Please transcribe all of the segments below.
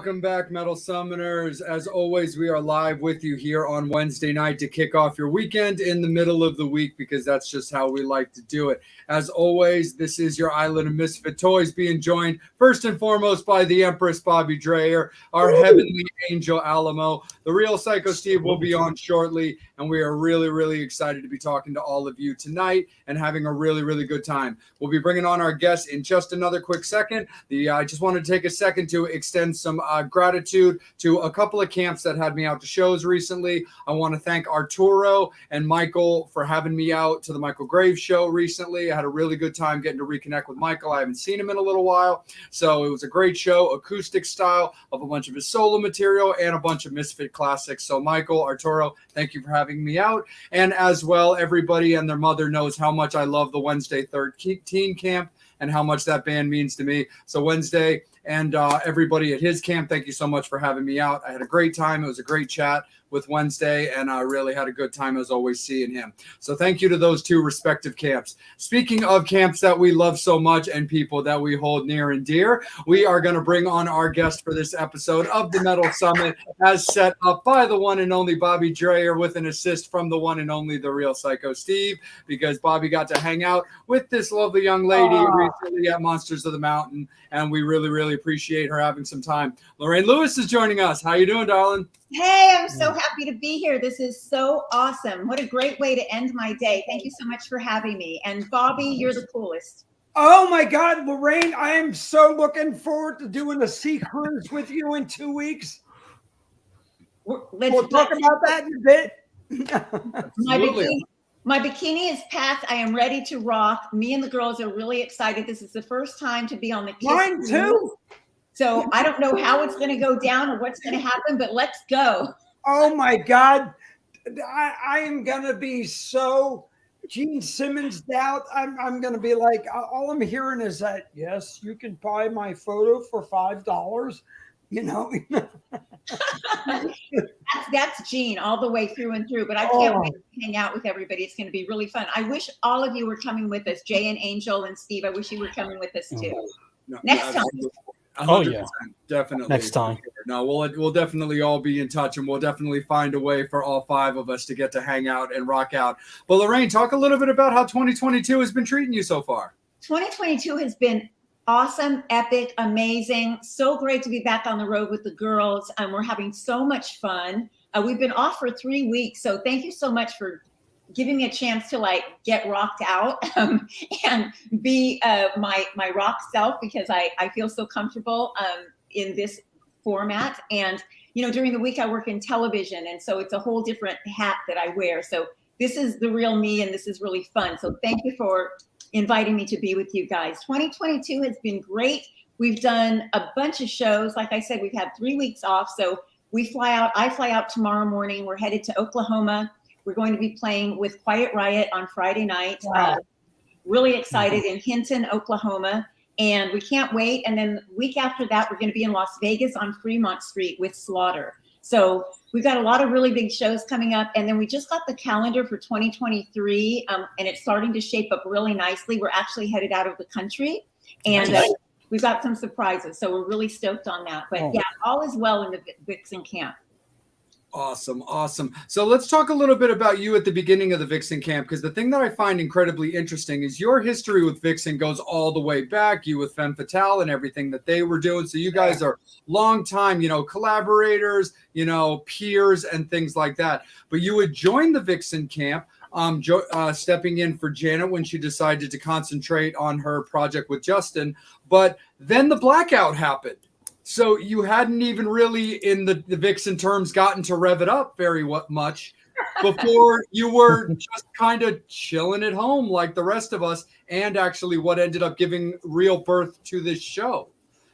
Welcome back, Metal Summoners. As always, we are live with you here on Wednesday night to kick off your weekend in the middle of the week, because that's just how we like to do it. As always, this is your Island of Misfit Toys, being joined first and foremost by the Empress Bobby Dreyer, our heavenly angel Alamo. The real Psycho Steve will be on shortly, and we are really, really excited to be talking to all of you tonight and having a really, really good time. We'll be bringing on our guests in just another quick second. I just wanted to take a second to extend some gratitude to a couple of camps that had me out to shows recently. I want to thank Arturo and Michael for having me out to the Michael Graves show recently. I had a really good time getting to reconnect with Michael. I haven't seen him in a little while, so it was a great show, acoustic style of a bunch of his solo material and a bunch of Misfit classics. So Michael, Arturo, thank you for having me out. And as well, everybody and their mother knows how much I love the Wednesday 13 camp and how much that band means to me. So Wednesday and everybody at his camp, thank you so much for having me out. I had a great time. It was a great chat with Wednesday, and I really had a good time as always seeing him. So thank you to those two respective camps. Speaking of camps that we love so much and people that we hold near and dear, we are going to bring on our guest for this episode of the Metal Summit, as set up by the one and only Bobby Dreyer, with an assist from the one and only the real Psycho Steve, because Bobby got to hang out with this lovely young lady recently at Monsters of the Mountain, and we really, really appreciate her having some time. Lorraine Lewis is joining us. How you doing, darling? Hey, I'm so happy to be here. This is so awesome. What a great way to end my day. Thank you so much for having me. And Bobby, you're the coolest. Oh my God, Lorraine, I am so looking forward to doing a sea cruise with you in 2 weeks. We'll talk about that in a bit. My bikini is packed. I am ready to rock. Me and the girls are really excited. This is the first time to be on the Kiss. Mine too. So I don't know how it's going to go down or what's going to happen, but let's go. Oh my God. I am going to be so Gene Simmons out. I'm going to be like, all I'm hearing is that, yes, you can buy my photo for $5, you know. That's Gene all the way through and through, but I can't wait to hang out with everybody. It's going to be really fun. I wish all of you were coming with us, Jay and Angel and Steve. I wish you were coming with us too. Next time. 100%, definitely. Next time. No, we'll definitely all be in touch, and we'll definitely find a way for all five of us to get to hang out and rock out. But Lorraine, talk a little bit about how 2022 has been treating you so far. 2022 has been awesome, epic, amazing. So great to be back on the road with the girls. We're having so much fun. We've been off for 3 weeks, so thank you so much for giving me a chance to like get rocked out and be my rock self, because I feel so comfortable in this format. And, you know, during the week I work in television, and so it's a whole different hat that I wear. So this is the real me, and this is really fun. So thank you for inviting me to be with you guys. 2022 has been great. We've done a bunch of shows. Like I said, we've had 3 weeks off. So I fly out tomorrow morning. We're headed to Oklahoma. We're going to be playing with Quiet Riot on Friday night. Wow. Really excited in Hinton, Oklahoma. And we can't wait. And then the week after that, we're going to be in Las Vegas on Fremont Street with Slaughter. So we've got a lot of really big shows coming up. And then we just got the calendar for 2023, and it's starting to shape up really nicely. We're actually headed out of the country, and we've got some surprises. So we're really stoked on that. But yeah, all is well in the Vixen camp. Awesome. So let's talk a little bit about you at the beginning of the Vixen camp, because the thing that I find incredibly interesting is your history with Vixen goes all the way back, you with Femme Fatale and everything that they were doing. So you guys are long time, collaborators, peers and things like that. But you would join the Vixen camp, stepping in for Janet when she decided to concentrate on her project with Justin. But then the blackout happened. So you hadn't even really, in the Vixen terms, gotten to rev it up very much before you were just kind of chilling at home like the rest of us, and actually what ended up giving real birth to this show.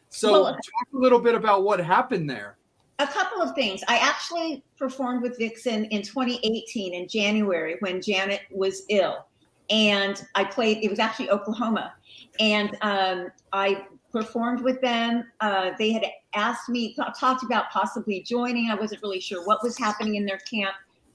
So talk a little bit about what happened there. A couple of things. I actually performed with Vixen in 2018 in January when Janet was ill. And it was actually Oklahoma. And I performed with them. They had asked me, talked about possibly joining. I wasn't really sure what was happening in their camp,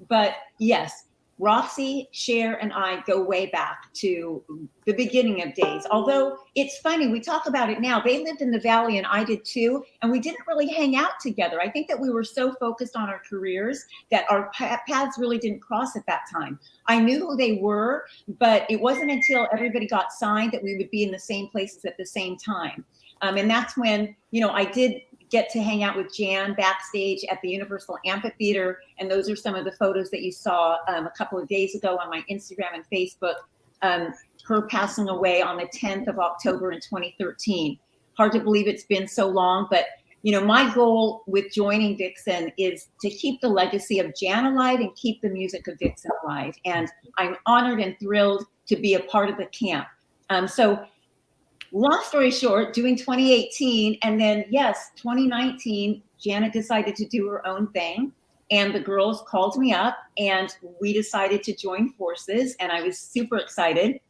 but yes, Roxy, Cher, and I go way back to the beginning of days. Although it's funny, we talk about it now. They lived in the Valley and I did too, and we didn't really hang out together. I think that we were so focused on our careers that our paths really didn't cross at that time. I knew who they were, but it wasn't until everybody got signed that we would be in the same places at the same time. And that's when, I did get to hang out with Jan backstage at the Universal Amphitheater. And those are some of the photos that you saw a couple of days ago on my Instagram and Facebook. Her passing away on the 10th of October in 2013. Hard to believe it's been so long, but my goal with joining Vixen is to keep the legacy of Jan alive and keep the music of Vixen alive. And I'm honored and thrilled to be a part of the camp. So long story short, doing 2018, and then 2019, Janet decided to do her own thing, and the girls called me up, and we decided to join forces, and I was super excited.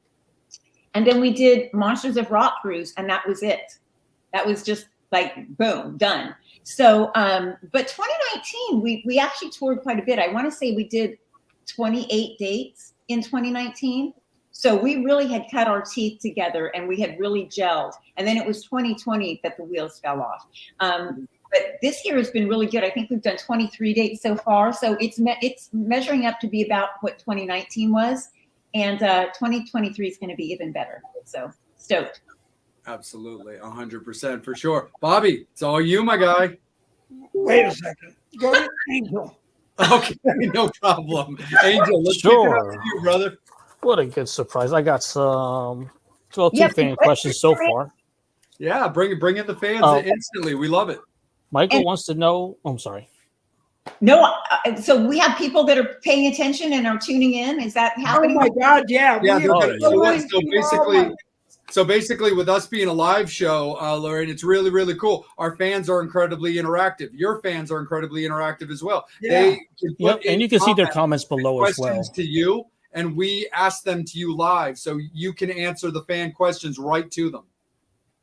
And then we did Monsters of Rock Cruise, and that was it. That was just like boom, done. So, but 2019, we actually toured quite a bit. I want to say we did 28 dates in 2019. So we really had cut our teeth together and we had really gelled. And then it was 2020 that the wheels fell off. But this year has been really good. I think we've done 23 dates so far. So it's measuring up to be about what 2019 was. And 2023 is going to be even better. So stoked. Absolutely. 100% for sure. Bobby, it's all you, my guy. Wait a second. Go to Angel. Okay, no problem. Angel, let's kick it up to you, brother. What a good surprise. I got two fan questions so far. Yeah, bring in the fans instantly. We love it. Michael wants to know. I'm sorry. No, so we have people that are paying attention and are tuning in. Is that happening? Oh my God, yeah. So basically, with us being a live show, Lorraine, it's really, really cool. Our fans are incredibly interactive. Your fans are incredibly interactive as well. Yeah. And you can see their comments below as well. Questions to you, and we ask them to you live, so you can answer the fan questions right to them.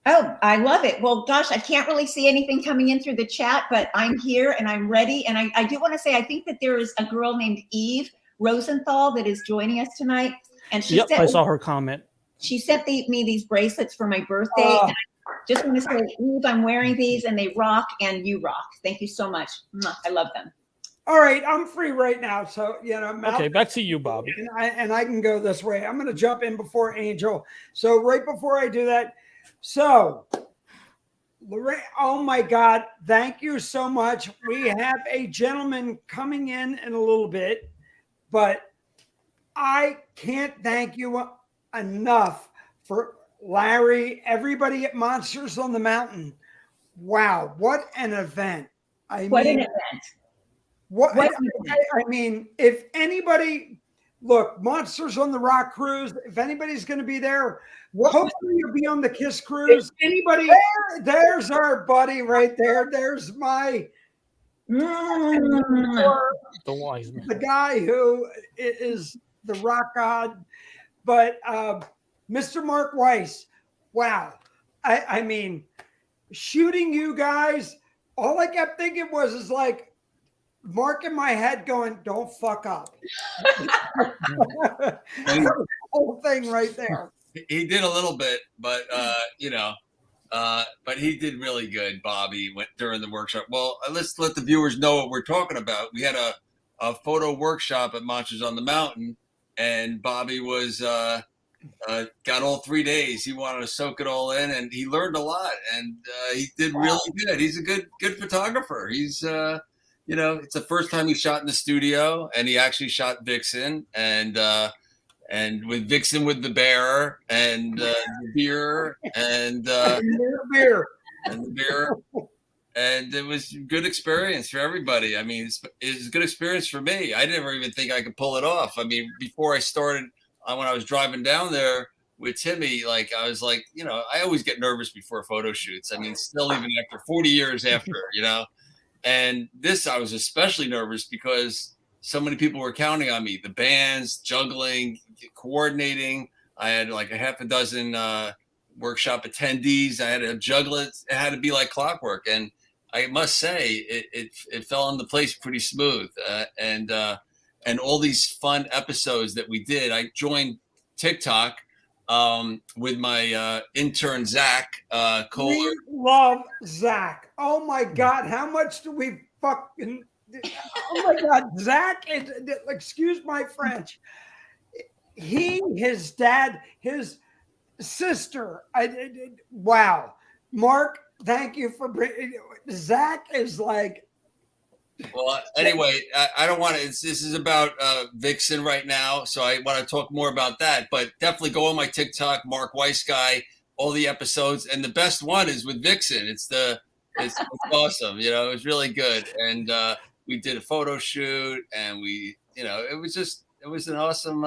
Oh, I love it. Well, gosh, I can't really see anything coming in through the chat, but I'm here and I'm ready. And I do want to say, I think that there is a girl named Eve Rosenthal that is joining us tonight. And she I saw her comment. She sent me these bracelets for my birthday. And I just want to say, Eve, I'm wearing these and they rock and you rock. Thank you so much. I love them. All right, I'm free right now. So, Okay, back to you, Bobby. And I can go this way. I'm going to jump in before Angel. So right before I do that, Lorraine, oh my God, thank you so much. We have a gentleman coming in a little bit, but I can't thank you enough for Larry, everybody at Monsters on the Mountain. Wow, what an event. An event. I mean, if anybody, look, Monsters on the Rock Cruise, if anybody's going to be there, hopefully you'll be on the Kiss Cruise. Anybody, there's our buddy right there. There's my, the guy who is the rock god. But Mr. Mark Weiss, wow. I mean, shooting you guys, all I kept thinking was like, Mark in my head going, don't fuck up. The whole thing right there. He did a little bit, but but he did really good, Bobby, during the workshop. Well, let's let the viewers know what we're talking about. We had a photo workshop at Monsters on the Mountain, and Bobby was got all 3 days. He wanted to soak it all in, and he learned a lot, and he did really good. He's a good photographer. He's it's the first time he shot in the studio, and he actually shot Vixen, and with Vixen with the bear and the beer and the beer, and it was a good experience for everybody. I mean, it's a good experience for me. I never even think I could pull it off. I mean, before I started, when I was driving down there with Timmy, like I was like, I always get nervous before photo shoots. I mean, still even after 40 years after, And this, I was especially nervous because so many people were counting on me. The bands, juggling, coordinating. I had like a half a dozen workshop attendees. I had to juggle it. It had to be like clockwork. And I must say, it fell into place pretty smooth. And and all these fun episodes that we did. I joined TikTok with my intern Zach Kohler. We love Zach. Oh my God, how much do we fucking? Oh my God, Zach is. Excuse my French. His dad, his sister. Wow, Mark. Thank you for bringing. Zach is like. Well, anyway, I don't want to. This is about Vixen right now, so I want to talk more about that. But definitely go on my TikTok, Mark Weiss guy, all the episodes, and the best one is with Vixen. It's awesome. You know, it was really good, and we did a photo shoot, and it was an awesome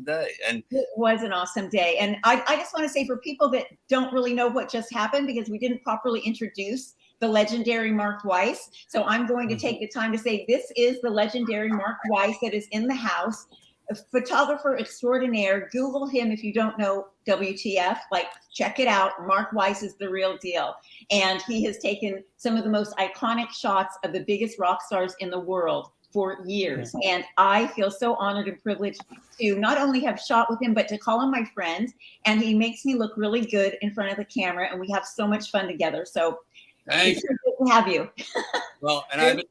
day. And it was an awesome day. And I just want to say, for people that don't really know what just happened, because we didn't properly introduce the legendary Mark Weiss. So I'm going to take the time to say, this is the legendary Mark Weiss that is in the house, a photographer extraordinaire. Google him if you don't know WTF, like check it out. Mark Weiss is the real deal. And he has taken some of the most iconic shots of the biggest rock stars in the world for years. And I feel so honored and privileged to not only have shot with him, but to call him my friend. And he makes me look really good in front of the camera, and we have so much fun together. So thank you. Good to have you. Well, and I've been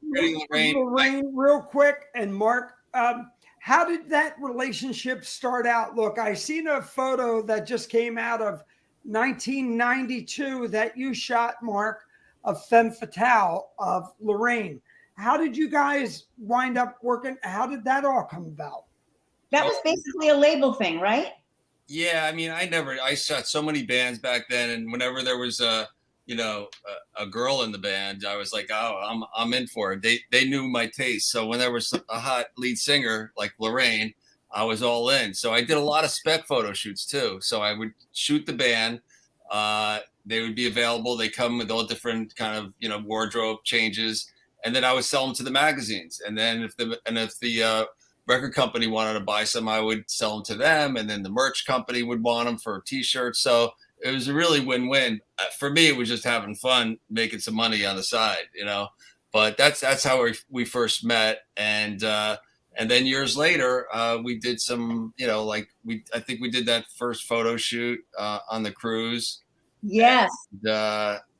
treating Lorraine, real quick, and Mark, how did that relationship start out? Look, I seen a photo that just came out of 1992 that you shot, Mark, of Femme Fatale of Lorraine. How did you guys wind up working? How did that all come about? That was basically a label thing, right? Yeah, I mean, I shot so many bands back then, and whenever there was a girl in the band, I was like, oh, I'm in for it. They knew my taste. So when there was a hot lead singer like Lorraine, I was all in. So I did a lot of spec photo shoots too. So I would shoot the band. They would be available. They come with all different kind of, wardrobe changes. And then I would sell them to the magazines. And then if the record company wanted to buy some, I would sell them to them. And then the merch company would want them for t-shirts. So it was a really win-win. For me, it was just having fun, making some money on the side, But that's how we first met. And then years later, we did some, I think we did that first photo shoot on the cruise. Yes.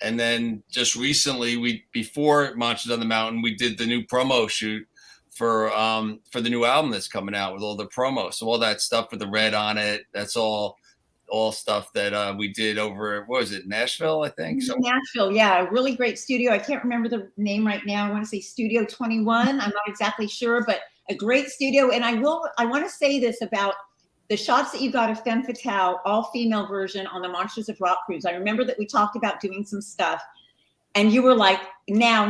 And then just recently, before Monsters on the Mountain, we did the new promo shoot for the new album that's coming out with all the promo. So all that stuff with the red on it, that's all stuff that we did over, what was it, Nashville, I think? So. Nashville, yeah, a really great studio. I can't remember the name right now. I want to say Studio 21. I'm not exactly sure, but a great studio. And I want to say this about the shots that you got of Femme Fatale, all female version on the Monsters of Rock cruise. I remember that we talked about doing some stuff, and you were like, now,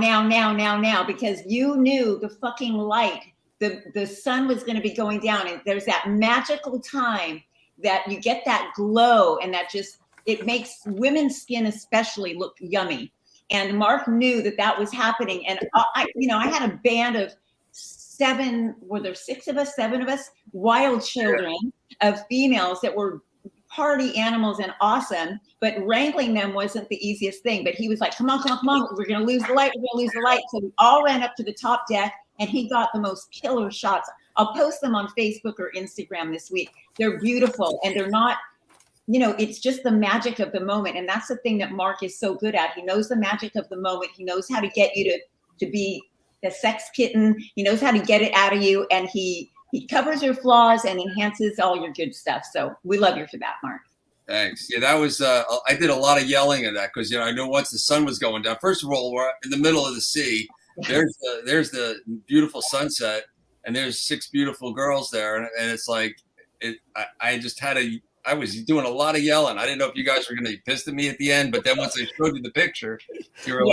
because you knew the fucking light, the sun was going to be going down, and there's that magical time that you get that glow, and that just, it makes women's skin especially look yummy. And Mark knew that was happening. And I had a band of 7 of us, wild children of females that were party animals and awesome, but wrangling them wasn't the easiest thing. But he was like, come on, we're going to lose the light. So we all ran up to the top deck, and he got the most killer shots. I'll post them on Facebook or Instagram this week. They're beautiful, and they're not, it's just the magic of the moment. And that's the thing that Mark is so good at. He knows the magic of the moment. He knows how to get you to be a sex kitten. He knows how to get it out of you, and he covers your flaws and enhances all your good stuff. So we love you for that, Mark. Thanks. Yeah, that was, I did a lot of yelling at that because, I know once the sun was going down, first of all, we're in the middle of the sea. There's the beautiful sunset, and there's 6 beautiful girls there. And it's like, I was doing a lot of yelling. I didn't know if you guys were going to be pissed at me at the end, but then once I showed you the picture, you were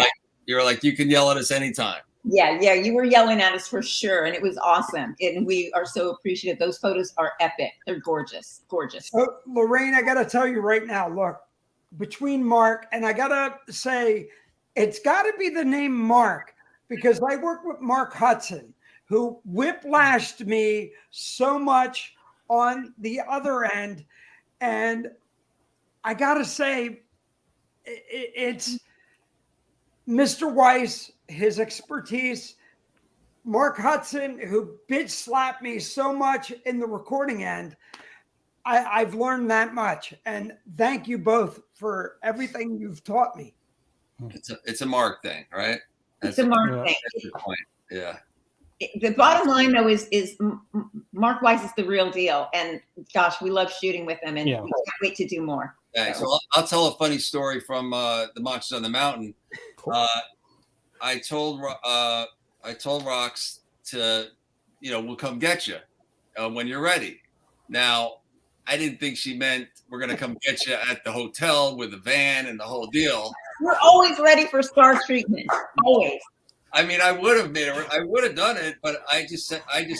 like, you can yell at us anytime. Yeah, you were yelling at us for sure, and it was awesome. And we are so appreciative. Those photos are epic. They're gorgeous. So, Lorraine, I got to tell you right now, look, between Mark, and I got to say, it's got to be the name Mark, because I work with Mark Hudson, who whiplashed me so much on the other end. And I got to say, it's Mr. Weiss, his expertise, Mark Hudson, who bitch slapped me so much in the recording end. I've learned that much. And thank you both for everything you've taught me. It's a Mark thing, right? It's a Mark thing. That's the point. Yeah. The bottom line, though, is Mark Weiss is the real deal. And gosh, we love shooting with him, and we can't wait to do more. Thanks. So I'll tell a funny story from the Monsters on the Mountain. Cool. I told Rox to, we'll come get you when you're ready. Now, I didn't think she meant we're going to come get you at the hotel with a van and the whole deal. We're always ready for star treatment. Always. I mean, I would have done it, but I just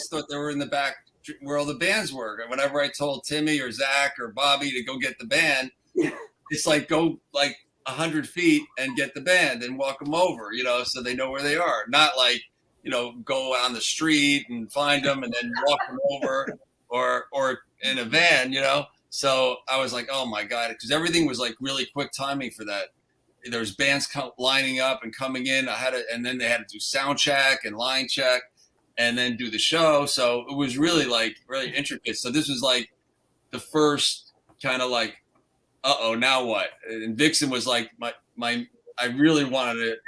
thought they were in the back where all the bands were. And whenever I told Timmy or Zach or Bobby to go get the band, it's like go like 100 feet and get the band and walk them over, so they know where they are. Not like, go on the street and find them and then walk them over or in a van, So I was like, oh my God, because everything was like really quick timing for that. There was bands lining up and coming in. And then they had to do sound check and line check and then do the show. So it was really really intricate. So this was like the first kind of like, now what? And Vixen was like I really wanted it,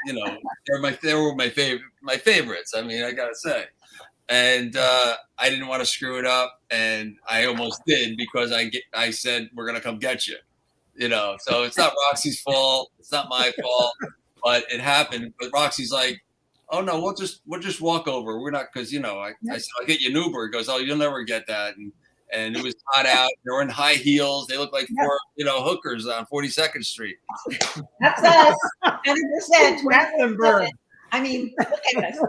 they were my favorites. I mean, I gotta say. And I didn't want to screw it up, and I almost did because I said we're gonna come get you, So it's not Roxy's fault, it's not my fault, but it happened. But Roxy's like, "Oh no, we'll just walk over. We're not because I said I'll get you an Uber." He goes, "Oh, you'll never get that." And it was hot out. They were in high heels. They looked like four hookers on 42nd Street. That's us, 100%. I mean, look at us.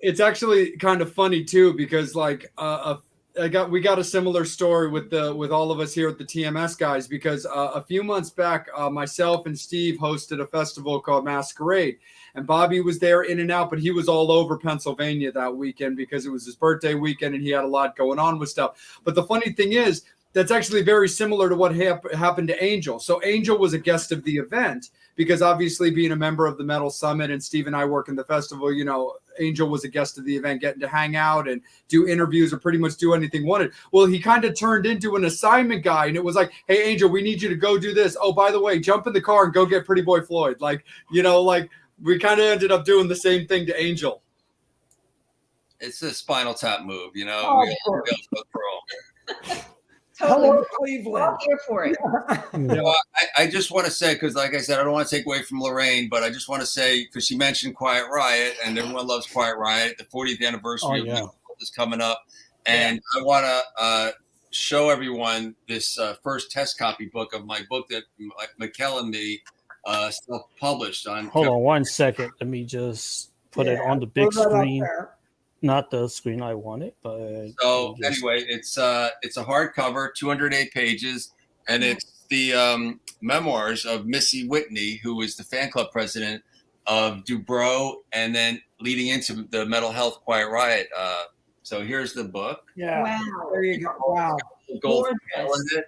It's actually kind of funny too, because like we got a similar story with all of us here at the TMS guys, because a few months back, myself and Steve hosted a festival called Masquerade, and Bobby was there in and out, but he was all over Pennsylvania that weekend because it was his birthday weekend and he had a lot going on with stuff. But the funny thing is, that's actually very similar to what happened to Angel. So Angel was a guest of the event because obviously being a member of the Metal Summit and Steve and I work in the festival, Angel was a guest of the event, getting to hang out and do interviews or pretty much do anything he wanted. Well, he kind of turned into an assignment guy, and it was like, hey, Angel, we need you to go do this. Oh, by the way, jump in the car and go get Pretty Boy Floyd. We kind of ended up doing the same thing to Angel. It's a Spinal Tap move, we Oh, all go through. Totally. Hello, Cleveland. I'm here for it. I just want to say, because like I said, I don't want to take away from Lorraine, but I just want to say, because she mentioned Quiet Riot, and everyone loves Quiet Riot. The 40th anniversary of the is coming up, and I want to show everyone this first test copy book of my book that Mikkel and me self-published on. Hold on 1 second. Let me just put it on the big screen. Not the screen I wanted, but so anyway, it's a hardcover, 208 pages, and it's the memoirs of Missy Whitney, who was the fan club president of Dubrow, and then leading into the Mental Health Quiet Riot. So here's the book. Yeah. Wow. There you go. Wow. Gold in it.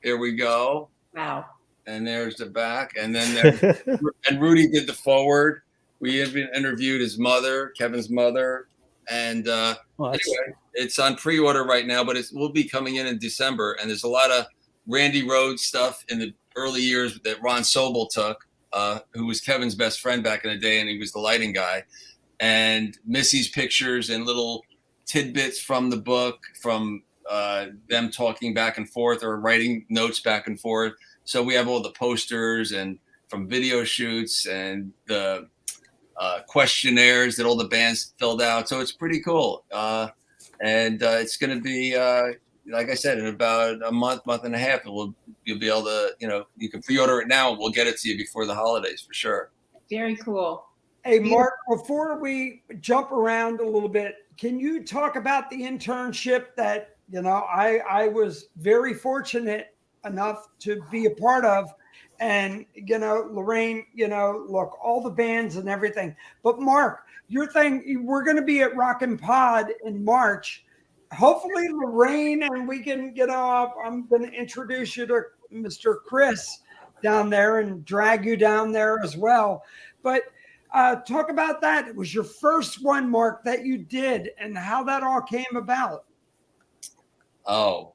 Here we go. Wow. And there's the back, and then and Rudy did the forward. We had been interviewed his mother, Kevin's mother. And anyway, it's on pre-order right now, but it will be coming in December. And there's a lot of Randy Rhoads stuff in the early years that Ron Sobel took, who was Kevin's best friend back in the day, and he was the lighting guy. And Missy's pictures and little tidbits from the book, from them talking back and forth or writing notes back and forth. So we have all the posters and from video shoots and the questionnaires that all the bands filled out. So it's pretty cool. And it's going to be, like I said, in about a month and a half, you'll be able to, you can pre-order it now and we'll get it to you before the holidays for sure. Very cool. Hey, Mark, before we jump around a little bit, can you talk about the internship that, I was very fortunate enough to be a part of? And, Lorraine, look, all the bands and everything. But Mark, your thing, we're going to be at Rockin' Pod in March. Hopefully, Lorraine, and we can, I'm going to introduce you to Mr. Chris down there and drag you down there as well. But Talk about that. It was your first one, Mark, that you did, and how that all came about. Oh,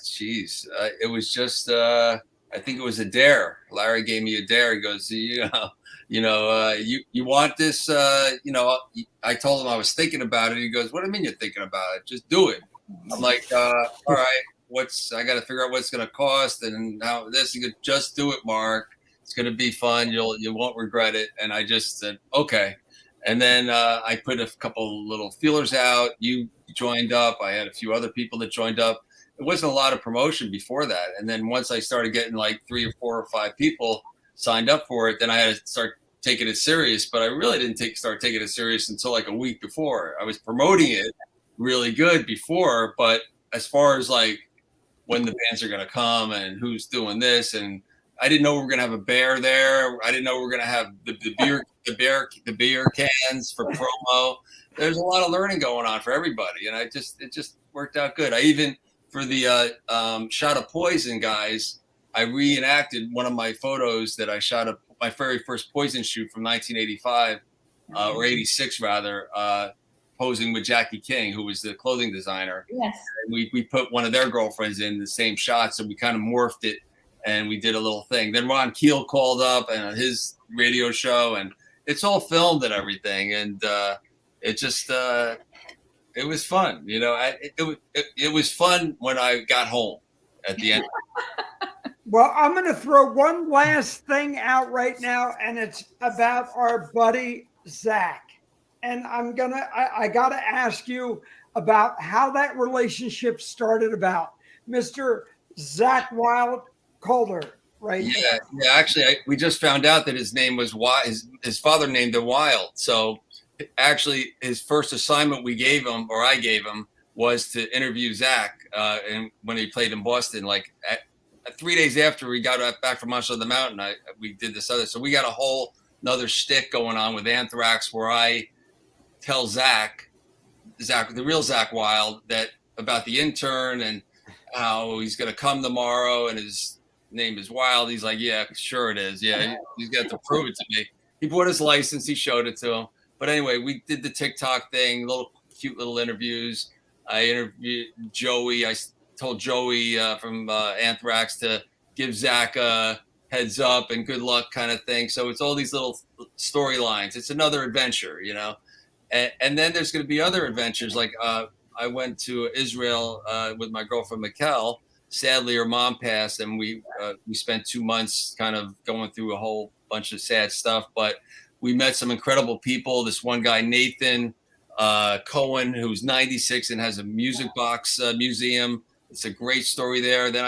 geez. It was just, I think it was a dare. Larry gave me a dare. He goes, you want this, I told him I was thinking about it. He goes, what do you mean you're thinking about it? Just do it. I'm like, all right, I got to figure out what it's going to cost and how this, you could just do it, Mark. It's going to be fun. You won't regret it. And I just said, okay. And then I put a couple little feelers out. You joined up. I had a few other people that joined up. It wasn't a lot of promotion before that. And then once I started getting like 3 or 4 or 5 people signed up for it, then I had to start taking it serious. But I really didn't start taking it serious until like a week before. I was promoting it really good before, but as far as like when the bands are going to come and who's doing this, and I didn't know we were going to have a bear there. I didn't know we were going to have the beer cans for promo. There's a lot of learning going on for everybody, and it just worked out good. I even, for the Shot of Poison guys, I reenacted one of my photos that I shot of my very first Poison shoot from 1985 or 86 rather, posing with Jackie King, who was the clothing designer. Yes. And we put one of their girlfriends in the same shot, so we kind of morphed it. And we did a little thing. Then Ron Keel called up and his radio show, and it's all filmed and everything. And it just it was fun, It was fun when I got home at the end. Well, I'm going to throw one last thing out right now, and it's about our buddy Zach. And I got to ask you about how that relationship started about. Mr. Zach Wild Calder, right? Yeah. Actually, we just found out that his name was Wild. His father named him Wild. So actually, his first assignment I gave him, was to interview Zach. And when he played in Boston, like 3 days after we got back from Monsters on the Mountain, we did this other. So we got a whole another shtick going on with Anthrax, where I tell Zach, the real Zach Wild, that about the intern and how he's going to come tomorrow, and his name is Wild. He's like, yeah, sure it is. Yeah, he's got to prove it to me. He bought his license. He showed it to him. But anyway, we did the TikTok thing, cute little interviews. I interviewed Joey. I told Joey from Anthrax to give Zach a heads up and good luck kind of thing. So it's all these little storylines. It's another adventure, And then there's going to be other adventures. Like I went to Israel with my girlfriend, Mikkel. Sadly, her mom passed, and we spent 2 months kind of going through a whole bunch of sad stuff. But we met some incredible people. This one guy, Nathan Cohen, who's 96 and has a music box museum. It's a great story there. Then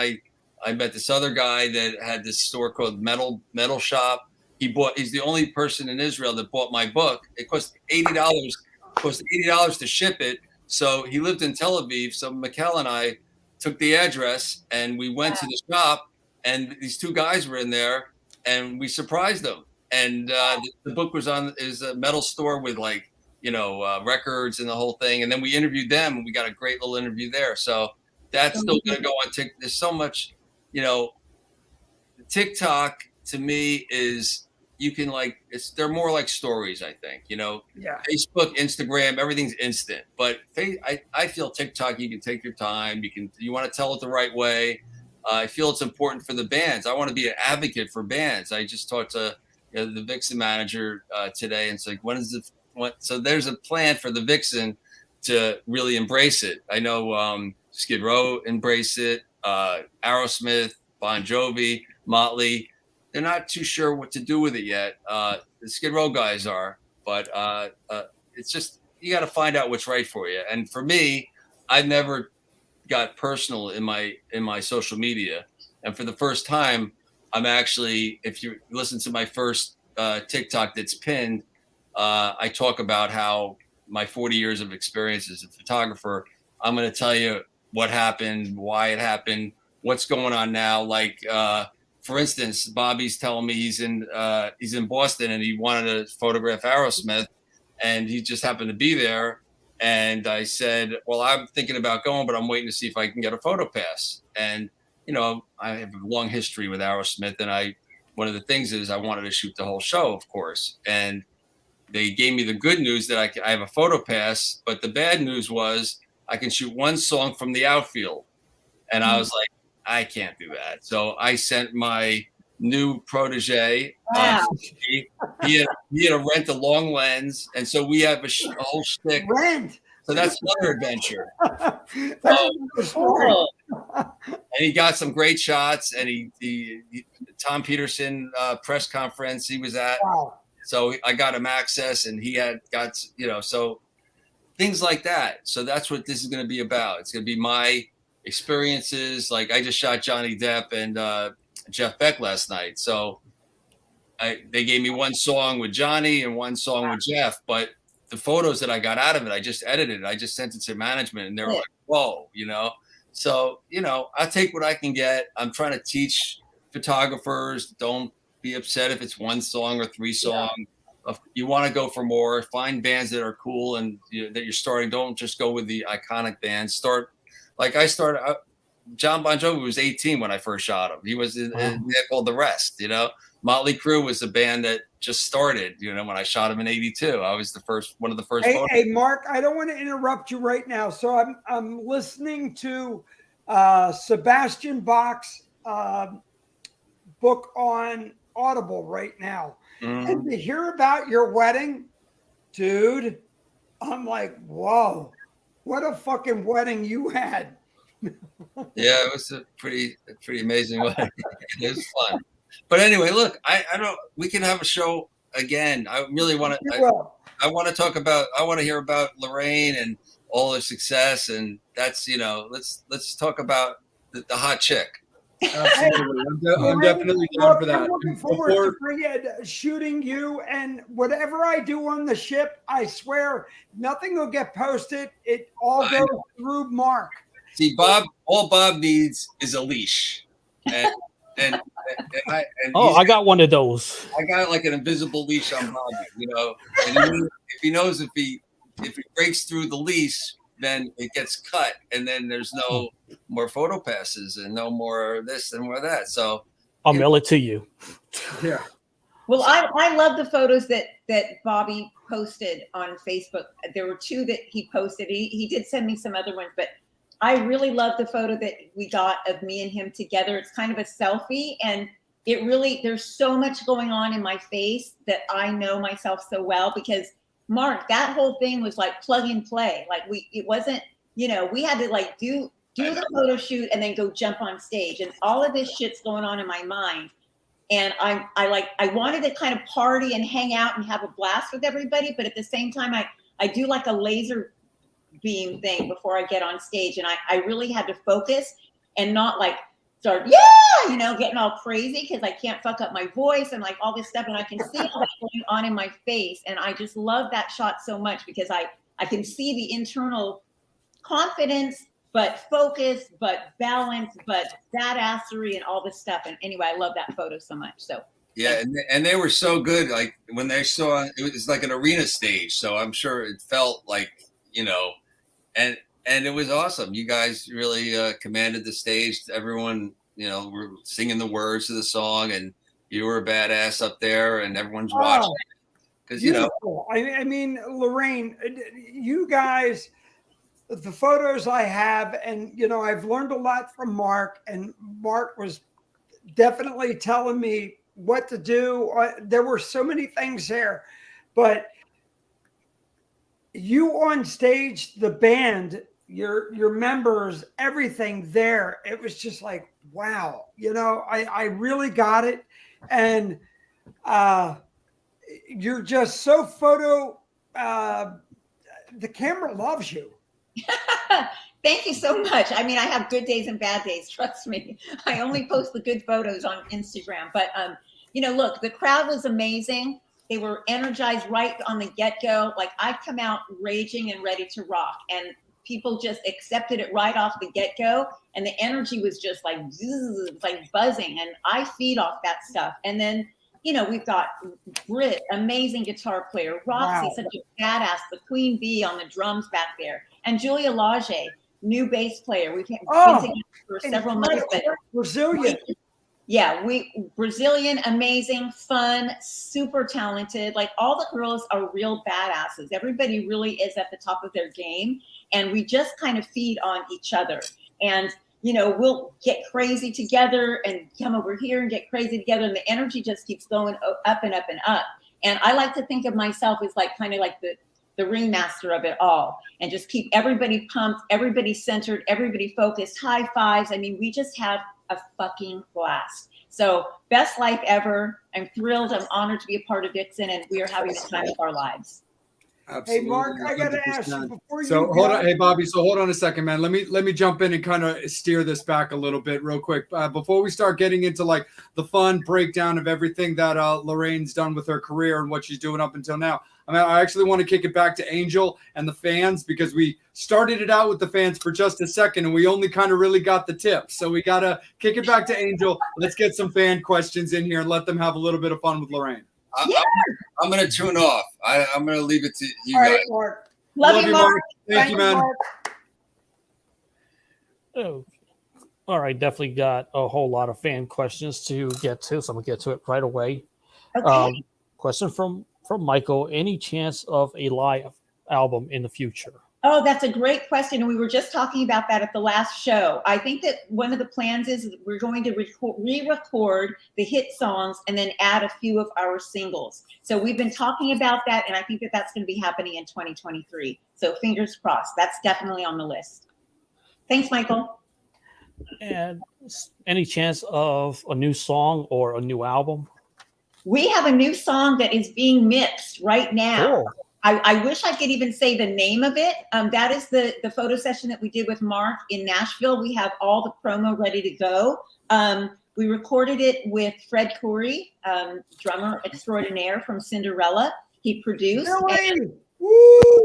I met this other guy that had this store called Metal Shop. He's the only person in Israel that bought my book. It cost $80 to ship it. So he lived in Tel Aviv. So Mikkel and I took the address and we went to the shop, and these 2 guys were in there, and we surprised them. And the book is a metal store with records and the whole thing. And then we interviewed them, and we got a great little interview there. So that's still going to go on TikTok. There's so much, TikTok to me is, they're more like stories, I think, Yeah. Facebook, Instagram, everything's instant, but I feel TikTok, you can take your time. You want to tell it the right way. I feel it's important for the bands. I want to be an advocate for bands. I just talked to the Vixen manager today, and it's like, so there's a plan for the Vixen to really embrace it. I know Skid Row embrace it, Aerosmith, Bon Jovi, Motley. They're not too sure what to do with it yet. The Skid Row guys are, but it's just, you got to find out what's right for you. And for me, I've never got personal in my social media. And for the first time, I'm actually, if you listen to my first TikTok that's pinned, I talk about how my 40 years of experience as a photographer, I'm going to tell you what happened, why it happened, what's going on now. Like, for instance, Bobby's telling me he's in Boston and he wanted to photograph Aerosmith, and he just happened to be there. And I said, well, I'm thinking about going, but I'm waiting to see if I can get a photo pass. And, I have a long history with Aerosmith, and one of the things is I wanted to shoot the whole show, of course. And they gave me the good news that I have a photo pass, but the bad news was I can shoot one song from the outfield. And I was like, I can't do that. So I sent my new protege. Wow. He had to rent a long lens. And so we have a whole shtick. Rent. So that's another adventure. That's another story. And he got some great shots. And he Tom Peterson press conference he was at. Wow. So I got him access, and he got so things like that. So that's what this is going to be about. It's going to be my experiences. Like I just shot Johnny Depp and Jeff Beck last night. So they gave me one song with Johnny and one song with Jeff, but the photos that I got out of it, I just edited it. I just sent it to management, and they were like, whoa, So, I'll take what I can get. I'm trying to teach photographers, don't be upset if it's one song or three songs. Yeah. You want to go for more, find bands that are cool and that you're starting. Don't just go with the iconic bands. John Bon Jovi was 18 when I first shot him. He was called The Rest, Motley Crue was a band that just started, when I shot him in 82. I was one of the first. Hey, Mark, I don't want to interrupt you right now. So I'm listening to Sebastian Bach's book on Audible right now. Mm-hmm. And to hear about your wedding, dude, I'm like, whoa, what a fucking wedding you had. Yeah, it was a pretty amazing wedding. It was fun. But anyway, look, I don't. We can have a show again. I really want to. I want to talk about. I want to hear about Lorraine and all her success, and that's Let's talk about the hot chick. Absolutely, I'm definitely down for that. I'm looking forward to shooting you, and whatever I do on the ship, I swear nothing will get posted. It all goes through Mark. See, all Bob needs is a leash, and I got one of those. I got like an invisible leash on Bobby, And if he knows if he breaks through the leash, then it gets cut, and then there's no more photo passes and no more this and more that. So I'll mail it to you. Yeah. Well, I love the photos that Bobby posted on Facebook. There were two that he posted. He did send me some other ones, but I really love the photo that we got of me and him together. It's kind of a selfie, and there's so much going on in my face that I know myself so well, because Mark, that whole thing was like plug and play. Like it wasn't, we had to like do the photo shoot and then go jump on stage, and all of this shit's going on in my mind. And I wanted to kind of party and hang out and have a blast with everybody, but at the same time, I do like a laser beam thing before I get on stage, and I really had to focus and not like start getting all crazy, because I can't fuck up my voice and like all this stuff, and I can see all that going on in my face, and I just love that shot so much because I can see the internal confidence, but focus, but balance, but badassery and all this stuff. And anyway, I love that photo so much. So yeah, and they were so good. Like when they saw it was like an arena stage, so I'm sure it felt like and it was awesome. You guys really commanded the stage. Everyone, were singing the words of the song, and you were a badass up there, and everyone's watching. Because I mean, Lorraine, you guys, the photos I have, and I've learned a lot from Mark, and Mark was definitely telling me what to do. There were so many things there, but you on stage, the band, your members, everything there, it was just like, wow, I really got it. And you're just so the camera loves you. Thank you so much. I mean, I have good days and bad days, trust me. I only post the good photos on Instagram, but look, the crowd was amazing. They were energized right on the get-go. Like, I come out raging and ready to rock, and people just accepted it right off the get-go. And the energy was just like, zzz, like buzzing. And I feed off that stuff. And then, we've got Britt, amazing guitar player. Roxy, wow, such a badass. The Queen Bee on the drums back there. And Julia Lage, new bass player. We've been together for several months. Brazilian. Yeah, Brazilian, amazing, fun, super talented. Like all the girls are real badasses. Everybody really is at the top of their game. And we just kind of feed on each other. And, we'll get crazy together and come over here and get crazy together. And the energy just keeps going up and up and up. And I like to think of myself as like kind of like the ringmaster of it all, and just keep everybody pumped, everybody centered, everybody focused, high fives. I mean, we just have a fucking blast. So best life ever. I'm thrilled. I'm honored to be a part of Vixen, and we are having the time of our lives. Absolutely. Hey, Mark, I got to ask you before So you hold on. Hey, Bobby. So hold on a second, man. Let me jump in and kind of steer this back a little bit real quick. Before we start getting into like the fun breakdown of everything that Lorraine's done with her career and what she's doing up until now. I actually want to kick it back to Angel and the fans, because we started it out with the fans for just a second and we only kind of really got the tips. So we got to kick it back to Angel. Let's get some fan questions in here and let them have a little bit of fun with Lorraine. I'm going to tune off. I'm going to leave it to you All guys. right, Mark. Love you, Mark. Thank you, man. Mark. Oh, all right. Definitely got a whole lot of fan questions to get to, so I'm gonna get to it right away. Okay. Question from Michael: any chance of a live album in the future? Oh, that's a great question. And we were just talking about that at the last show. I think that one of the plans is that we're going to re-record the hit songs and then add a few of our singles. So we've been talking about that, and I think that that's going to be happening in 2023. So fingers crossed. That's definitely on the list. Thanks, Michael. And any chance of a new song or a new album? We have a new song that is being mixed right now. Cool. I wish I could even say the name of it. That is the photo session that we did with Mark in Nashville. We have all the promo ready to go. We recorded it with Fred Coury, drummer extraordinaire from Cinderella. He produced. Really? Woo!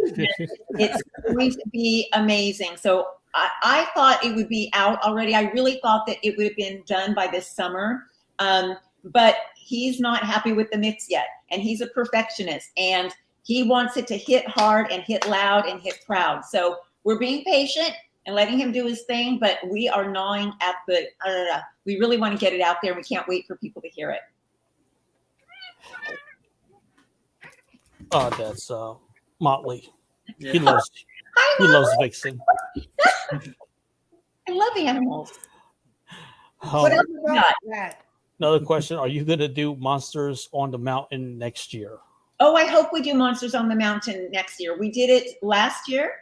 It's going to be amazing. So I thought it would be out already. I really thought that it would have been done by this summer. But he's not happy with the mix yet. And he's a perfectionist. And he wants it to hit hard and hit loud and hit proud. So we're being patient and letting him do his thing, but we are gnawing at we really want to get it out there, and we can't wait for people to hear it. Oh, that's Motley. Yeah. He loves Vixen. I love animals. Oh, What else you got? That. another question: are you going to do Monsters on the Mountain next year? Oh, I hope we do Monsters on the Mountain next year. We did it last year.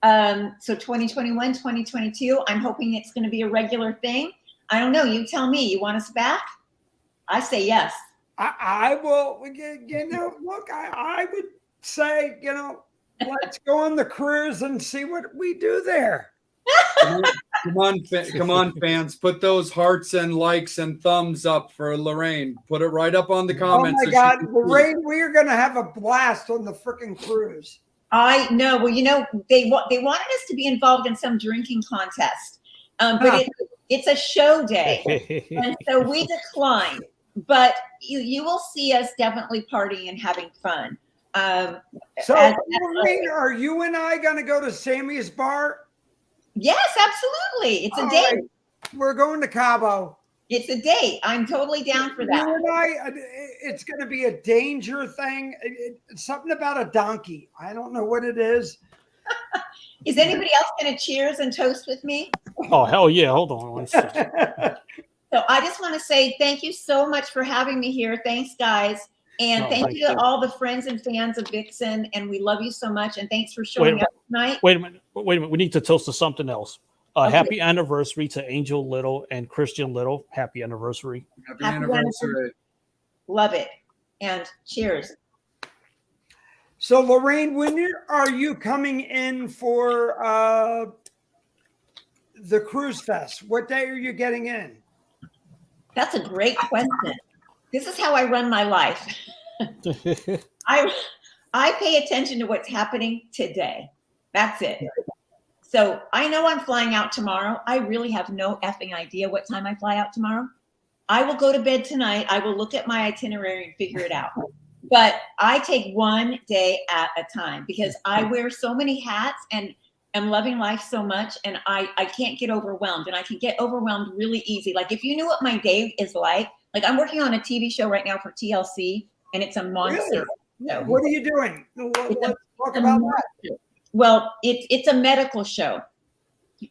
So 2021, 2022, I'm hoping it's going to be a regular thing. I don't know. You tell me. You want us back? I say yes. I will, look, I would say, let's go on the cruise and see what we do there. Come on, fans. Put those hearts and likes and thumbs up for Lorraine. Put it right up on the comments. Oh my God, Lorraine, we are going to have a blast on the freaking cruise. I know. Well, they wanted us to be involved in some drinking contest, but it's a show day, and so we declined. But you will see us definitely partying and having fun. Lorraine, are you and I going to go to Sammy's bar? Yes, absolutely. It's a date. Right. We're going to Cabo. It's a date. I'm totally down for that. You and I, it's going to be a danger thing. It's something about a donkey. I don't know what it is. Is anybody else going to cheers and toast with me? Oh, hell yeah. Hold on one second. So I just want to say thank you so much for having me here. Thanks, guys. And thank you to all the friends and fans of Vixen. And we love you so much. And thanks for showing up tonight. Wait a minute. We need to toast to something else. Okay. Happy anniversary to Angel Little and Christian Little. Happy anniversary. Happy anniversary. Love it. And cheers. So, Lorraine, when are you coming in for the Cruise Fest? What day are you getting in? That's a great question. This is how I run my life. I pay attention to what's happening today. That's it. So I know I'm flying out tomorrow. I really have no effing idea what time I fly out tomorrow. I will go to bed tonight. I will look at my itinerary and figure it out. But I take one day at a time because I wear so many hats, and am loving life so much, and I can't get overwhelmed, and I can get overwhelmed really easy. Like if you knew what my day is like I'm working on a TV show right now for TLC, and it's a monster. Really? What are you doing? Let's talk about that. Well, it's a medical show.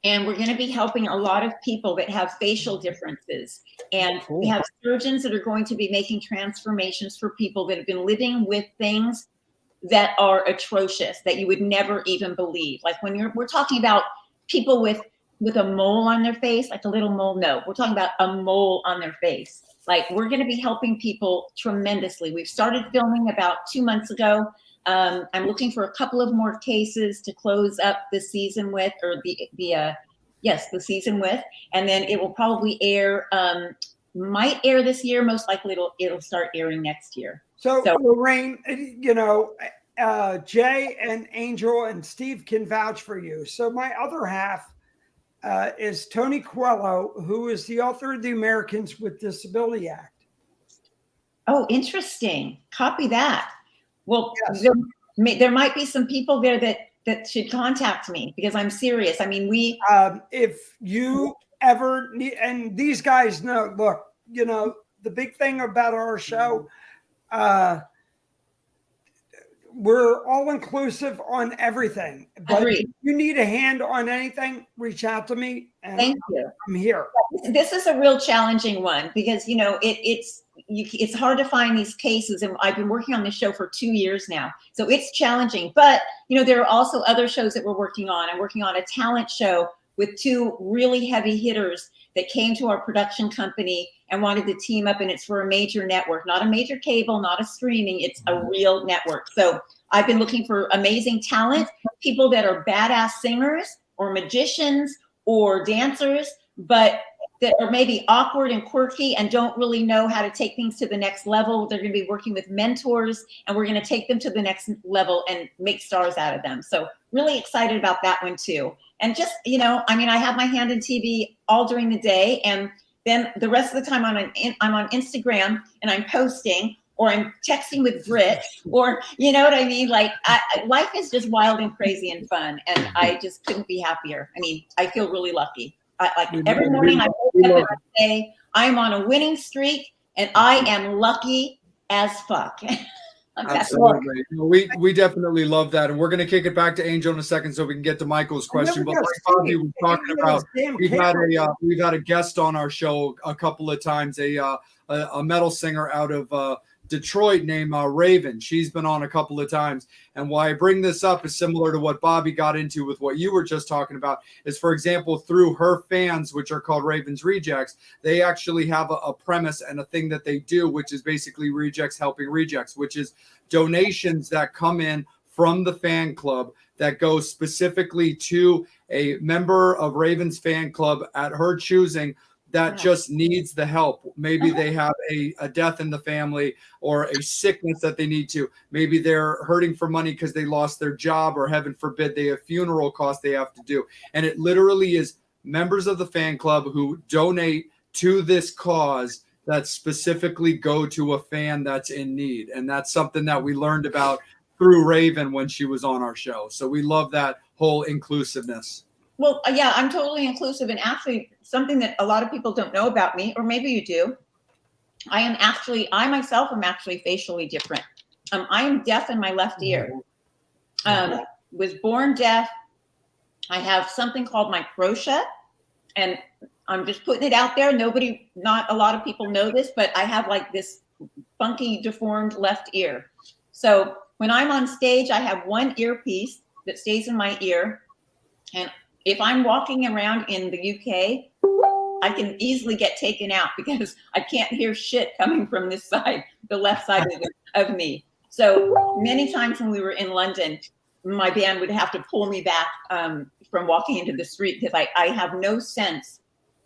And we're going to be helping a lot of people that have facial differences. And we have surgeons that are going to be making transformations for people that have been living with things that are atrocious, that you would never even believe. Like when we're talking about people with a mole on their face, like a little mole. No, we're talking about a mole on their face. Like we're going to be helping people tremendously. We've started filming about 2 months ago. I'm looking for a couple of more cases to close up the season with, or the season with, and then it will probably air, might air this year. Most likely it'll start airing next year. So Lorraine, Jay and Angel and Steve can vouch for you. So my other half is Tony Coelho, who is the author of the Americans with Disability Act. Oh, interesting. Copy that. Well, yes. there might be some people there that should contact me, because I'm serious. I mean, if you ever need, and these guys know, look, the big thing about our show, we're all inclusive on everything. But if you need a hand on anything, reach out to me. And thank you. I'm here. This is a real challenging one, because it's hard to find these cases, and I've been working on this show for 2 years now, so it's challenging. But there are also other shows that we're working on. I'm working on a talent show with 2 really heavy hitters that came to our production company and wanted to team up, and it's for a major network, not a major cable, not a streaming, it's a real network. So I've been looking for amazing talent, people that are badass singers or magicians or dancers, but that are maybe awkward and quirky and don't really know how to take things to the next level. They're going to be working with mentors, and we're going to take them to the next level and make stars out of them. So really excited about that one too. And just, I have my hand in TV all during the day, and then the rest of the time I'm on Instagram and I'm posting, or I'm texting with Britt, or you know what I mean? Like life is just wild and crazy and fun, and I just couldn't be happier. I mean, I feel really lucky. Every morning I wake up and I say, I'm on a winning streak, and I am lucky as fuck. Absolutely. We definitely love that. And we're going to kick it back to Angel in a second so we can get to Michael's question. But like Bobby was talking about, we've had a guest on our show a couple of times, a metal singer out of Detroit named Raven. She's been on a couple of times. And why I bring this up is similar to what Bobby got into with what you were just talking about, is, for example, through her fans, which are called Raven's Rejects, they actually have a premise and a thing that they do, which is basically Rejects Helping Rejects, which is donations that come in from the fan club that go specifically to a member of Raven's fan club at her choosing that just needs the help. Maybe they have a death in the family or a sickness that they need to. Maybe they're hurting for money because they lost their job, or heaven forbid, they have funeral costs they have to do. And it literally is members of the fan club who donate to this cause that specifically go to a fan that's in need. And that's something that we learned about through Raven when she was on our show. So we love that whole inclusiveness. Well, yeah, I'm totally inclusive. And actually, something that a lot of people don't know about me, or maybe you do, I myself am actually facially different. I am deaf in my left ear. Was born deaf. I have something called microtia, and I'm just putting it out there. Not a lot of people know this, but I have like this funky, deformed left ear. So when I'm on stage, I have one earpiece that stays in my ear, and if I'm walking around in the UK, I can easily get taken out because I can't hear shit coming from this side, the left side of me. So many times when we were in London, my band would have to pull me back from walking into the street, because I have no sense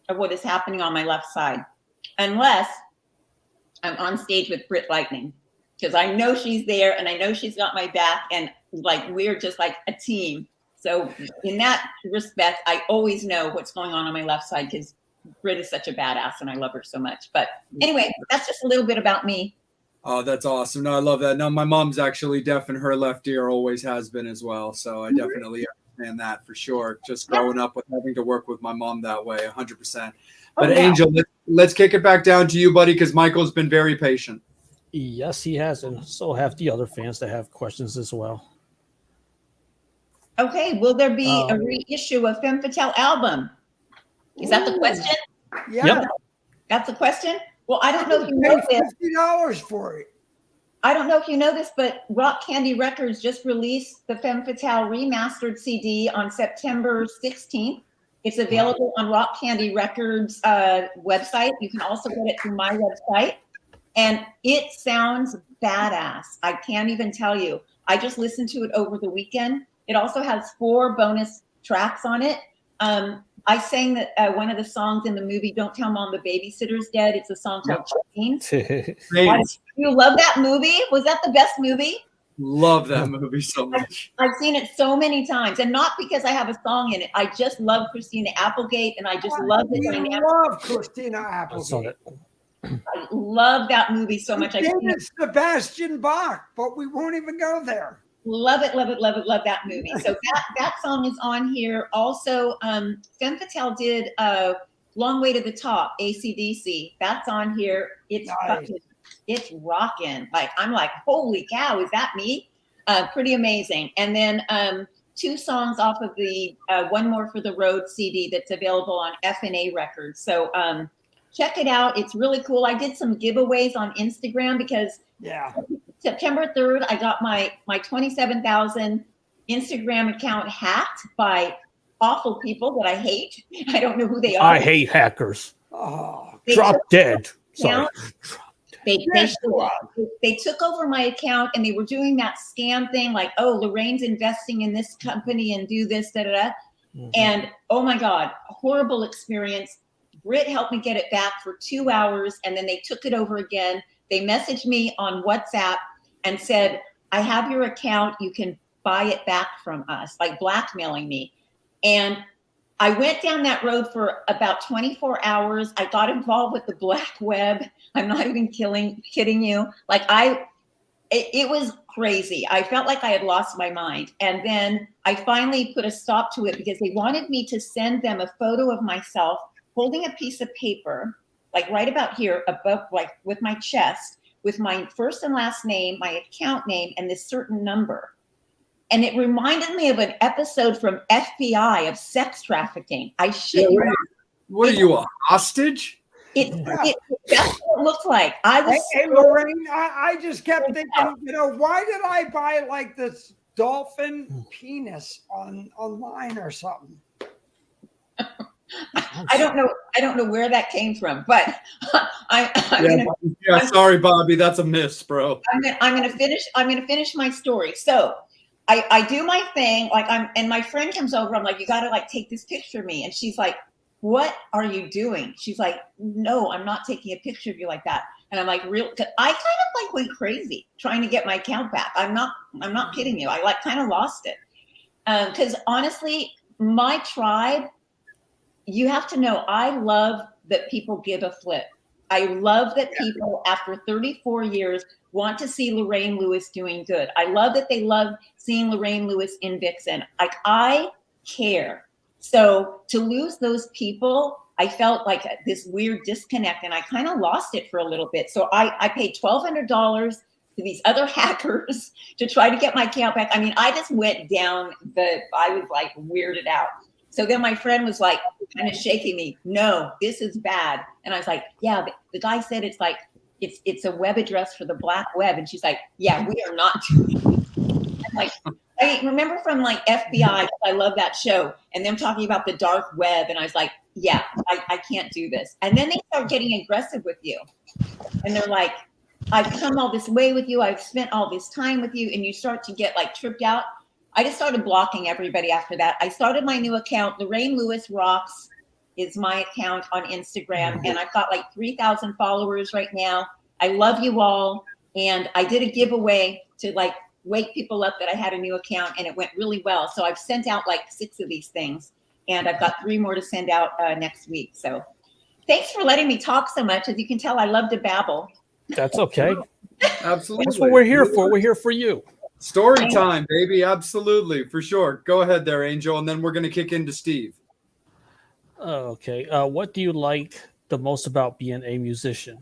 of what is happening on my left side, unless I'm on stage with Britt Lightning, because I know she's there and I know she's got my back, and like we're just like a team. So in that respect, I always know what's going on my left side, because Britt is such a badass and I love her so much. But anyway, that's just a little bit about me. Oh, that's awesome. No, I love that. No, my mom's actually deaf in her left ear, always has been as well. So I definitely understand that for sure. Just growing up with having to work with my mom that way, 100%. But Oh, yeah. Angel, let's kick it back down to you, buddy, because Michael's been very patient. Yes, he has, and so have the other fans that have questions as well. Okay, will there be a reissue of Femme Fatale album? Is that the question? Yeah. Yep. That's the question? Well, I don't know if you know Pay this. $50 for it. I don't know if you know this, but Rock Candy Records just released the Femme Fatale remastered CD on September 16th. It's available on Rock Candy Records website. You can also get it through my website. And it sounds badass. I can't even tell you. I just listened to it over the weekend. It also has 4 bonus tracks on it. I sang that one of the songs in the movie "Don't Tell Mom the Babysitter's Dead." It's a song called Chains. You love that movie? Was that the best movie? Love that movie so much. I've seen it so many times, and not because I have a song in it. I just love Christina Applegate, and I just love the dynamic. I love Christina Applegate. I love that movie so much. It's Sebastian Bach, but we won't even go there. Love it, love it, love it, love that movie. So that song is on here. Also, Femme Fatale did Long Way to the Top, AC/DC. That's on here. It's nice. It's rocking. Like, I'm like, holy cow, is that me? Pretty amazing. And then 2 songs off of the One More for the Road CD that's available on F&A Records. So check it out. It's really cool. I did some giveaways on Instagram because September 3rd, I got my 27,000 Instagram account hacked by awful people that I hate. I don't know who they are. I hate hackers. Drop dead. Sorry. They took over my account and they were doing that scam thing like, oh, Lorraine's investing in this company and do this, da-da-da. Mm-hmm. And oh my God, horrible experience. Britt helped me get it back for 2 hours and then they took it over again. They messaged me on WhatsApp and said, I have your account. You can buy it back from us, like blackmailing me. And I went down that road for about 24 hours. I got involved with the black web. I'm not even kidding you. Like it was crazy. I felt like I had lost my mind. And then I finally put a stop to it because they wanted me to send them a photo of myself holding a piece of paper, like right about here above, like with my chest, with my first and last name, my account name, and this certain number. And it reminded me of an episode from FBI of sex trafficking. I shit you. What are you, a hostage? That's what it looked like. I was. Hey, Lorraine, I just kept thinking, why did I buy like this dolphin penis online or something? I don't know where that came from, but sorry, Bobby, that's a miss, bro. I'm gonna finish my story. So I do my thing, and my friend comes over. I'm like, you gotta like take this picture of me, and she's like, what are you doing? She's like, no, I'm not taking a picture of you like that. And I'm like, real? I kind of like went crazy trying to get my account back. I'm not kidding you. I like kind of lost it because honestly, my tribe. You have to know, I love that people give a flip. I love that people, after 34 years, want to see Lorraine Lewis doing good. I love that they love seeing Lorraine Lewis in Vixen. Like, I care. So to lose those people, I felt like this weird disconnect, and I kind of lost it for a little bit. So I paid $1,200 to these other hackers to try to get my account back. I mean, I just went down I was like weirded out. So then my friend was like kind of shaking me. No, this is bad. And I was like, yeah, the guy said it's like, it's a web address for the black web. And she's like, yeah, we are not doing it. I'm like, I remember from like FBI, I love that show, and them talking about the dark web. And I was like, yeah, I can't do this. And then they start getting aggressive with you. And they're like, I've come all this way with you. I've spent all this time with you. And you start to get like tripped out. I just started blocking everybody after that. I started my new account. Lorraine Lewis Rocks is my account on Instagram. And I've got like 3,000 followers right now. I love you all. And I did a giveaway to like wake people up that I had a new account, and it went really well. So I've sent out like 6 of these things, and I've got 3 more to send out next week. So thanks for letting me talk so much. As you can tell, I love to babble. That's okay. Absolutely. That's what we're here for. We're here for you. Story time, baby. Absolutely, for sure. Go ahead there, Angel, and then we're going to kick into Steve. Okay. What do you like the most about being a musician?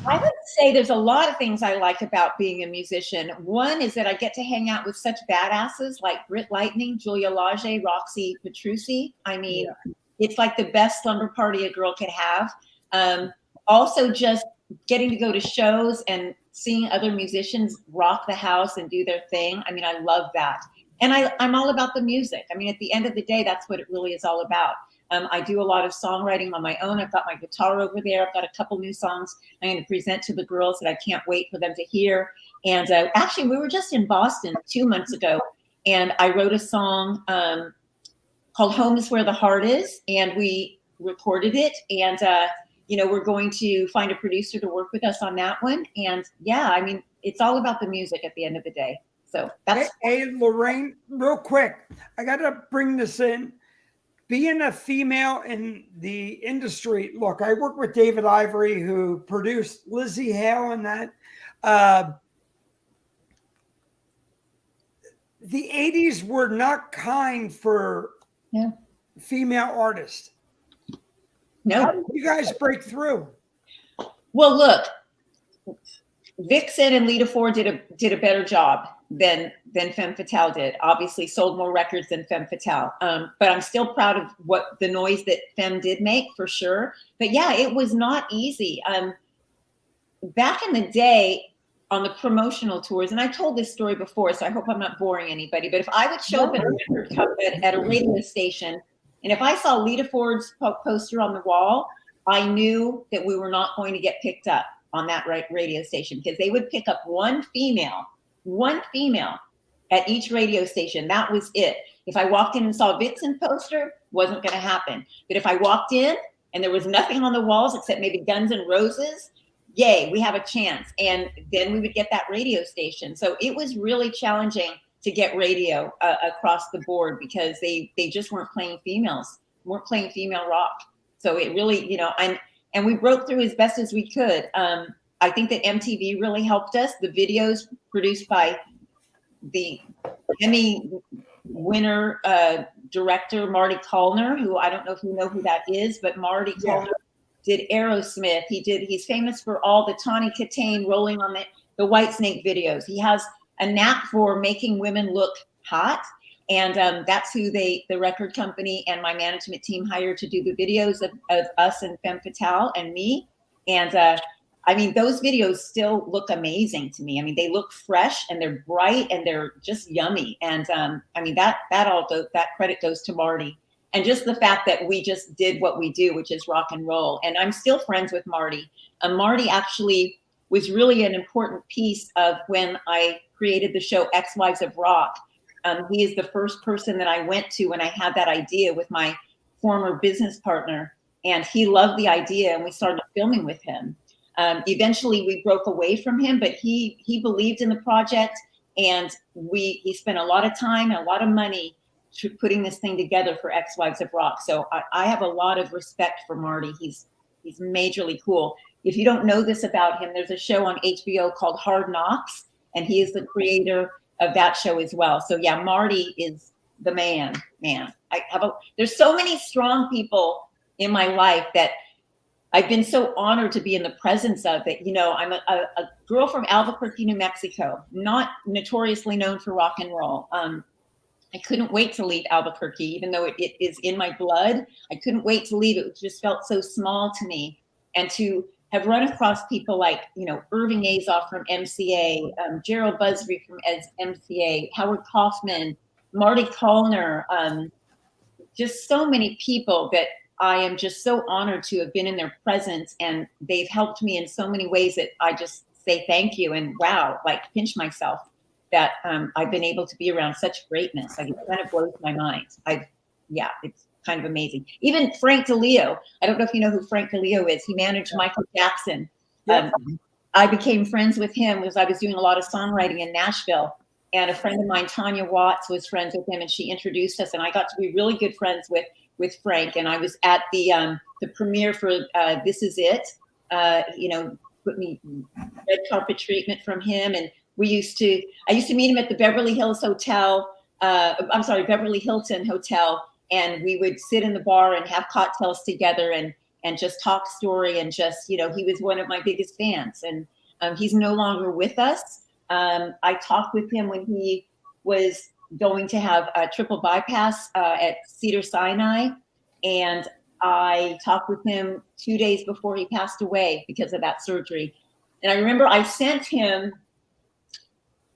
I would say there's a lot of things I like about being a musician. One is that I get to hang out with such badasses like Britt Lightning, Julia Lage, Roxy Petrucci. I mean, it's like the best slumber party a girl could have. Also, just getting to go to shows and seeing other musicians rock the house and do their thing. I mean, I love that. And I'm all about the music. I mean, at the end of the day, that's what it really is all about. I do a lot of songwriting on my own. I've got my guitar over there. I've got a couple new songs I'm going to present to the girls that I can't wait for them to hear. And actually, we were just in Boston 2 months ago, and I wrote a song called Home is Where the Heart Is, and we recorded it. And, we're going to find a producer to work with us on that one. And yeah, I mean, it's all about the music at the end of the day. So that's. Hey, Lorraine, real quick, I got to bring this in. Being a female in the industry, look, I work with David Ivory, who produced Lizzie Hale and that. The 80s were not kind for female artists. No. How did you guys break through? Well, look, Vixen and Lita Ford did a better job than Femme Fatale did. Obviously sold more records than Femme Fatale. But I'm still proud of what the noise that Femme did make, for sure. But yeah, it was not easy. Back in the day on the promotional tours, and I told this story before, so I hope I'm not boring anybody, but if I would show up at a radio station, and if I saw Lita Ford's poster on the wall, I knew that we were not going to get picked up on that radio station, because they would pick up one female at each radio station. That was it. If I walked in and saw a Vixen poster, wasn't going to happen. But if I walked in and there was nothing on the walls except maybe Guns N' Roses, yay, we have a chance. And then we would get that radio station. So it was really challenging to get radio across the board, because they just weren't playing female rock. So it really, and we broke through as best as we could. I think that MTV really helped us. The videos produced by the Emmy winner director, Marty Callner, who I don't know if you know who that is, but Marty Callner did Aerosmith. He's famous for all the Tawny Katane Rolling on the White Snake videos. He has a knack for making women look hot. And that's who the record company and my management team hired to do the videos of us and Femme Fatale and me. And I mean, those videos still look amazing to me. I mean, they look fresh and they're bright and they're just yummy. And I mean, that credit goes to Marty. And just the fact that we just did what we do, which is rock and roll. And I'm still friends with Marty. Marty actually was really an important piece of when I created the show Ex-Wives of Rock. He is the first person that I went to when I had that idea with my former business partner, and he loved the idea, and we started filming with him. Eventually, we broke away from him, but he believed in the project, and he spent a lot of time and a lot of money putting this thing together for Ex-Wives of Rock. So I have a lot of respect for Marty. He's majorly cool. If you don't know this about him, there's a show on HBO called Hard Knocks, and he is the creator of that show as well. So yeah, Marty is the man. There's so many strong people in my life that I've been so honored to be in the presence of it. I'm a girl from Albuquerque, New Mexico, not notoriously known for rock and roll. I couldn't wait to leave Albuquerque, even though it is in my blood. I couldn't wait to leave. It just felt so small to me. And to have run across people like, Irving Azoff from MCA, Gerald Busby from MCA, Howard Kaufman, Marty Callner, just so many people that I am just so honored to have been in their presence, and they've helped me in so many ways that I just say thank you and wow, like pinch myself that I've been able to be around such greatness. Like, it kind of blows my mind. It's kind of amazing. Even Frank DeLeo. I don't know if you know who Frank DeLeo is. He managed Michael Jackson. I became friends with him because I was doing a lot of songwriting in Nashville. And a friend of mine, Tanya Watts, was friends with him, and she introduced us. And I got to be really good friends with Frank. And I was at the premiere for This Is It. Put me red carpet treatment from him. And I used to meet him at the Beverly Hilton Hotel, and we would sit in the bar and have cocktails together and just talk story, and just, he was one of my biggest fans. And he's no longer with us. I talked with him when he was going to have a triple bypass at Cedars-Sinai, and I talked with him 2 days before he passed away because of that surgery. And I remember I sent him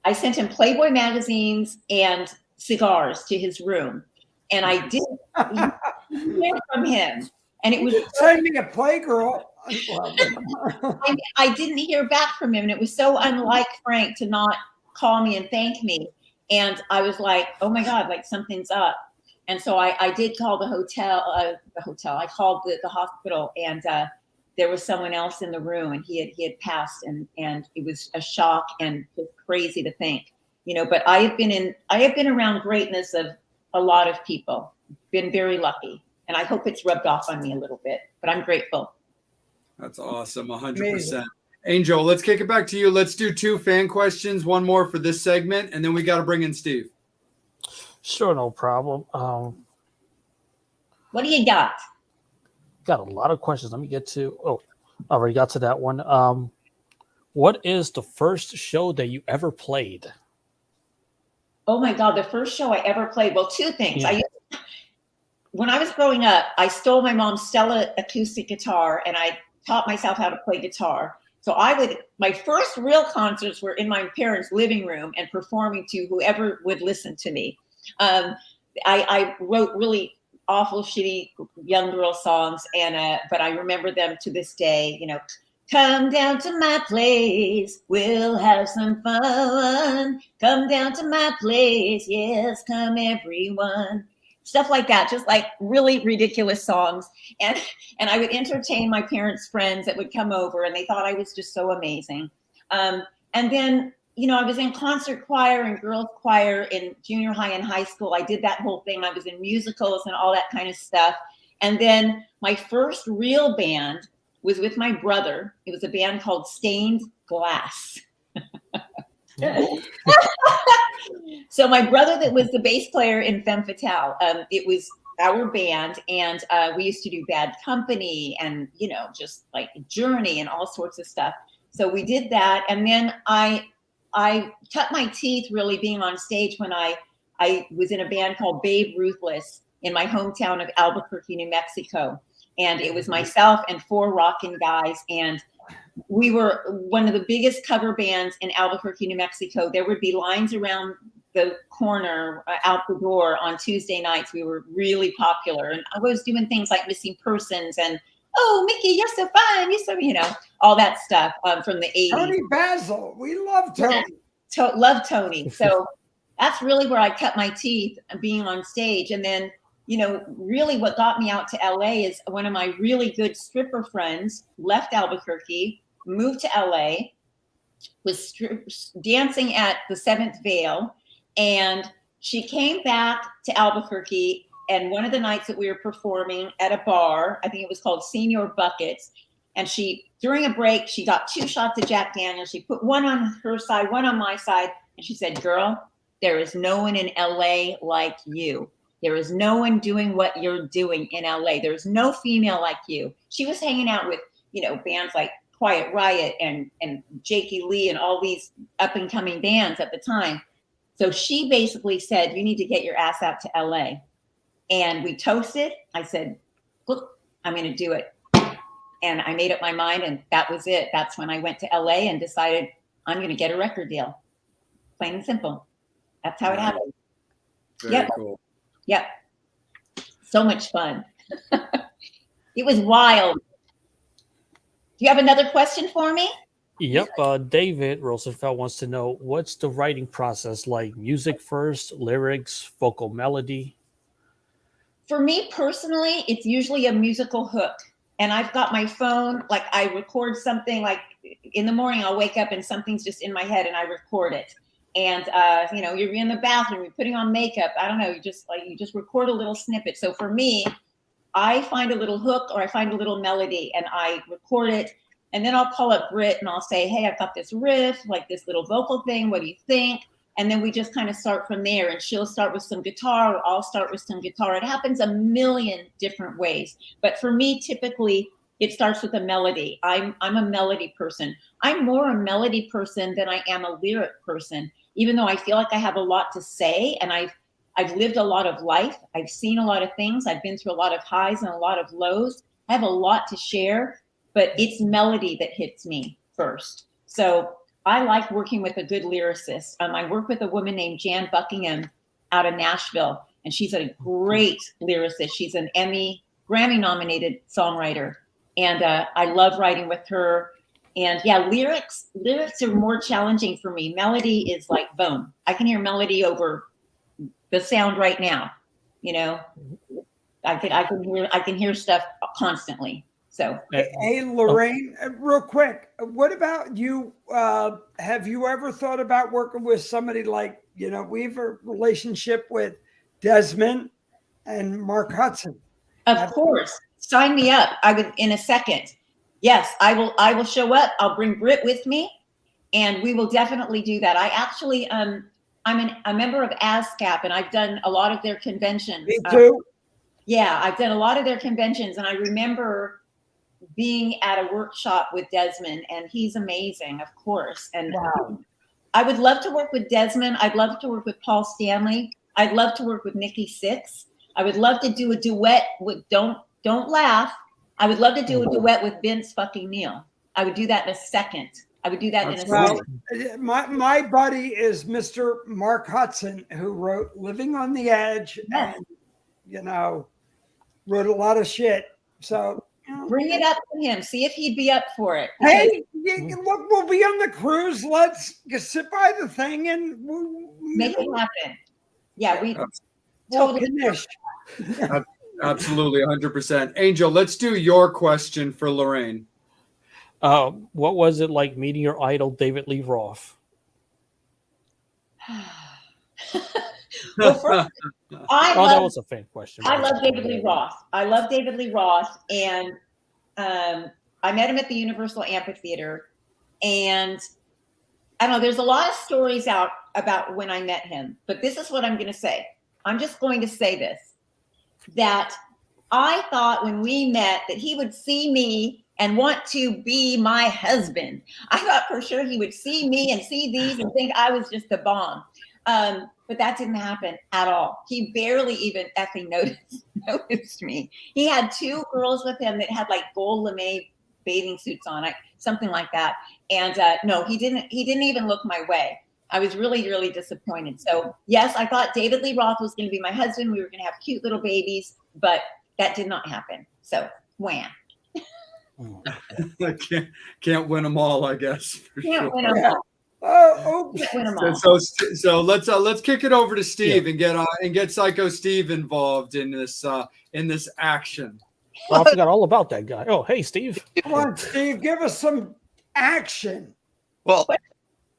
Playboy magazines and cigars to his room, and I didn't hear from him. And it was send me a Playgirl. I didn't hear back from him, and it was so unlike Frank to not call me and thank me. And I was like, oh my God, like something's up. And so I did call the hotel. I called the hospital, and there was someone else in the room, and he had passed, and it was a shock and just crazy to think, but I have been around greatness of a lot of people, been very lucky, and I hope it's rubbed off on me a little bit, but I'm grateful. That's awesome. 100%. Angel, let's kick it back to you. Let's do 2 fan questions, one more for this segment, and then we got to bring in Steve. Sure, no problem. What do you got? Got a lot of questions. Let me get to. Oh, I already got to that one. What is the first show that you ever played? Oh my God, the first show I ever played. Well, 2 things. Yeah. When I was growing up, I stole my mom's Stella acoustic guitar, and I taught myself how to play guitar. So my first real concerts were in my parents' living room and performing to whoever would listen to me. I wrote really awful, shitty young girl songs, but I remember them to this day. Come down to my place, we'll have some fun. Come down to my place, yes, come everyone. Stuff like that, just like really ridiculous songs. And I would entertain my parents' friends that would come over, and they thought I was just so amazing. And then, I was in concert choir and girls choir in junior high and high school. I did that whole thing. I was in musicals and all that kind of stuff. And then my first real band was with my brother. It was a band called Stained Glass. So my brother that was the bass player in Femme Fatale, it was our band, and we used to do Bad Company and, just like Journey and all sorts of stuff. So we did that. And then I cut my teeth really being on stage when I was in a band called Babe Ruthless in my hometown of Albuquerque, New Mexico. And it was myself and 4 rockin' guys, and we were one of the biggest cover bands in Albuquerque, New Mexico. There would be lines around the corner out the door on Tuesday nights. We were really popular, and I was doing things like Missing Persons and, oh, Mickey, you're so fine, you're so, all that stuff from the 80s. Tony Basil, we love Tony. Love Tony. So that's really where I cut my teeth, being on stage. And then, really what got me out to LA is one of my really good stripper friends left Albuquerque, moved to LA, was dancing at the 7th Veil, and she came back to Albuquerque, and one of the nights that we were performing at a bar, I think it was called Senior Buckets, and during a break, she got 2 shots of Jack Daniels. She put one on her side, one on my side, and she said, "Girl, there is no one in LA like you. There is no one doing what you're doing in LA. There's no female like you." She was hanging out with, bands like Quiet Riot and Jakey Lee and all these up and coming bands at the time. So she basically said, "You need to get your ass out to LA." And we toasted. I said, "Look, I'm going to do it." And I made up my mind, and that was it. That's when I went to LA and decided I'm going to get a record deal. Plain and simple. That's how it happened. Very cool. Yep. So much fun. It was wild. Do you have another question for me? Yep. David Rosenfeld wants to know, what's the writing process like? Music first, lyrics, vocal melody? For me personally, it's usually a musical hook. And I've got my phone, like I record something, like in the morning, I'll wake up and something's just in my head and I record it. And, you're in the bathroom, you're putting on makeup. I don't know. You just record a little snippet. So for me, I find a little hook or I find a little melody and I record it. And then I'll call up Britt and I'll say, hey, I've got this riff, like this little vocal thing. What do you think? And then we just kind of start from there, and she'll start with some guitar, or I'll start with some guitar. It happens a million different ways. But for me, typically, it starts with a melody. I'm a melody person. I'm more a melody person than I am a lyric person, even though I feel like I have a lot to say, and I've lived a lot of life. I've seen a lot of things. I've been through a lot of highs and a lot of lows. I have a lot to share, but it's melody that hits me first. So I like working with a good lyricist. I work with a woman named Jan Buckingham out of Nashville, and she's a great lyricist. She's an Emmy, Grammy-nominated songwriter, and I love writing with her. And yeah, lyrics are more challenging for me. Melody is like, boom, I can hear melody over the sound right now. You know, I can hear stuff constantly. So, hey, Lorraine, real quick, what about you? Have you ever thought about working with somebody like, you know, we have a relationship with Desmond and Mark Hudson. Of course, sign me up. I would in a second. Yes, I will show up. I'll bring Britt with me, and we will definitely do that. I actually, I'm a member of ASCAP, and I've done a lot of their conventions. Me too. Yeah, I've done a lot of their conventions, and I remember being at a workshop with Desmond, and he's amazing, of course. And wow. I would love to work with Desmond. I'd love to work with Paul Stanley. I'd love to work with Nikki Sixx. I would love to do a duet with Don't Laugh. I would love to do a duet with Vince fucking Neil. I would do that in a second. I would do that in a second. My buddy is Mr. Mark Hudson, who wrote Living on the Edge, Yes. and, you know, wrote a lot of shit. So, you know, bring it up to him. See if he'd be up for it. Hey, look, we'll be on the cruise. Let's sit by the thing and Make it happen. Yeah, we we'll totally. finish. Absolutely, 100%. Angel, let's do your question for Lorraine. What was it like meeting your idol, David Lee Roth? Well, first, that was a fan question. I love David Lee Roth. I love David Lee Roth, and I met him at the Universal Amphitheater, and I don't know, there's a lot of stories out about when I met him, but this is what I'm going to say. I'm just going to say this, that I thought when we met that he would see me and want to be my husband. I thought for sure he would see me and see these and think I was just the bomb. But that didn't happen at all. He barely even effing noticed me. He had two girls with him that had like gold lame bathing suits on, something like that. And no, he didn't even look my way. I was really, really disappointed. So yes, I thought David Lee Roth was going to be my husband. We were going to have cute little babies, but that did not happen. So wham. Can't win them all, I guess. Can't win them all. So let's kick it over to Steve and get Psycho Steve involved in this action. Oh, I forgot all about that guy. Oh, hey, Steve. Come on, Steve, give us some action. Well,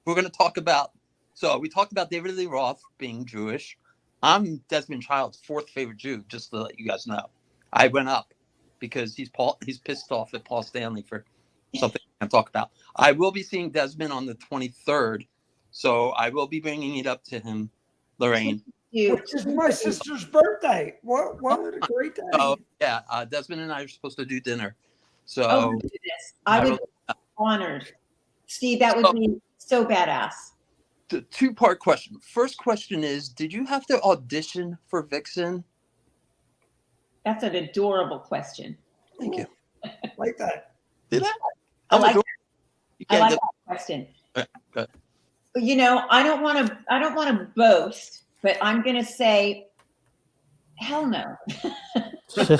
we're going to talk about. So we talked about David Lee Roth being Jewish. I'm Desmond Child's fourth favorite Jew, just to let you guys know. I went up because he's pissed off at Paul Stanley for something I can't talk about. I will be seeing Desmond on the 23rd, so I will be bringing it up to him, Lorraine. Which is my sister's birthday. What a great day. Oh, yeah. Desmond and I are supposed to do dinner. So I would be honored. Steve, that would be so badass. The two-part question. First question is, did you have to audition for Vixen? That's an adorable question. Thank you. Like that. Did I? I like that question. Good. You know, I don't want to boast, but I'm going to say, hell no. That's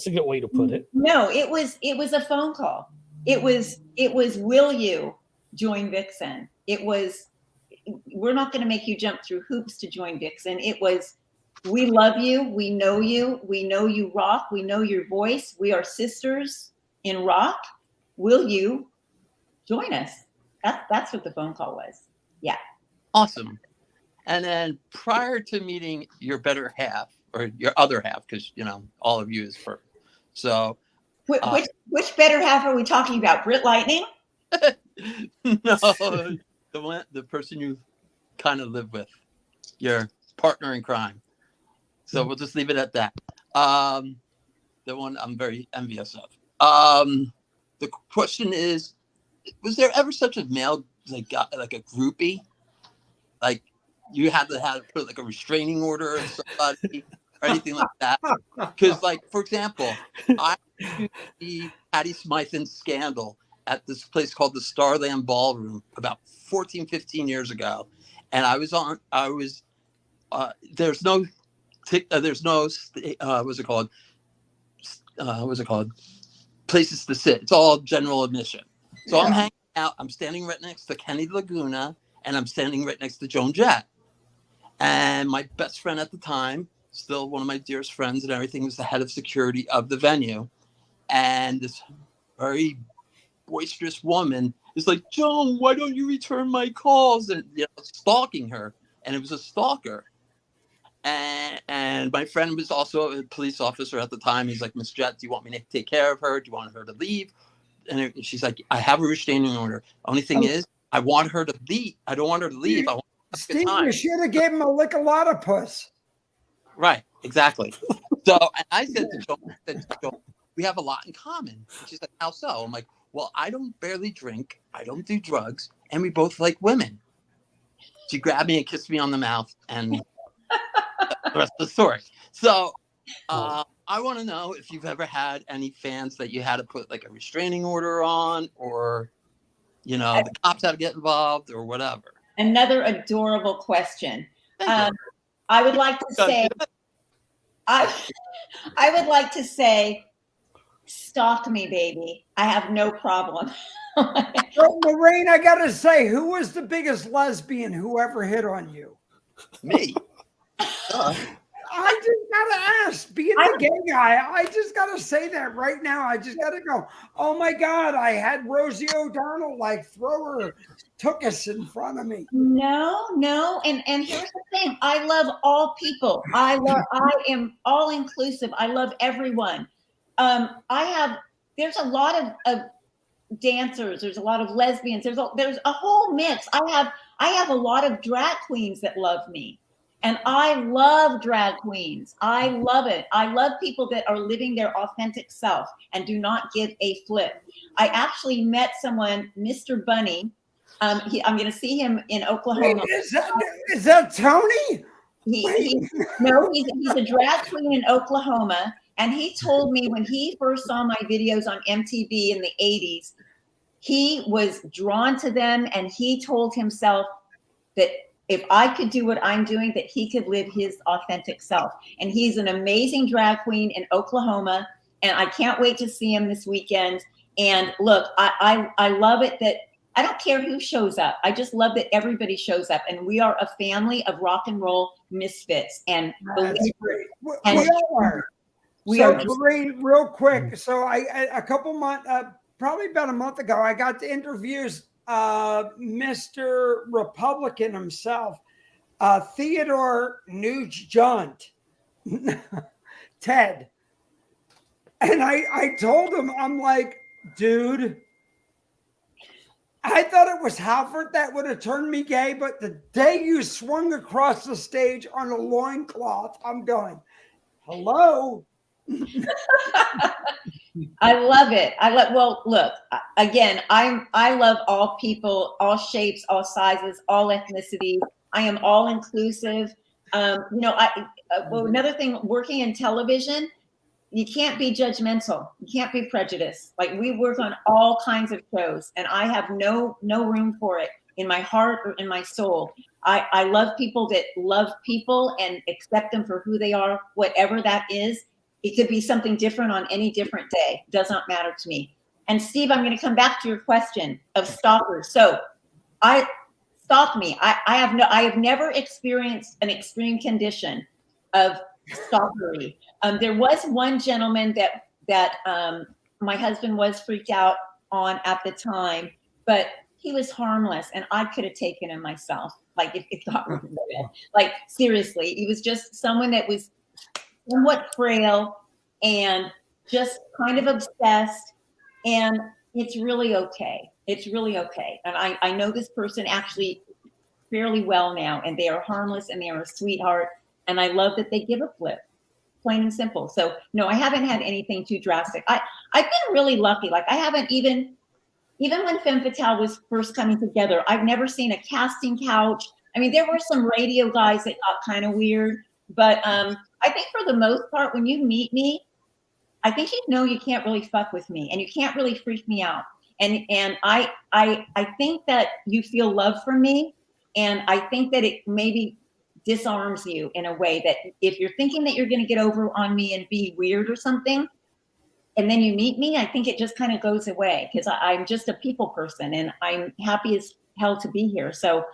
a good way to put it. No, it was a phone call. It was, will you join Vixen? It was, we're not going to make you jump through hoops to join Vixen. It was, we love you. We know you rock. We know your voice. We are sisters in rock. Will you join us? That's what the phone call was. Yeah. Awesome. And then prior to meeting your better half or your other half, because, you know, all of you is perfect. So Which better half are we talking about? Britt Lightning? No, the person you kind of live with, your partner in crime. So we'll just leave it at that. The one I'm very envious of. The question is, was there ever such a male like a groupie? Like you had to put like a restraining order on somebody or anything like that? Because, like, for example, I used to see Patty Smythen's Scandal at this place called the Starland Ballroom about 14, 15 years ago. And there's no places to sit. It's all general admission. So I'm hanging out. I'm standing right next to Kenny Laguna, and I'm standing right next to Joan Jett. And my best friend at the time, still one of my dearest friends and everything, was the head of security of the venue. And this very boisterous woman is like, Joan, why don't you return my calls? And stalking her. And it was a stalker. And my friend was also a police officer at the time. He's like, Miss Jett, do you want me to take care of her? Do you want her to leave? And she's like, I have a restraining order. Only thing is, I want her to leave. I don't want her to leave. I want her to have a good time. You should have gave him a lick a lot of puss. Right, exactly. So, and I said to Joan, we have a lot in common. And she's like, how so? I'm like, well, I don't barely drink. I don't do drugs. And we both like women. She grabbed me and kissed me on the mouth. And the rest of the story. So I want to know if you've ever had any fans that you had to put like a restraining order on, or the cops had to get involved, or whatever. Another adorable question. I would like to say, I would like to say, stalk me, baby. I have no problem. So, Lorraine, I gotta say, who was the biggest lesbian who ever hit on you? Me. I just gotta ask, being the gay guy, I just gotta say that right now. I just gotta go, oh my God, I had Rosie O'Donnell took us in front of me. No. And here's the thing. I love all people. I am all inclusive. I love everyone. There's a lot of dancers. There's a lot of lesbians. There's a whole mix. I have a lot of drag queens that love me. And I love drag queens. I love it. I love people that are living their authentic self and do not give a flip. I actually met someone, Mr. Bunny. I'm going to see him in Oklahoma. Wait, is that Tony? He's a drag queen in Oklahoma. And he told me when he first saw my videos on MTV in the 80s, he was drawn to them. And he told himself that if I could do what I'm doing, that he could live his authentic self. And he's an amazing drag queen in Oklahoma. And I can't wait to see him this weekend. And look, I love it that I don't care who shows up. I just love that everybody shows up. And we are a family of rock and roll misfits. And that's great. We are. Lorraine, real quick. So a couple months, probably about a month ago, I got to interview Mr. Republican himself, Theodore Nugent, Ted. And I told him, I'm like, dude, I thought it was Halford that would have turned me gay, but the day you swung across the stage on a loincloth, I'm going, hello? I love it. Well, look, again, I love all people, all shapes, all sizes, all ethnicities. I am all inclusive. Another thing, working in television, you can't be judgmental. You can't be prejudiced. Like, we work on all kinds of shows, and I have no room for it in my heart or in my soul. I love people that love people and accept them for who they are, whatever that is. It could be something different on any different day. Does not matter to me. And Steve, I'm going to come back to your question of stalkers. So stalk me. I have never experienced an extreme condition of stalkery. There was one gentleman that my husband was freaked out on at the time, but he was harmless, and I could have taken him myself. Like, if God were real. Like, seriously, he was just someone that was somewhat frail, and just kind of obsessed, and it's really okay. It's really okay. And I know this person actually fairly well now, and they are harmless and they are a sweetheart. And I love that they give a flip, plain and simple. So no, I haven't had anything too drastic. I've been really lucky. Like I haven't even when Femme Fatale was first coming together, I've never seen a casting couch. I mean, there were some radio guys that got kind of weird, but I think for the most part, when you meet me, I think you know you can't really fuck with me and you can't really freak me out. And I think that you feel love from me, and I think that it maybe disarms you in a way that if you're thinking that you're going to get over on me and be weird or something, and then you meet me, I think it just kind of goes away, because I'm just a people person and I'm happy as hell to be here. So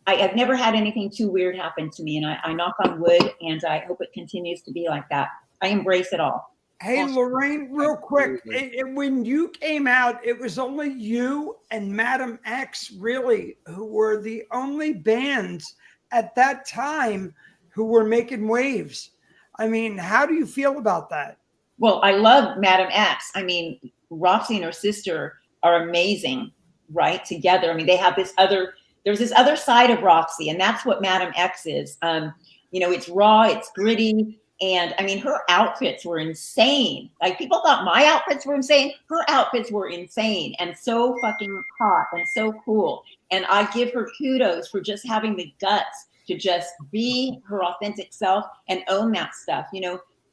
I've never had anything too weird happen to me, and I knock on wood, and I hope it continues to be like that. I embrace it all. Hey, Awesome. Lorraine, real quick, when you came out, it was only you and Madam X, really, who were the only bands at that time who were making waves. I mean, how do you feel about that? Well, I love Madam X. I mean, Roxy and her sister are amazing, right? Together. I mean, they have there's this other side of Roxy, and that's what Madam X is. It's raw, it's gritty. And I mean, her outfits were insane. Like, people thought my outfits were insane. Her outfits were insane and so fucking hot and so cool. And I give her kudos for just having the guts to just be her authentic self and own that stuff.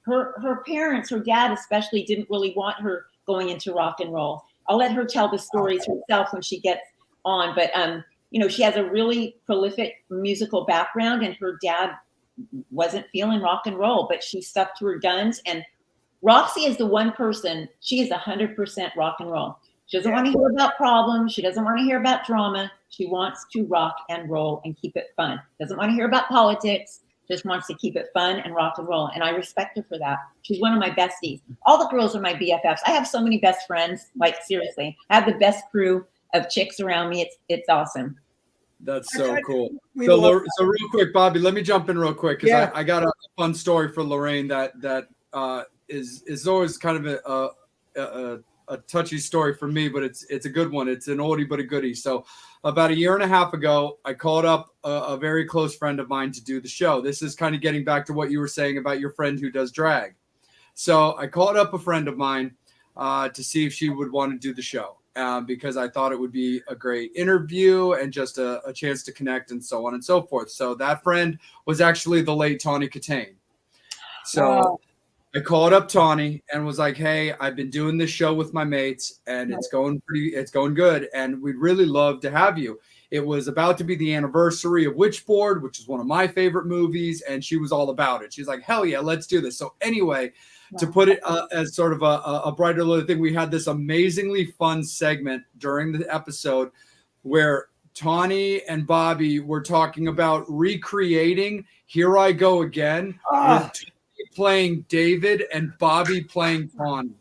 Her parents, her dad especially, didn't really want her going into rock and roll. I'll let her tell the stories herself when she gets on. But, she has a really prolific musical background, and her dad wasn't feeling rock and roll, but she stuck to her guns. And Roxy is the one person, she is 100% rock and roll. She doesn't want to hear about problems. She doesn't want to hear about drama. She wants to rock and roll and keep it fun. Doesn't want to hear about politics. Just wants to keep it fun and rock and roll. And I respect her for that. She's one of my besties. All the girls are my BFFs. I have so many best friends. Like, seriously, I have the best crew of chicks around me. It's awesome. That's so cool. So real quick, Bobby, let me jump in real quick, because I got a fun story for Lorraine that is always kind of a touchy story for me, but it's a good one. It's an oldie but a goodie. So about a year and a half ago, I called up a very close friend of mine to do the show. This is kind of getting back to what you were saying about your friend who does drag. So I called up a friend of mine to see if she would want to do the show. Because I thought it would be a great interview and just a chance to connect and so on and so forth. So that friend was actually the late Tawny Katane. So I called up Tawny and was like, hey, I've been doing this show with my mates and it's going good. And we'd really love to have you. It was about to be the anniversary of Witchboard, which is one of my favorite movies. And she was all about it. She's like, hell yeah, let's do this. So anyway, to put it as sort of a brighter little thing, we had this amazingly fun segment during the episode where Tawny and Bobby were talking about recreating Here I Go Again with Tawny playing David and Bobby playing Tawny.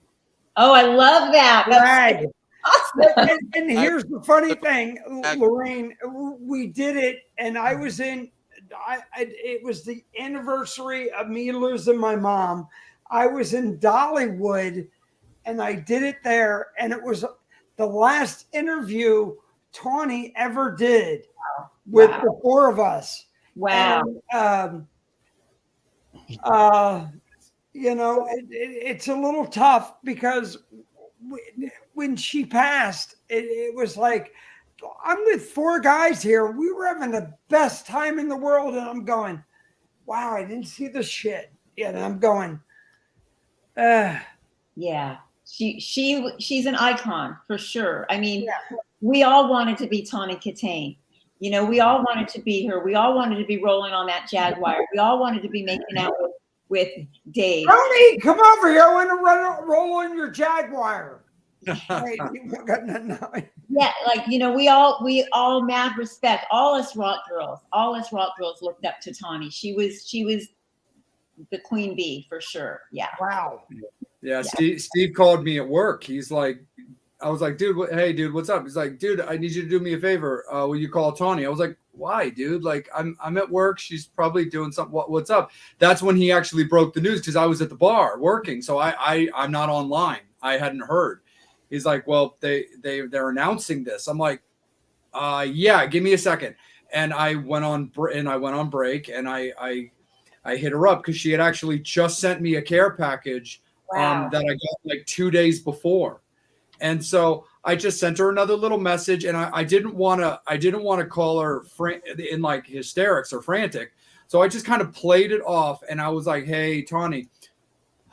Oh, I love that. That's awesome. And here's the funny thing, Lorraine, we did it, and I was it was the anniversary of me losing my mom. I was in Dollywood, and I did it there, and it was the last interview Tawny ever did with the four of us. Wow. And, it's a little tough because when she passed, it was like, I'm with four guys here. We were having the best time in the world, and I'm going, wow, I didn't see the shit. And I'm going, yeah, she's an icon for sure. I mean, we all wanted to be Tawny Katane. We all wanted to be her. We all wanted to be rolling on that Jaguar. We all wanted to be making out with Dave. Tony, come over here. I want to roll on your Jaguar. Yeah, like, we all mad respect. All us rock girls looked up to Tawny. She was the queen bee for sure. Yeah. Wow. Yeah. Steve called me at work. He's like, I was like, dude, hey, dude, what's up? He's like, dude, I need you to do me a favor. Will you call Tawny? I was like, why, dude? Like, I'm at work. She's probably doing something. What's up? That's when he actually broke the news because I was at the bar working. So I'm not online. I hadn't heard. He's like, well, they're announcing this. I'm like, yeah, give me a second. And I went on break and I hit her up because she had actually just sent me a care package that I got like 2 days before. And so I just sent her another little message, and I didn't want to call her in like hysterics or frantic. So I just kind of played it off, and I was like, "Hey, Tawny,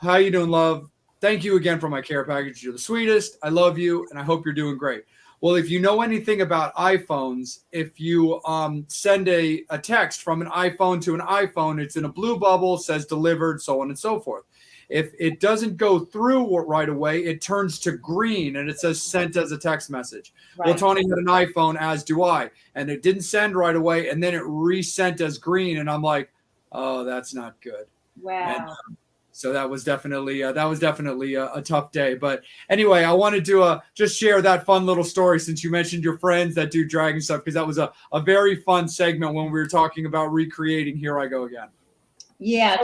how you doing, love? Thank you again for my care package. You're the sweetest. I love you, and I hope you're doing great." Well, if you know anything about iPhones, if you send a text from an iPhone to an iPhone, it's in a blue bubble, says delivered, so on and so forth. If it doesn't go through right away, it turns to green and it says sent as a text message. Right. Well, Tony had an iPhone, as do I, and it didn't send right away, and then it resent as green, and I'm like, oh, that's not good. Wow. And, so that was definitely a tough day. But anyway, I wanted to just share that fun little story since you mentioned your friends that do drag and stuff, because that was a very fun segment when we were talking about recreating Here I Go Again. Yeah.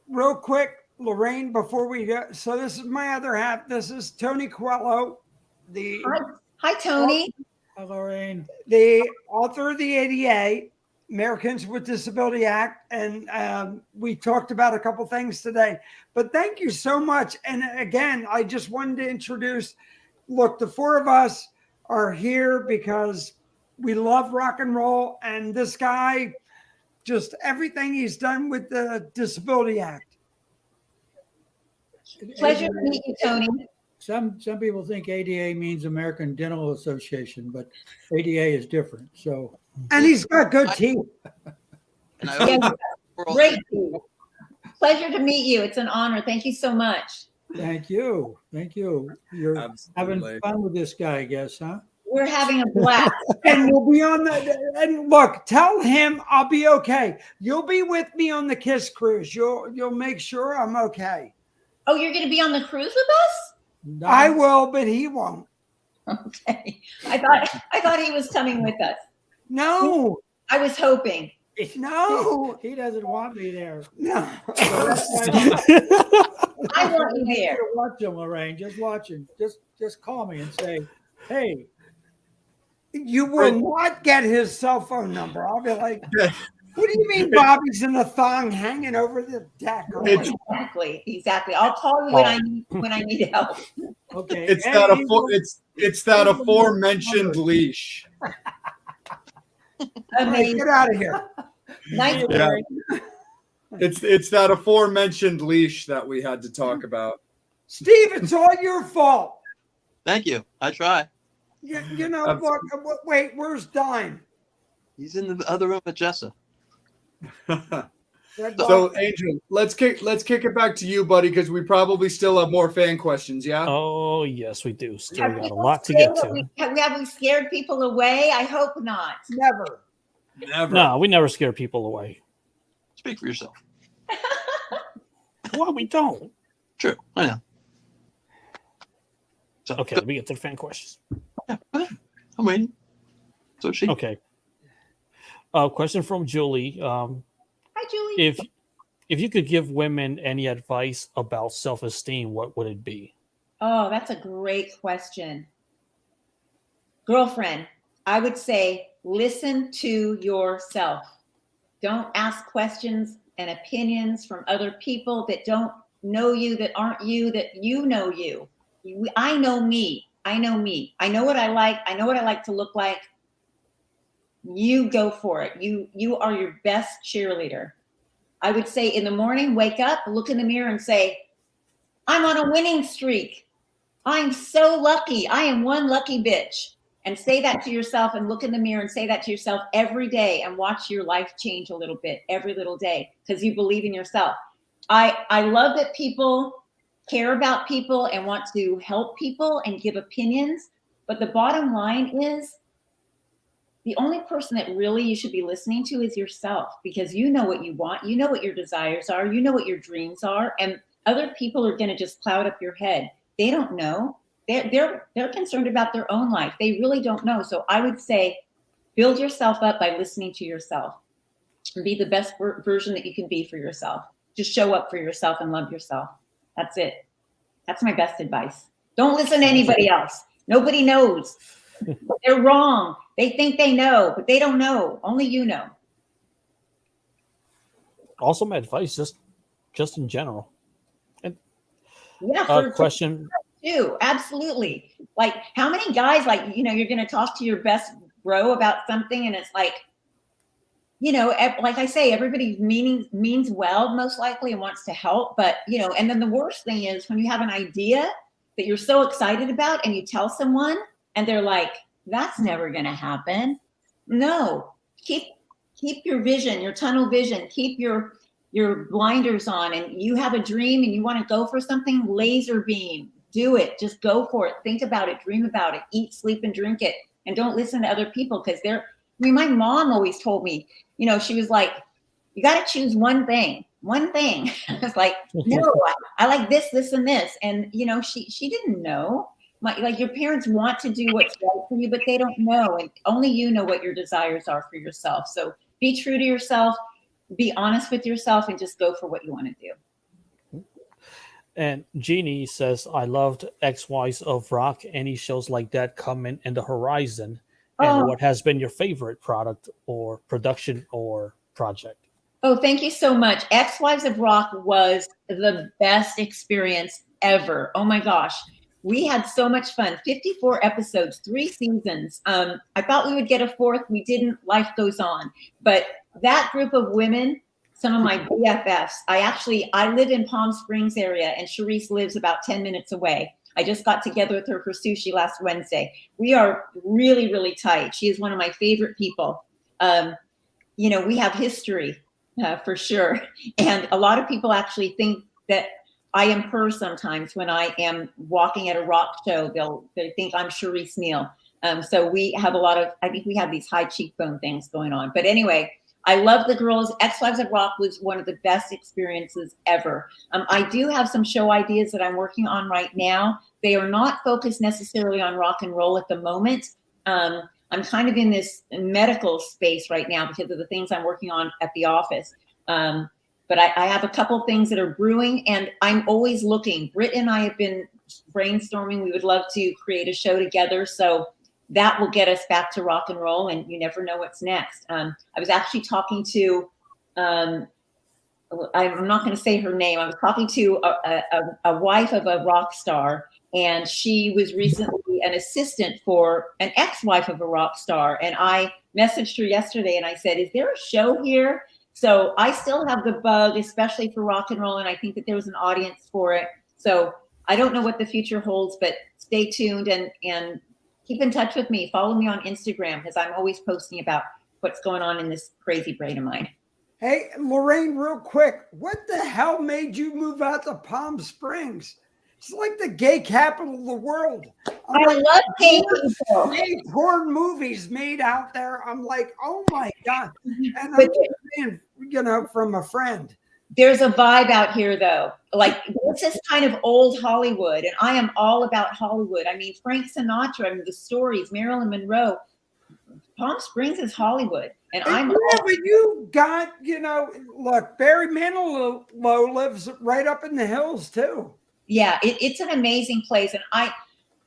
Real quick, Lorraine, before we go, so this is my other half. This is Tony Coelho, Hi, Tony. Hi, Lorraine. The author of the ADA, Americans with Disability Act, and we talked about a couple things today. But thank you so much. And again, I just wanted to introduce. Look, the four of us are here because we love rock and roll, and this guy, just everything he's done with the Disability Act. Pleasure to meet you, Tony. Some people think ADA means American Dental Association, but ADA is different. So, and he's got good teeth. Great. Pleasure to meet you. It's an honor. Thank you so much. Thank you. You're having fun with this guy, I guess, huh? We're having a blast. And we'll be on and look, tell him I'll be okay. You'll be with me on the Kiss cruise. You'll make sure I'm okay. Oh, you're going to be on the cruise with us? No. I will, but he won't. Okay. I thought he was coming with us. No. I was hoping. No. He doesn't want me there. No. I want you there. Watch him, Lorraine. Just watch him. Just call me and say, hey. You will not get his cell phone number. I'll be like, what do you mean Bobby's in a thong hanging over the deck? Exactly. I'll call you when I need help. Okay. It's that aforementioned leash. Right, get out of here. Nice. Yeah. It's that aforementioned leash that we had to talk about. Steve, it's all your fault. Thank you. I try. You know, look, wait, where's Dime? He's in the other room with Jessa. So Angel, let's kick it back to you, buddy, because we probably still have more fan questions. Yeah. Oh yes, we do. Still got a lot to get to. Have we scared people away? I hope not. Never. No, we never scare people away. Speak for yourself. Well, we don't. True, I know. So, okay, we get to the fan questions. Yeah, I'm waiting. So she. Okay. Question from Julie. Hi, Julie. If you could give women any advice about self-esteem, what would it be? Oh, that's a great question. Girlfriend, I would say listen to yourself. Don't ask questions and opinions from other people that don't know you, that aren't you, that you know you. I know me. I know what I like. I know what I like to look like. You go for it. You are your best cheerleader. I would say in the morning, wake up, look in the mirror and say, I'm on a winning streak. I'm so lucky. I am one lucky bitch. And say that to yourself and look in the mirror and say that to yourself every day and watch your life change a little bit every little day because you believe in yourself. I love that people care about people and want to help people and give opinions. But the bottom line is the only person that really you should be listening to is yourself, because you know what you want. You know what your desires are. You know what your dreams are. And other people are going to just cloud up your head. They don't know. they're concerned about their own life. They really don't know. So I would say, build yourself up by listening to yourself and be the best version that you can be for yourself. Just show up for yourself and love yourself. That's it. That's my best advice. Don't listen to anybody else. Nobody knows. They're wrong. They think they know, but they don't know. Only you know. Also, my advice, just in general. And yeah, question too. Absolutely. Like, how many guys, like, you're going to talk to your best bro about something, and it's like, like I say, everybody means well, most likely, and wants to help. But, and then the worst thing is when you have an idea that you're so excited about and you tell someone and they're like, that's never going to happen. No, keep your vision, your tunnel vision, keep your blinders on, and you have a dream and you want to go for something, laser beam, do it. Just go for it. Think about it, dream about it, eat, sleep, and drink it. And don't listen to other people, because my mom always told me, she was like, you got to choose one thing. I was like, no, I like this, and this. And, she didn't know. Like, your parents want to do what's right for you, but they don't know. And only you know what your desires are for yourself. So be true to yourself, be honest with yourself, and just go for what you want to do. And Jeannie says, I loved Ex-Wives of Rock. Any shows like that coming in the horizon? And what has been your favorite product or production or project? Oh, thank you so much. Ex-Wives of Rock was the best experience ever. Oh my gosh. We had so much fun. 54 episodes, 3 seasons. I thought we would get a 4th. We didn't. Life goes on. But that group of women, some of my BFFs, I live in Palm Springs area, and Charisse lives about 10 minutes away. I just got together with her for sushi last Wednesday. We are really, really tight. She is one of my favorite people. We have history for sure. And a lot of people actually think that I am her sometimes when I am walking at a rock show. They think I'm Charisse Neal. So we have I think we have these high cheekbone things going on. But anyway, I love the girls. Ex-Wives of Rock was one of the best experiences ever. I do have some show ideas that I'm working on right now. They are not focused necessarily on rock and roll at the moment. I'm kind of in this medical space right now because of the things I'm working on at the office. But I have a couple things that are brewing, and I'm always looking. Britt and I have been brainstorming. We would love to create a show together. So that will get us back to rock and roll, and you never know what's next. I was actually talking to, I'm not going to say her name. I was talking to a wife of a rock star, and she was recently an assistant for an ex-wife of a rock star. And I messaged her yesterday and I said, is there a show here? So I still have the bug, especially for rock and roll. And I think that there was an audience for it. So I don't know what the future holds, but stay tuned and keep in touch with me. Follow me on Instagram, because I'm always posting about what's going on in this crazy brain of mine. Hey, Lorraine, real quick, what the hell made you move out to Palm Springs? It's like the gay capital of the world. I love gay people. Gay porn movies made out there. I'm like, oh my God. And I'm saying, from a friend. There's a vibe out here, though. Like, this is kind of old Hollywood, and I am all about Hollywood. I mean, Frank Sinatra, the stories, Marilyn Monroe. Palm Springs is Hollywood, and I'm. Yeah, but you got, look, Barry Manilow lives right up in the hills too. Yeah, it's an amazing place, and I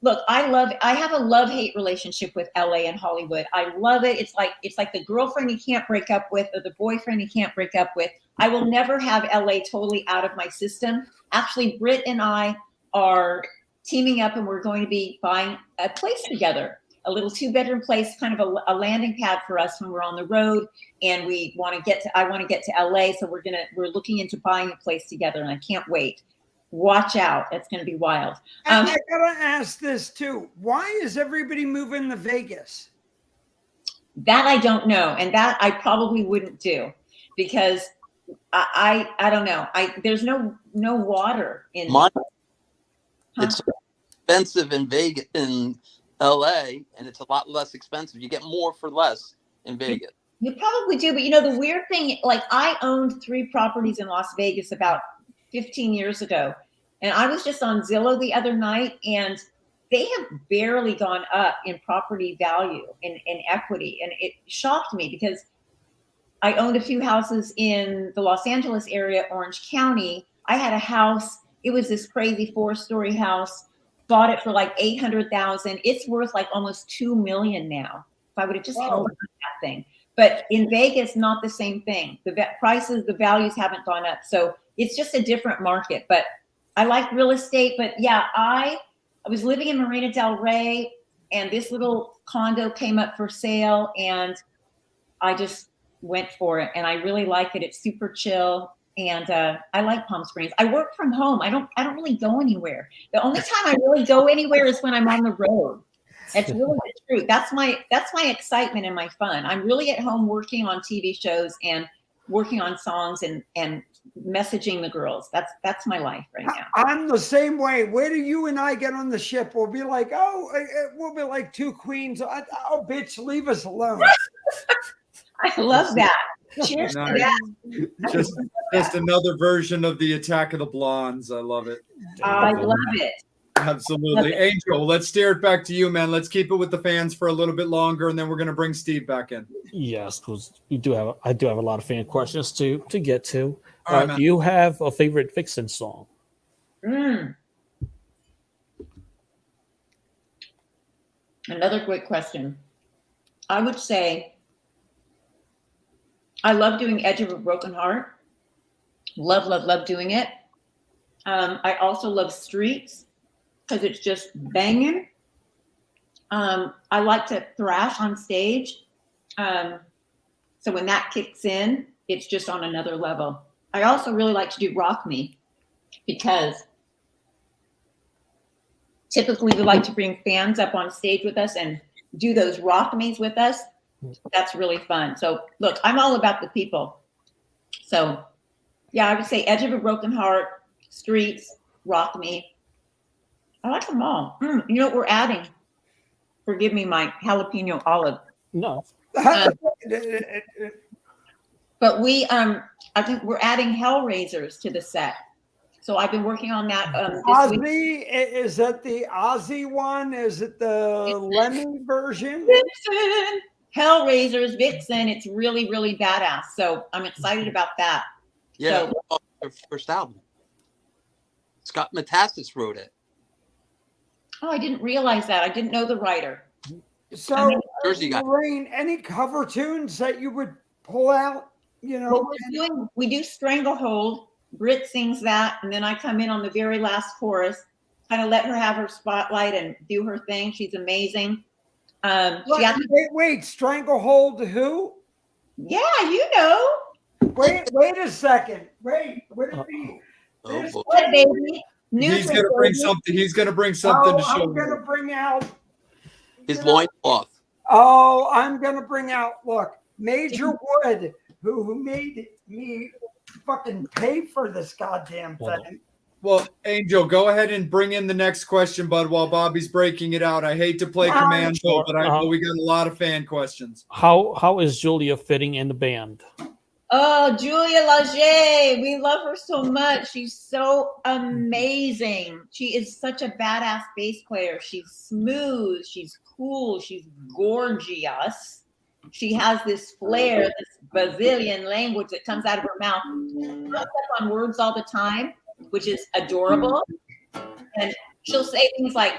have a love-hate relationship with LA and Hollywood. I love it. It's like the girlfriend you can't break up with, or the boyfriend you can't break up with. I will never have LA totally out of my system. Actually, Britt and I are teaming up, and we're going to be buying a place together, a little 2-bedroom place, kind of a landing pad for us when we're on the road. And I want to get to LA, so we're looking into buying a place together, and I can't wait. Watch out. It's going to be wild. I got to ask this too. Why is everybody moving to Vegas? That I don't know. And that I probably wouldn't do, because I don't know. There's no water in Money. It's expensive in Vegas, in LA, and it's a lot less expensive. You get more for less in Vegas. You probably do, but the weird thing, like, I owned 3 properties in Las Vegas about 15 years ago. And I was just on Zillow the other night, and they have barely gone up in property value and equity. And it shocked me because I owned a few houses in the Los Angeles area, Orange County. I had a house. It was this crazy 4-story house. Bought it for like $800,000. It's worth like almost $2 million now. If I would have just held on to that thing. But in Vegas, not the same thing. The prices, the values haven't gone up. So it's just a different market. But I like real estate. But yeah, I was living in Marina del Rey, and this little condo came up for sale, and I just went for it. And I really like it. It's super chill. And I like Palm Springs. I work from home. I don't really go anywhere. The only time I really go anywhere is when I'm on the road. It's really the truth. That's my excitement and my fun. I'm really at home working on TV shows and working on songs and messaging the girls. That's my life right now. I'm the same way. Where do you and I get on the ship? We'll be like, we'll be like two queens. Oh, bitch, leave us alone. I love that. Cheers to that. Just another version of the Attack of the Blondes. I love it. I love it. Absolutely. Angel, let's steer it back to you, man. Let's keep it with the fans for a little bit longer, and then we're going to bring Steve back in. Yes, because I do have a lot of fan questions to get to. All right, do you have a favorite Vixen song? Another great question. I would say I love doing Edge of a Broken Heart. Love, love, love doing it. I also love Streets because it's just banging. I like to thrash on stage. So when that kicks in, it's just on another level. I also really like to do Rock Me because typically we like to bring fans up on stage with us and do those Rock Me's with us. That's really fun. So look, I'm all about the people. So yeah, I would say Edge of a Broken Heart, Streets, Rock Me. I like them all. You know what we're adding? Forgive me, my jalapeno olive. No. But I think we're adding Hellraisers to the set. So I've been working on that this Ozzy, week. is that the Ozzy one? Is it the Lemmy version? Vixen, Hellraisers, Vixen. It's really, really badass. So I'm excited about that. Yeah, their first album. Scott Metaxas wrote it. Oh, I didn't realize that. I didn't know the writer. So, Jersey guy. Lorraine, any cover tunes that you would pull out? You know, Well, we do Stranglehold. Britt sings that, and then I come in on the very last chorus, kind of let her have her spotlight and do her thing. She's amazing. Wait, Stranglehold who? Yeah, you know. Wait a second. Wait, would it be? What, baby? He's gonna bring something. He's gonna bring something to show. I'm gonna bring out his loincloth. Oh, I'm gonna bring out. Look, Major Wood, who made me fucking pay for this goddamn thing. Well, Angel, go ahead and bring in the next question, bud, while Bobby's breaking it out. I hate to play commando, but I know we got a lot of fan questions. How is Julia fitting in the band? Oh, Julia Lager. We love her so much. She's so amazing. She is such a badass bass player. She's smooth. She's cool. She's gorgeous. She has this flair, this Brazilian language that comes out of her mouth. She comes up on words all the time, which is adorable. And she'll say things like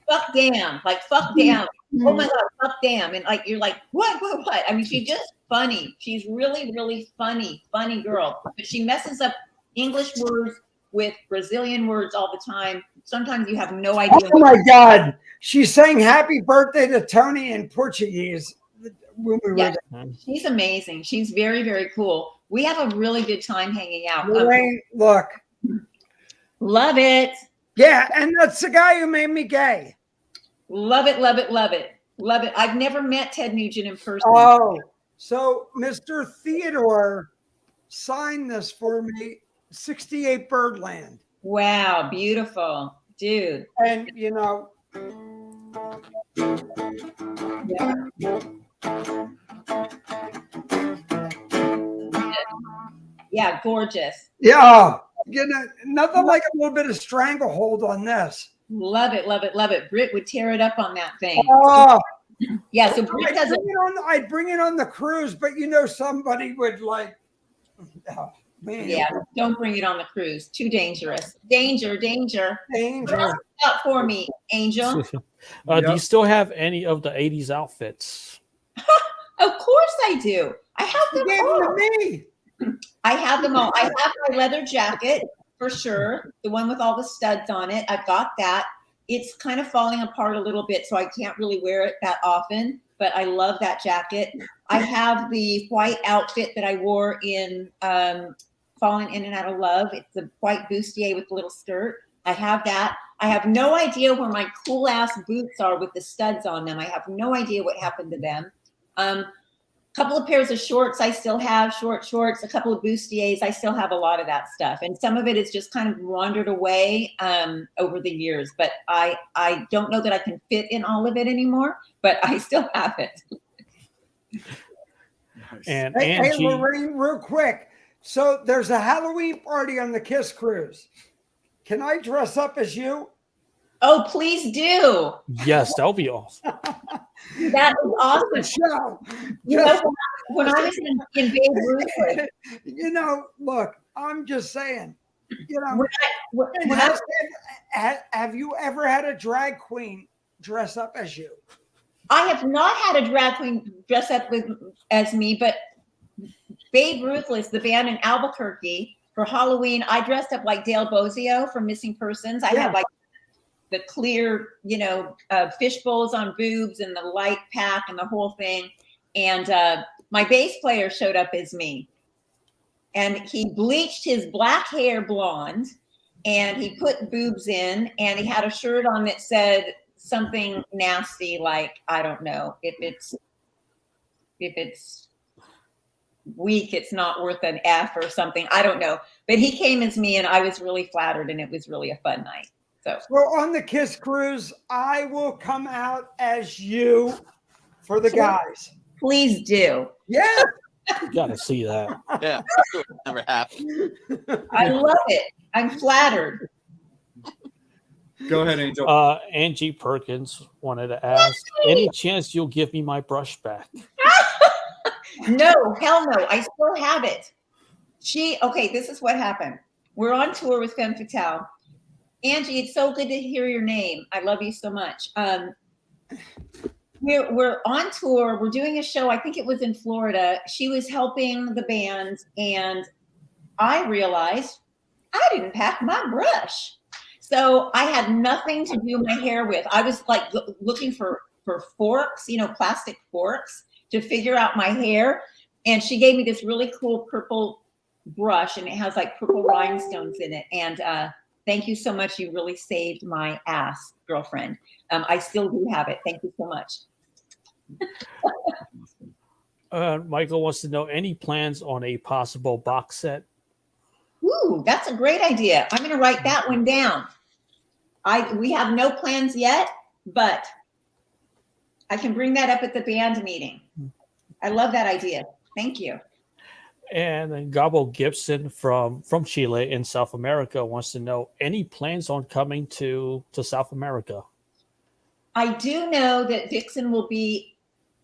fuck damn, fuck damn. Oh my God, fuck damn. And you're like, what? I mean, she's just funny. She's really, really funny girl. But she messes up English words with Brazilian words all the time. Sometimes you have no idea. Oh my God. She's saying happy birthday to Tony in Portuguese. Yeah, she's amazing. She's very, very cool. We have a really good time hanging out. Lorraine, look. Love it. Yeah, and that's the guy who made me gay. Love it, love it, love it. Love it. I've never met Ted Nugent in person. Oh, so Mr. Theodore signed this for me, 68 Birdland. Wow, beautiful. Dude. And, you know. Yeah, gorgeous. Yeah. You know, nothing like a little bit of Stranglehold on this. Love it, love it, love it. Britt would tear it up on that thing. Oh, Yeah, so Britt does it. I'd bring it on the cruise, but somebody would like, oh, man. Yeah, don't bring it on the cruise. Too dangerous. Danger. Danger. Out for me, Angel. Do you still have any of the 80s outfits? Of course I do. I have You them gave all. them to me. I have them all. I have my leather jacket for sure. The one with all the studs on it. I've got that. It's kind of falling apart a little bit, so I can't really wear it that often, but I love that jacket. I have the white outfit that I wore in Falling In and Out of Love. It's a white bustier with a little skirt. I have that. I have no idea where my cool ass boots are with the studs on them. I have no idea what happened to them. Couple of pairs of shorts I still have, short shorts, a couple of bustiers. I still have a lot of that stuff. And some of it is just kind of wandered away over the years. But I don't know that I can fit in all of it anymore, but I still have it. And Hey, Angie, Lorraine, real quick. So there's a Halloween party on the Kiss Cruise. Can I dress up as you? Oh, please do. yes, that'll be awesome. That is awesome. The show. You know, when I was in Babe Ruth, Look, I'm just saying. when I Have you ever had a drag queen dress up as you? I have not had a drag queen dress up as me, but Babe Ruthless, the band in Albuquerque, for Halloween, I dressed up like Dale Bozio from Missing Persons. I had like the clear, fish bowls on boobs and the light pack and the whole thing. And my bass player showed up as me. And he bleached his black hair blonde and he put boobs in and he had a shirt on that said something nasty like, I don't know, if it's weak, it's not worth an F or something. I don't know. But he came as me and I was really flattered and it was really a fun night. So on the Kiss Cruise, I will come out as you for the guys. Please do. Yeah. You gotta see that. Yeah, it never happened. I love it. I'm flattered. Go ahead, Angel. Angie Perkins wanted to ask, any chance you'll give me my brush back? No, hell no. I still have it. This is what happened. We're on tour with Femme Fatale. Angie, it's so good to hear your name. I love you so much. We're on tour. We're doing a show. I think it was in Florida. She was helping the band, and I realized I didn't pack my brush. So I had nothing to do my hair with. I was like looking for forks, plastic forks to figure out my hair. And she gave me this really cool purple brush, and it has like purple rhinestones in it. And thank you so much. You really saved my ass, girlfriend. I still do have it. Thank you so much. Michael wants to know, any plans on a possible box set? Ooh, that's a great idea. I'm going to write that one down. We have no plans yet, but I can bring that up at the band meeting. I love that idea. Thank you. And then Gabo Gibson from Chile in South America wants to know, any plans on coming to South America? I do know that Vixen will be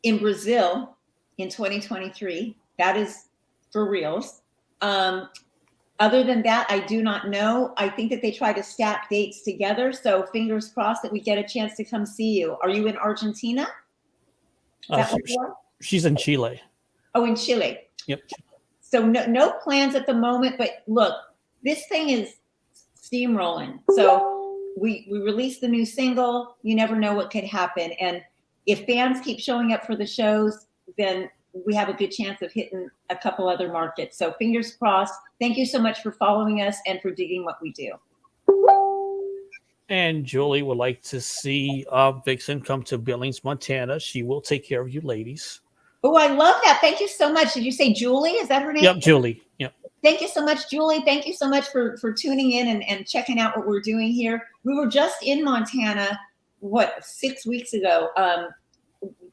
in Brazil in 2023. That is for reals. Other than that, I do not know. I think that they try to stack dates together. So fingers crossed that we get a chance to come see you. Are you in Argentina? She's in Chile. Oh, in Chile. Yep. So no plans at the moment, but look, this thing is steamrolling. So we released the new single. You never know what could happen. And if fans keep showing up for the shows, then we have a good chance of hitting a couple other markets. So fingers crossed. Thank you so much for following us and for digging what we do. And Julie would like to see Vixen come to Billings, Montana. She will take care of you ladies. Oh, I love that. Thank you so much. Did you say Julie? Is that her name? Yep, Julie. Yep. Thank you so much, Julie. Thank you so much for tuning in and checking out what we're doing here. We were just in Montana, 6 weeks ago.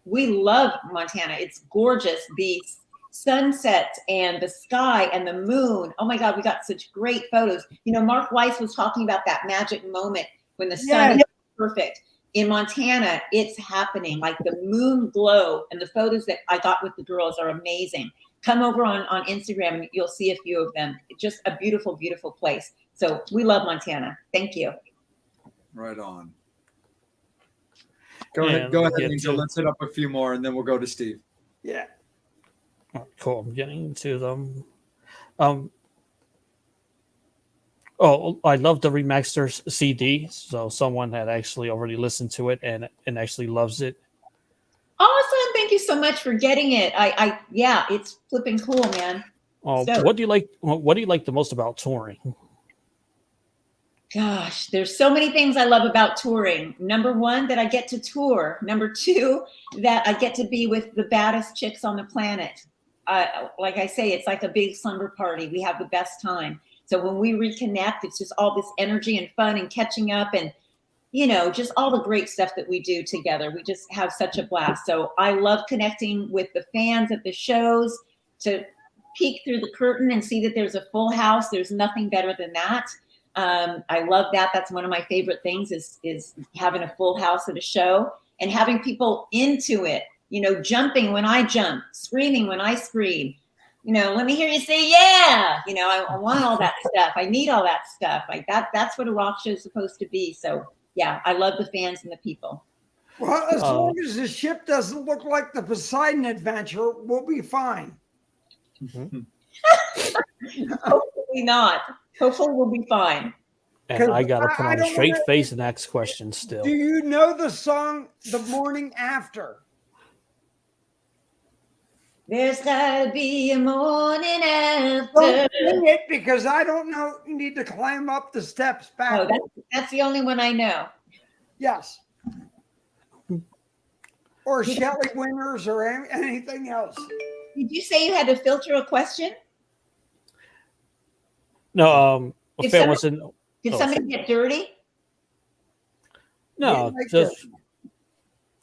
We love Montana. It's gorgeous. The sunsets and the sky and the moon. Oh my God, we got such great photos. Mark Weiss was talking about that magic moment when the sun is perfect. In Montana, it's happening. Like the moon glow, and the photos that I got with the girls are amazing. Come over on Instagram and you'll see a few of them. It's just a beautiful, beautiful place. So we love Montana. Thank you. Right on. Go ahead, Angel. Let's hit up a few more, and then we'll go to Steve. Yeah. Cool. I'm getting to them. Oh, I love the remastered CD. So someone had actually already listened to it and actually loves it. Awesome. Thank you so much for getting it. Yeah, it's flipping cool, man. So, what do you like? What do you like the most about touring? Gosh, there's so many things I love about touring. Number one, that I get to tour. Number two, that I get to be with the baddest chicks on the planet. Like I say, it's like a big slumber party. We have the best time. So when we reconnect, it's just all this energy and fun and catching up and, you know, just all the great stuff that we do together. We just have such a blast. So I love connecting with the fans at the shows, to peek through the curtain and see that there's a full house. There's nothing better than that. I love that. That's one of my favorite things is having a full house at a show and having people into it, you know, jumping when I jump, screaming when I scream, you know, let me hear you say, yeah, you know, I want all that stuff. I need all that stuff like that. That's what a rock show is supposed to be. So yeah, I love the fans and the people. Well, as long as the ship doesn't look like the Poseidon Adventure, we'll be fine. Mm-hmm. Hopefully not. Hopefully we'll be fine. And I got to put on a straight face and ask questions still. Do you know the song The Morning After? There's gotta be a morning after. Don't sing it because I don't know. You need to climb up the steps back. Oh, that's the only one I know. Yes. Or Shelley Winters or anything else. Did you say you had to filter a question? No, Did somebody get dirty? No,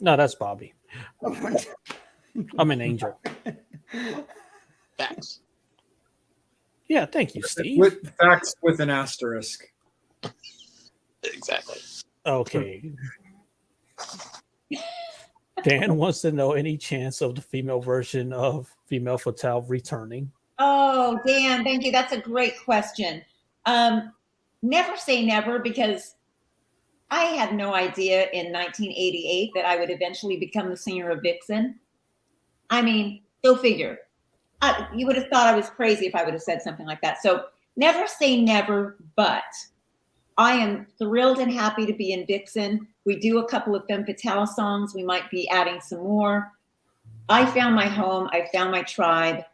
no, that's Bobby. I'm an angel. Facts. Yeah, thank you, Steve. With facts with an asterisk. Exactly. Okay. Dan wants to know any chance of the female version of Femme Fatale returning. Oh, Dan, thank you. That's a great question. Never say never, because I had no idea in 1988 that I would eventually become the singer of Vixen. I mean, go figure. You would have thought I was crazy if I would have said something like that. So never say never, but I am thrilled and happy to be in Vixen. We do a couple of Femme Fatale songs. We might be adding some more. I found my home. I found my tribe.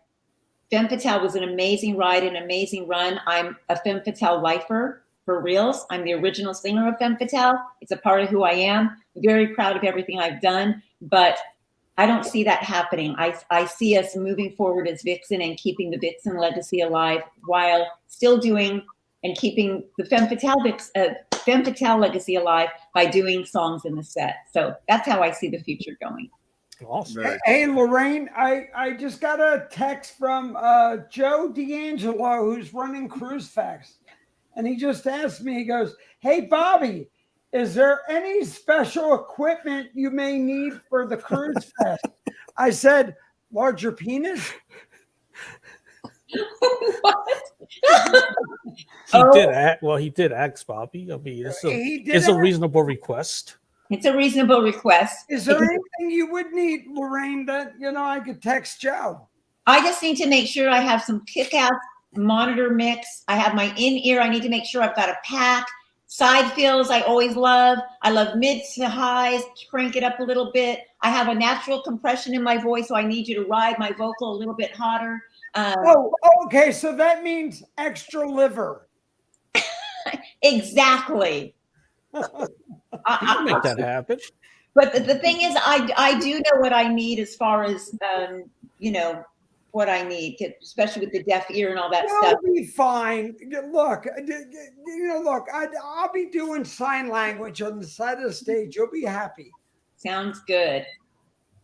Femme Fatale was an amazing ride, an amazing run. I'm a Femme Fatale lifer for reals. I'm the original singer of Femme Fatale. It's a part of who I am. I'm very proud of everything I've done, but I don't see that happening. I see us moving forward as Vixen and keeping the Vixen legacy alive while still doing and keeping the Femme Fatale legacy alive by doing songs in the set. So that's how I see the future going. Awesome. Hey, Lorraine, I just got a text from Joe D'Angelo, who's running Cruise Facts. And he just asked me, he goes, hey, Bobby, is there any special equipment you may need for the Cruise Fest? I said, larger penis? What? He did ask Bobby. I mean, it's a reasonable request. It's a reasonable request. Is there anything you would need, Lorraine, that, you know, I could text Joe? I just need to make sure I have some kick-ass monitor mix. I have my in-ear. I need to make sure I've got a pack. Side fills I always love. I love mids to highs, crank it up a little bit. I have a natural compression in my voice, so I need you to ride my vocal a little bit hotter. Okay. So that means extra liver. Exactly. You can make that happen. But the thing is, I do know what I need as far as, you know, what I need, especially with the deaf ear and all that stuff. You'll be fine. Look, I'll be doing sign language on the side of the stage. You'll be happy. Sounds good.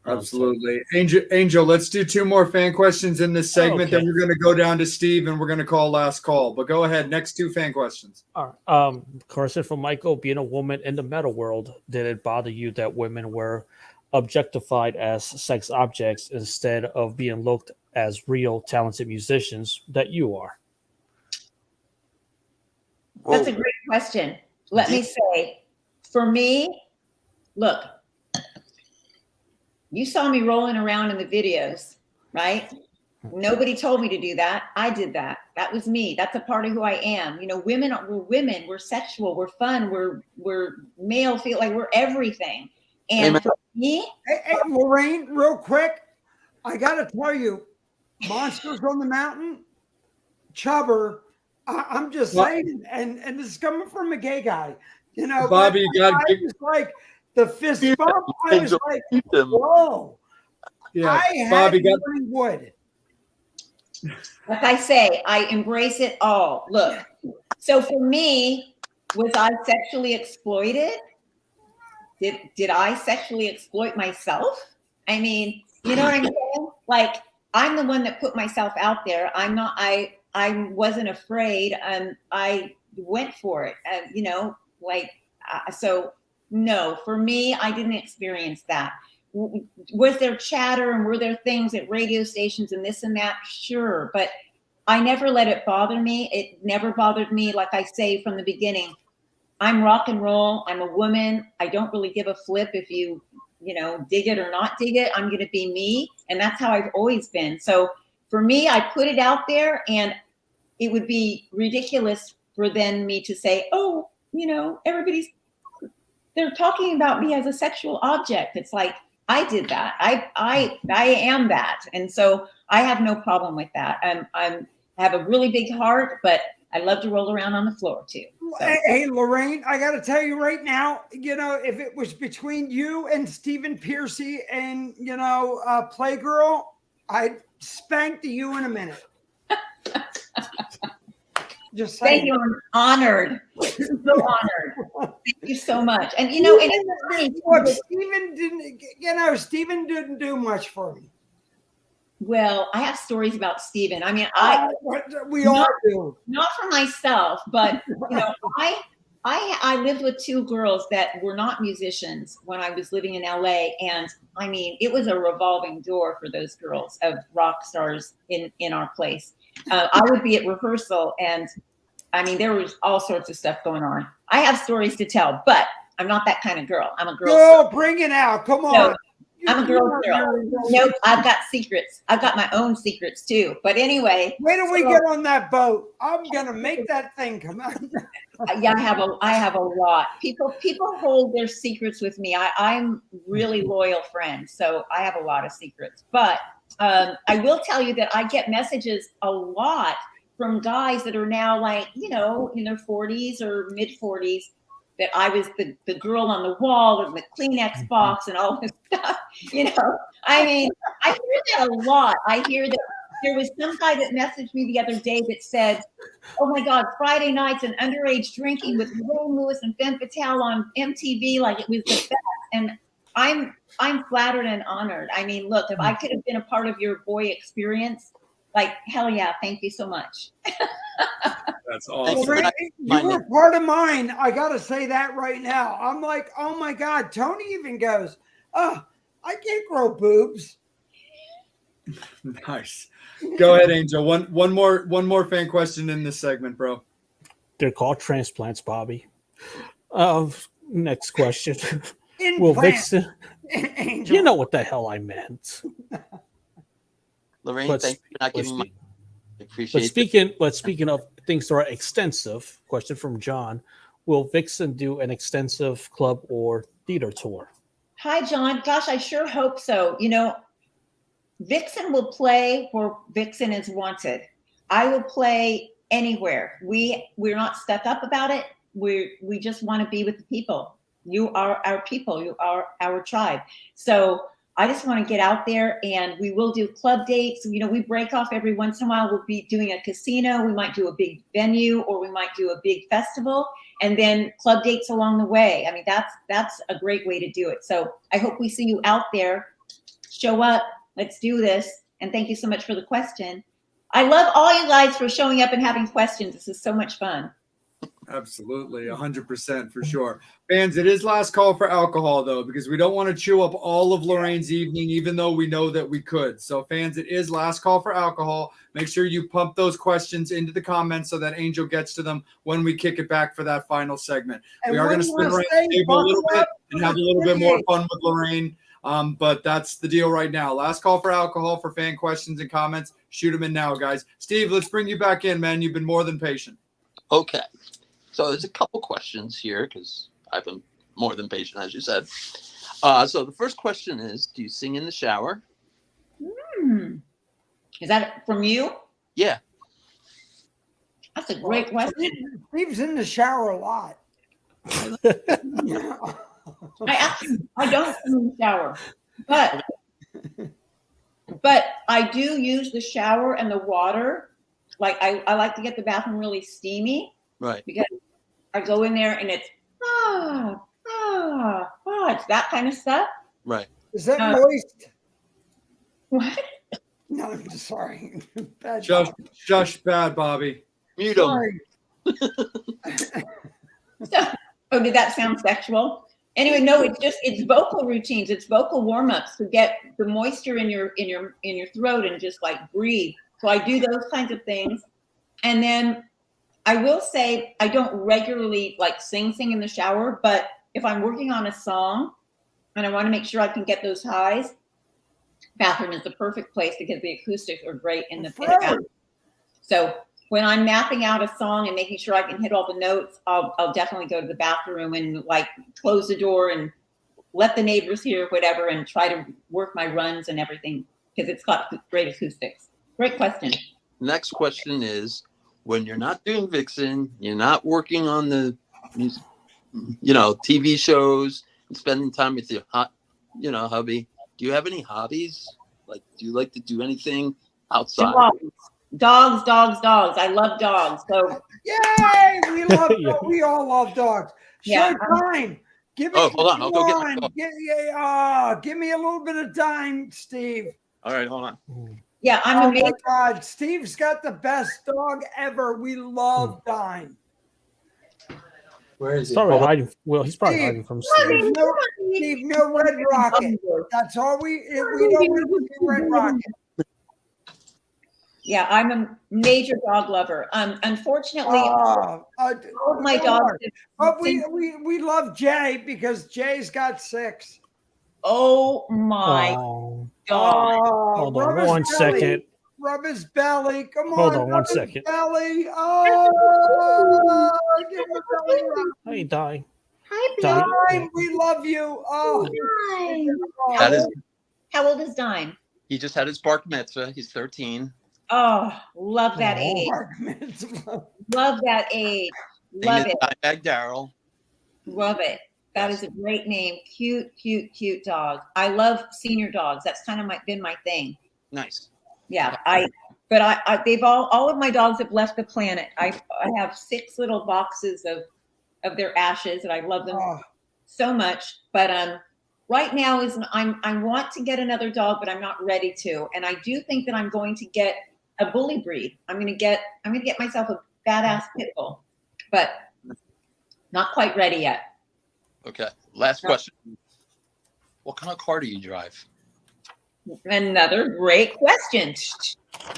Absolutely. Angel, let's do 2 more fan questions in this segment. Okay. Then we're going to go down to Steve and we're going to call last call. But go ahead. Next 2 fan questions. All right. Question from Michael: being a woman in the metal world, did it bother you that women were objectified as sex objects instead of being looked as real talented musicians that you are? That's a great question. Let me say, for me, look, you saw me rolling around in the videos, right? Nobody told me to do that. I did that. That was me. That's a part of who I am. You know, we're women, we're sexual, we're fun, we're male, feel like we're everything. And for me, Hey, Lorraine, real quick, I got to tell you, Monsters on the Mountain, Chubber, I'm just saying, and this is coming from a gay guy, you know. Bobby, you got I was like the fist bump. I was like, whoa. Yeah, I Bobby had got wood. like I say, I embrace it all. Look, so for me, was I sexually exploited? Did I sexually exploit myself? I mean, you know what I'm saying? Like, I'm the one that put myself out there. I'm not, I wasn't afraid. I went for it. You know, like, so no, for me, I didn't experience that. Was there chatter and were there things at radio stations and this and that? Sure. But I never let it bother me. It never bothered me. Like I say from the beginning, I'm rock and roll. I'm a woman. I don't really give a flip if you know, dig it or not dig it. I'm going to be me. And that's how I've always been. So for me, I put it out there, and it would be ridiculous for then me to say, oh, you know, they're talking about me as a sexual object. It's like, I did that. I am that. And so I have no problem with that. I have a really big heart, but I love to roll around on the floor too. So. Hey, Lorraine, I got to tell you right now, you know, if it was between you and Stephen Piercy and, you know, Playgirl, I'd spank you in a minute. Just saying. Thank you. I'm honored. So honored. Thank you so much. And, you know, and look, Stephen didn't do much for me. Well, I have stories about Stephen. I mean, we all do. Not for myself, but you know, I lived with 2 girls that were not musicians when I was living in LA, and I mean, it was a revolving door for those girls of rock stars in our place. I would be at rehearsal, and I mean, there was all sorts of stuff going on. I have stories to tell, but I'm not that kind of girl. I'm a girl. Girl, bring it out! Come on. So, I'm a girl. Nope, I've got secrets. I've got my own secrets too. But anyway, wait till we get on that boat. I'm gonna make that thing come out. Yeah, I have a lot. People hold their secrets with me. I'm really loyal friend, so I have a lot of secrets. But I will tell you that I get messages a lot from guys that are now, like, you know, in their 40s or mid 40s, that I was the girl on the wall or the Kleenex box and all this stuff. You know, I mean, I hear that a lot. I hear that there was some guy that messaged me the other day that said, oh my God, Friday nights and underage drinking with Lorraine Lewis and Femme Fatale on MTV, like it was the best. And I'm flattered and honored. I mean, look, if I could have been a part of your boy experience, like, hell yeah, thank you so much. That's awesome. You were part of mine. I got to say that right now. I'm like, oh my God. Tony even goes, oh, I can't grow boobs. Nice. Go ahead, Angel. One more fan question in this segment, bro. They're called transplants, Bobby. Next question. Will Vixen? You know what the hell I meant. Lorraine, thank you for not giving my. But speaking of things that are extensive, question from John: will Vixen do an extensive club or theater tour? Hi, John. Gosh, I sure hope so. You know, Vixen will play where Vixen is wanted. I will play anywhere. We're not stuck up about it. We just want to be with the people. You are our people. You are our tribe. So I just want to get out there, and we will do club dates. You know, we break off every once in a while. We'll be doing a casino. We might do a big venue, or we might do a big festival, and then club dates along the way. I mean, that's a great way to do it. So I hope we see you out there show up. Let's do this. And thank you so much for the question. I love all you guys for showing up and having questions. This is so much fun. Absolutely, 100% for sure. Fans, it is last call for alcohol, though, because we don't want to chew up all of Lorraine's evening, even though we know that we could. So, fans, it is last call for alcohol. Make sure you pump those questions into the comments so that Angel gets to them when we kick it back for that final segment. And we are going to spin around the table a little bit and have a little bit more fun with Lorraine. But that's the deal right now. Last call for alcohol for fan questions and comments. Shoot them in now, guys. Steve, let's bring you back in, man. You've been more than patient. Okay. So there's a couple questions here because I've been more than patient, as you said. So the first question is, do you sing in the shower? Is that from you? Yeah. That's a great question. Steve's in the shower a lot. Yeah. I don't sing in the shower, but I do use the shower and the water. Like I like to get the bathroom really steamy. Right. Because I go in there and it's it's that kind of stuff. Right. Is that moist? What? No, I'm just sorry. Bad Shush, bad, Bobby. Mute him. sorry. Oh, did that sound sexual? Anyway, no, it's vocal routines. It's vocal warm-ups to get the moisture in your throat and just like breathe. So I do those kinds of things. And then I will say I don't regularly like sing in the shower, but if I'm working on a song and I want to make sure I can get those highs, bathroom is the perfect place because the acoustics are great in the bathroom. So when I'm mapping out a song and making sure I can hit all the notes, I'll definitely go to the bathroom and like close the door and let the neighbors hear whatever and try to work my runs and everything because it's got great acoustics. Great question. Next question is, when you're not doing Vixen, you're not working on the, TV shows and spending time with your hubby. Do you have any hobbies? Like, do you like to do anything outside? Dogs. I love dogs. So Yay! We all love dogs. Yeah. Showtime. Give me. Hold on. I'll go get my dog. Give me a little bit of time, Steve. All right, hold on. yeah, I'm Oh amazed. my God, Steve's got the best dog ever. We love Dime. Where is he? Probably hiding. Well, he's probably Steve. hiding from Steve. Steve, no Red Rocket. That's all we don't want to do Red Rocket. Yeah, I'm a major dog lover. Unfortunately, all of my dogs. But we love Jay because Jay's got 6. Oh my God! Hold on one second. Rub his belly. Come on. Hold on one rub his second. Belly. Oh, give him a belly rub. Hey, Di. Hi, Dime, we love you. Oh, Dime. How old is Dime? He just had his bar mitzvah. He's 13. Oh, love that age. Love that age. Love it. Dimebag Daryl. Love it. That is a great name. Cute dog. I love senior dogs. That's kind of been my thing. Nice. Yeah, they've all of my dogs have left the planet. I have 6 little boxes of their ashes, and I love them so much. But right now I want to get another dog, but I'm not ready to. And I do think that I'm going to get a bully breed. I'm gonna get myself a badass pit bull, but not quite ready yet. Okay. Last question. What kind of car do you drive? Another great question.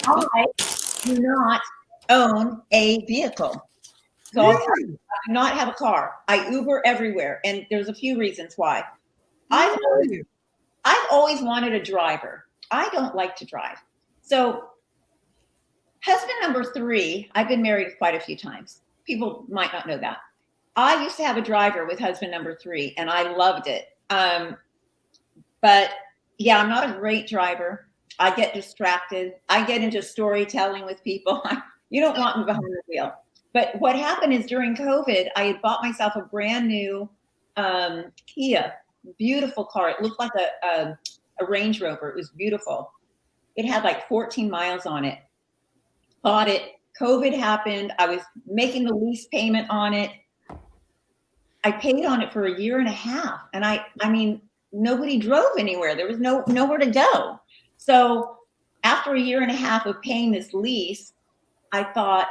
I do not own a vehicle. So I do not have a car. I Uber everywhere. And there's a few reasons why. I've always wanted a driver. I don't like to drive. So husband number 3, I've been married quite a few times. People might not know that. I used to have a driver with husband number 3 and I loved it. But yeah, I'm not a great driver. I get distracted. I get into storytelling with people. You don't want me behind the wheel. But what happened is during COVID, I had bought myself a brand new Kia, beautiful car. It looked like a Range Rover. It was beautiful. It had like 14 miles on it. Bought it. COVID happened. I was making the lease payment on it. I paid on it for a year and a half. And I mean, nobody drove anywhere. There was nowhere to go. So after a year and a half of paying this lease, I thought,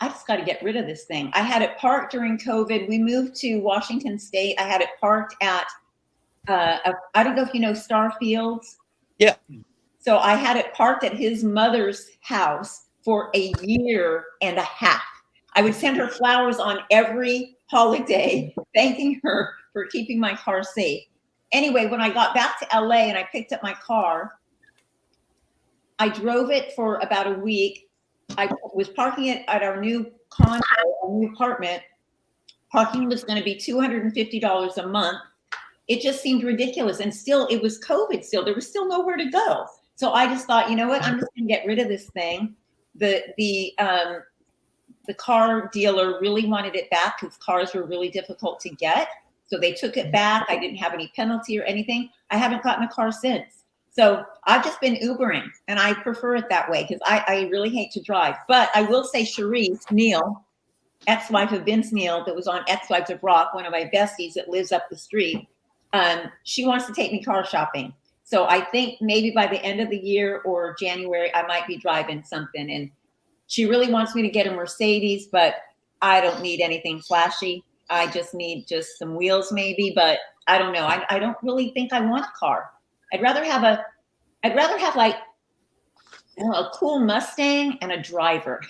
I just got to get rid of this thing. I had it parked during COVID. We moved to Washington State. I had it parked at, I don't know if you know Starfields. Yeah. So I had it parked at his mother's house for a year and a half. I would send her flowers on every holiday, thanking her for keeping my car safe. Anyway, when I got back to LA and I picked up my car, I drove it for about a week. I was parking it at our new condo, our new apartment. Parking was going to be $250 a month. It just seemed ridiculous. And still, it was COVID still. There was still nowhere to go. So I just thought, you know what? I'm just going to get rid of this thing. The car dealer really wanted it back because cars were really difficult to get. So they took it back. I didn't have any penalty or anything. I haven't gotten a car since. So I've just been Ubering, and I prefer it that way because I really hate to drive. But I will say Cherise Neal, ex-wife of Vince Neal, that was on Ex-Wives of Rock, one of my besties that lives up the street, she wants to take me car shopping. So I think maybe by the end of the year or January, I might be driving something. And she really wants me to get a Mercedes, but I don't need anything flashy. I just need just some wheels maybe, but I don't know. I don't really think I want a car. I'd rather have like, you know, a cool Mustang and a driver.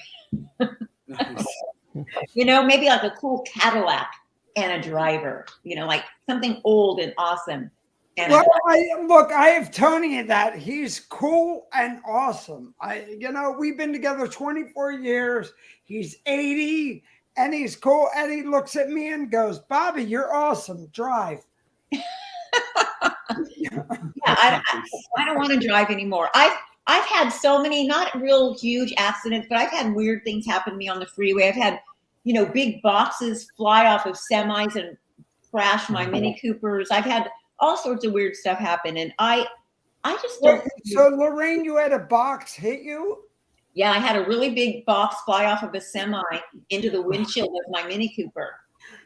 Nice. You know, maybe like a cool Cadillac and a driver, you know, like something old and awesome. And Well, I have Tony in that. He's cool and awesome. We've been together 24 years. He's 80 and he's cool. And he looks at me and goes, Bobby, you're awesome. Drive. yeah, I don't want to drive anymore. I've had so many, not real huge accidents, but I've had weird things happen to me on the freeway. I've had, you know, big boxes fly off of semis and crash my Mini Coopers. I've had all sorts of weird stuff happen, and I just don't. So Lorraine, you had a box hit you? Yeah, I had a really big box fly off of a semi into the windshield of my Mini Cooper.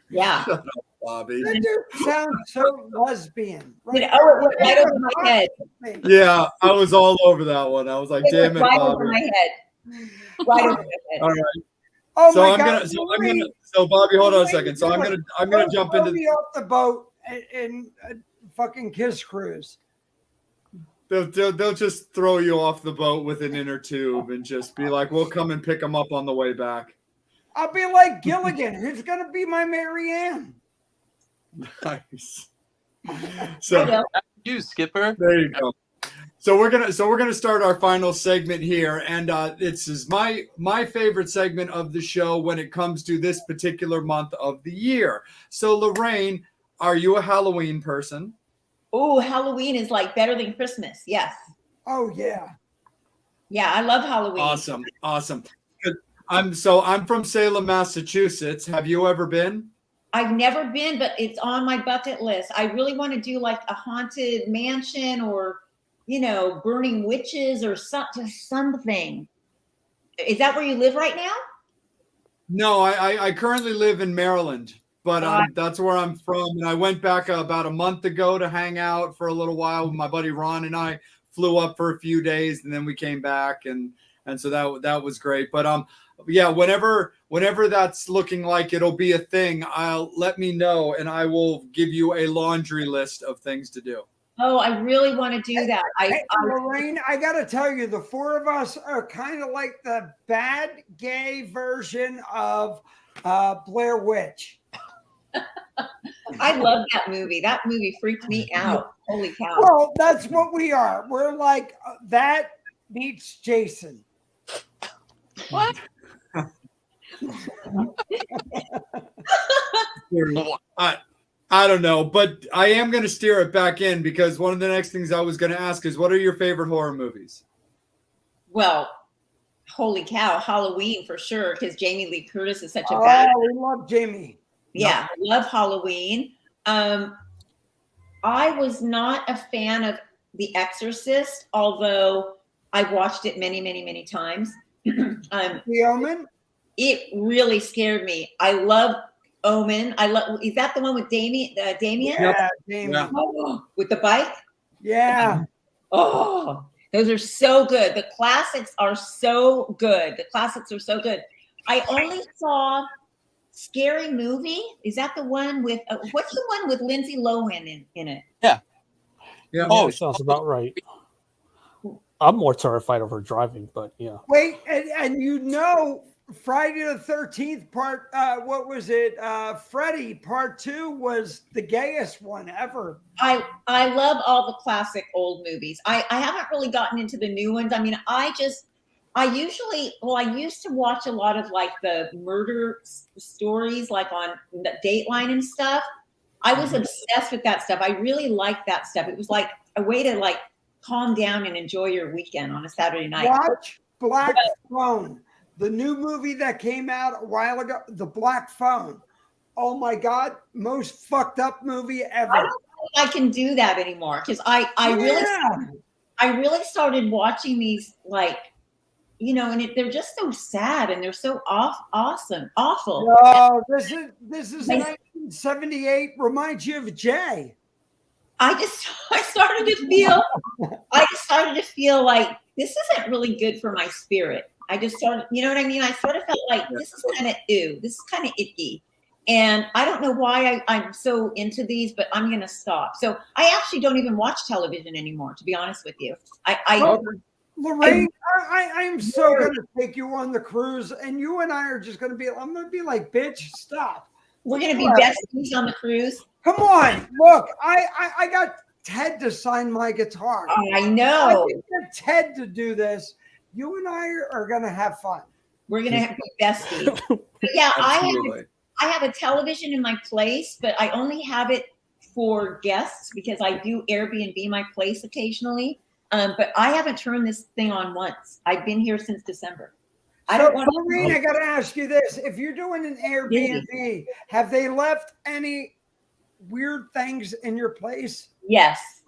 Yeah. Shut up, Bobby. That dude sounds so lesbian. Right? It went right over my head. Yeah, I was all over that one. I was like, damn it, right Bobby. over my head. Right over my head. All right. Oh So my I'm God. gonna so Bobby, hold on a second. So I'm gonna jump into me off the boat and fucking kiss cruise. they'll just throw you off the boat with an inner tube and just be like, we'll come and pick them up on the way back. I'll be like Gilligan. Who's gonna be my Marianne? Nice. So You, Skipper. there you go. So we're gonna start our final segment here, and this is my favorite segment of the show when it comes to this particular month of the year. So Lorraine, are you a Halloween person? Oh, Halloween is like better than Christmas. Yes. Oh yeah. Yeah, I love Halloween. Awesome. I'm from Salem, Massachusetts. Have you ever been? I've never been, but it's on my bucket list. I really want to do like a haunted mansion or, you know, burning witches or just something. Is that where you live right now? No, I currently live in Maryland, but that's where I'm from. And I went back about a month ago to hang out for a little while. My buddy Ron and I flew up for a few days, and then we came back, and so that was great. But yeah, whenever that's looking like it'll be a thing, let me know, and I will give you a laundry list of things to do. Oh, I really want to do that. Lorraine, I got to tell you, the four of us are kind of like the bad gay version of Blair Witch. I love that movie. That movie freaked me out. Holy cow. Well, that's what we are. We're like that meets Jason. What? I don't know, but I am going to steer it back in because one of the next things I was going to ask is, what are your favorite horror movies? Well, holy cow, Halloween for sure, because Jamie Lee Curtis is such a bad. Oh, we love Jamie. Yeah, I love Halloween. I was not a fan of The Exorcist, although I've watched it many, many, many times. The Omen? It really scared me. I love Omen. I love. Is that the one with Damien? Damien? Yeah, Damien. Oh, with the bike. Yeah. Oh, those are so good. The classics are so good. The classics are so good. I only saw Scary Movie. Is that the one with what's the one with Lindsay Lohan in it? Yeah, Oh, sounds about right. I'm more terrified of her driving, but yeah. Wait, and you know, Friday the 13th part, what was it? Freddy part 2 was the gayest one ever. I love all the classic old movies. I haven't really gotten into the new ones. I mean, I used to watch a lot of like the murder stories, like on Dateline and stuff. I was obsessed with that stuff. I really liked that stuff. It was like a way to like calm down and enjoy your weekend on a Saturday night. Watch Black Phone, the new movie that came out a while ago, The Black Phone. Oh my God, most fucked up movie ever. I don't think I can do that anymore because I really started watching these, like, you know, and they're just so sad and they're so awful. Oh, this is 1978. Reminds you of Jay. I started to feel like this isn't really good for my spirit. I just started, you know what I mean? I sort of felt like this is kind of this is kind of icky. And I don't know why I'm so into these, but I'm going to stop. So I actually don't even watch television anymore, to be honest with you. Lorraine, I'm so going to take you on the cruise, and you and I are just going to be, I'm going to be like, bitch, stop. We're going to be besties on the cruise. Come on. Look, I got Ted to sign my guitar. I know. I can get Ted to do this. You and I are going to have fun. We're going to be besties. Yeah, I have a television in my place, but I only have it for guests because I do Airbnb my place occasionally. But I haven't turned this thing on once. I've been here since December. Lorraine, I got to ask you this. If you're doing an Airbnb, have they left any weird things in your place? Yes.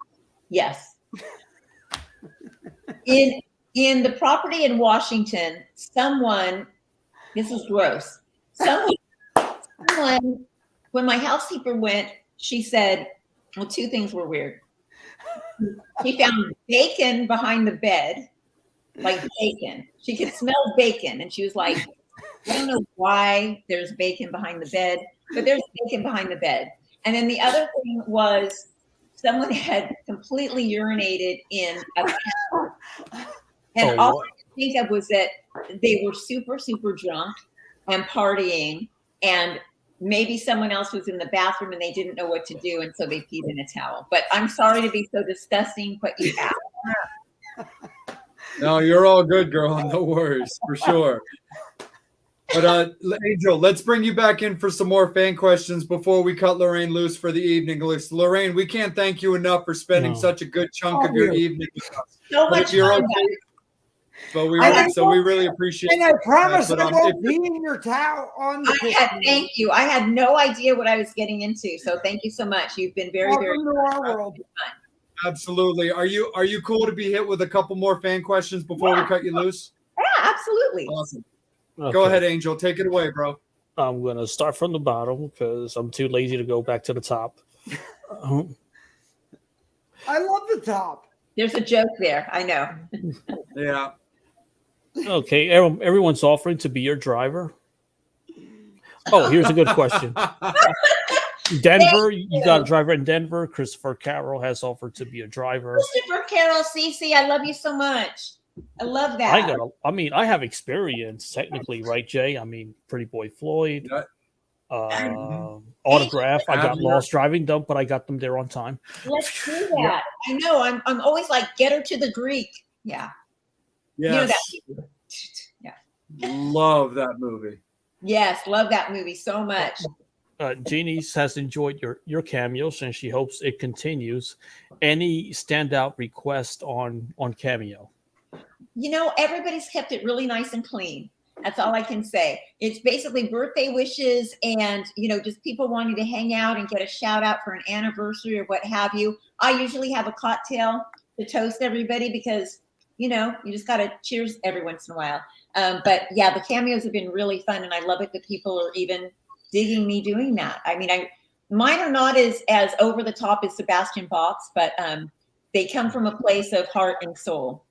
In the property in Washington, this is gross. Someone, when my housekeeper went, she said, well, two things were weird. She found bacon behind the bed, like bacon. She could smell bacon. And she was like, I don't know why there's bacon behind the bed, but there's bacon behind the bed. And then the other thing was someone had completely urinated in a cow. And all I could think of was that they were super, super drunk and partying, and maybe someone else was in the bathroom and they didn't know what to do, and so they peed in a towel. But I'm sorry to be so disgusting, but you have. No, you're all good, girl. No worries, for sure. But Angel, let's bring you back in for some more fan questions before we cut Lorraine loose for the evening. Lorraine, we can't thank you enough for spending such a good chunk of your evening with us. So much fun. But we really appreciate it. And I promise I won't be in your towel on the thank you. I had no idea what I was getting into. So thank you so much. You've been very, very to our world. fun. Absolutely. Are you cool to be hit with a couple more fan questions before we cut you loose? Yeah, absolutely. Awesome. Okay. Go ahead, Angel. Take it away, bro. I'm going to start from the bottom because I'm too lazy to go back to the top. I love the top. There's a joke there. I know. Yeah. Okay. Everyone's offering to be your driver. Oh, here's a good question. Denver, you got a driver in Denver. Christopher Carroll has offered to be a driver. Christopher Carroll, Cece, I love you so much. I love that. I have experience technically, right, Jay? I mean, Pretty Boy Floyd, Autograph. I got Lost Driving Dump, but I got them there on time. Let's do that. Yeah. I know. I'm always like, get her to the Greek. Yeah. Yes. You know that. Yeah. Love that movie. Yes, love that movie so much. Jeannie has enjoyed your cameos and she hopes it continues. Any standout request on Cameo? You know, everybody's kept it really nice and clean. That's all I can say. It's basically birthday wishes and, you know, just people wanting to hang out and get a shout out for an anniversary or what have you. I usually have a cocktail to toast everybody because, you know, you just got to cheers every once in a while. But yeah, the cameos have been really fun and I love it that people are even digging me doing that. I mean, mine are not as over the top as Sebastian Bach's, but they come from a place of heart and soul.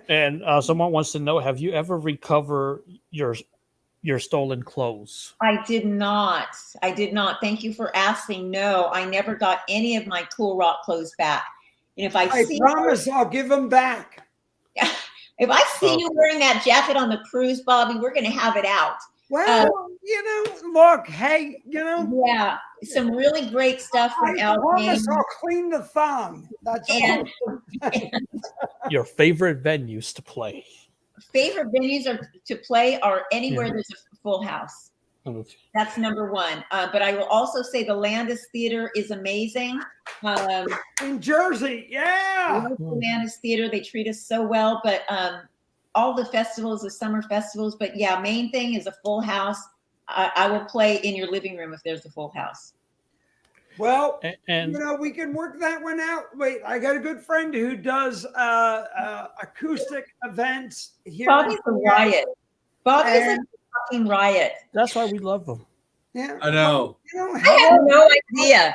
And someone wants to know: have you ever recovered your stolen clothes? I did not. Thank you for asking. No, I never got any of my cool rock clothes back. And if I promise I'll give them back. If I see you wearing that jacket on the cruise, Bobby, we're going to have it out. Well, look, hey, Yeah, some really great stuff from I Al. promise I'll clean the thong. That's And Your favorite venues to play? favorite venues to play are anywhere there's a full house. Okay. That's number one. But I will also say the Landis Theater is amazing. in Jersey, yeah. The Landis Theater, they treat us so well. But all the festivals, the summer festivals. But yeah, main thing is a full house. I will play in your living room if there's a full house. Well, And we can work that one out. Wait, I got a good friend who does acoustic events here. Bobby's a riot. Bobby's a fucking riot. that's why we love them. Yeah, I know. I have no idea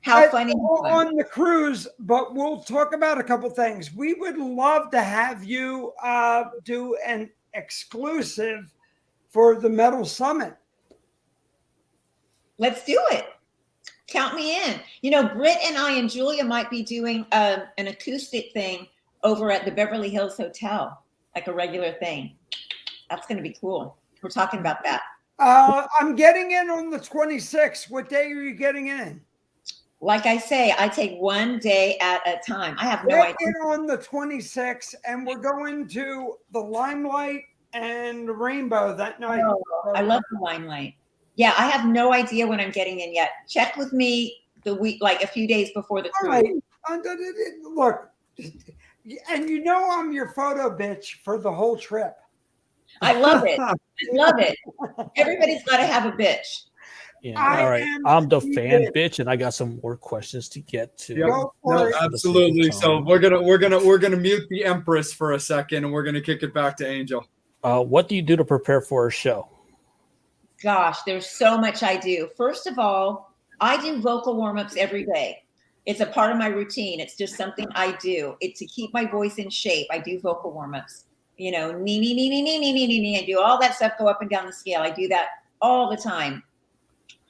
how funny he was. on the cruise, but we'll talk about a couple things. We would love to have you do an exclusive for the Metal Summit. Let's do it. Count me in. Britt and I and Julia might be doing an acoustic thing over at the Beverly Hills Hotel, like a regular thing. That's going to be cool. We're talking about that. I'm getting in on the 26th. What day are you getting in? Like I say, I take one day at a time. I have no Get idea. in on the 26th, and we're going to the Limelight and Rainbow that night. Oh, I love the Limelight. Yeah, I have no idea when I'm getting in yet. Check with me the week, like a few days before the All cruise. right. Look, and I'm your photo bitch for the whole trip. I love it. I love it. Everybody's got to have a bitch. Yeah. I All right. am I'm the the fan bitch. bitch, and I got some more questions to get to. Yep. Go for it. Absolutely. So we're gonna mute the Empress for a second, and we're gonna kick it back to Angel. What do you do to prepare for a show? Gosh, there's so much I do. First of all, I do vocal warm-ups every day. It's a part of my routine. It's just something I do. It's to keep my voice in shape. I do vocal warm-ups. Nee, nee, nee, nee, nee, nee, nee, nee, nee. I do all that stuff, go up and down the scale. I do that all the time.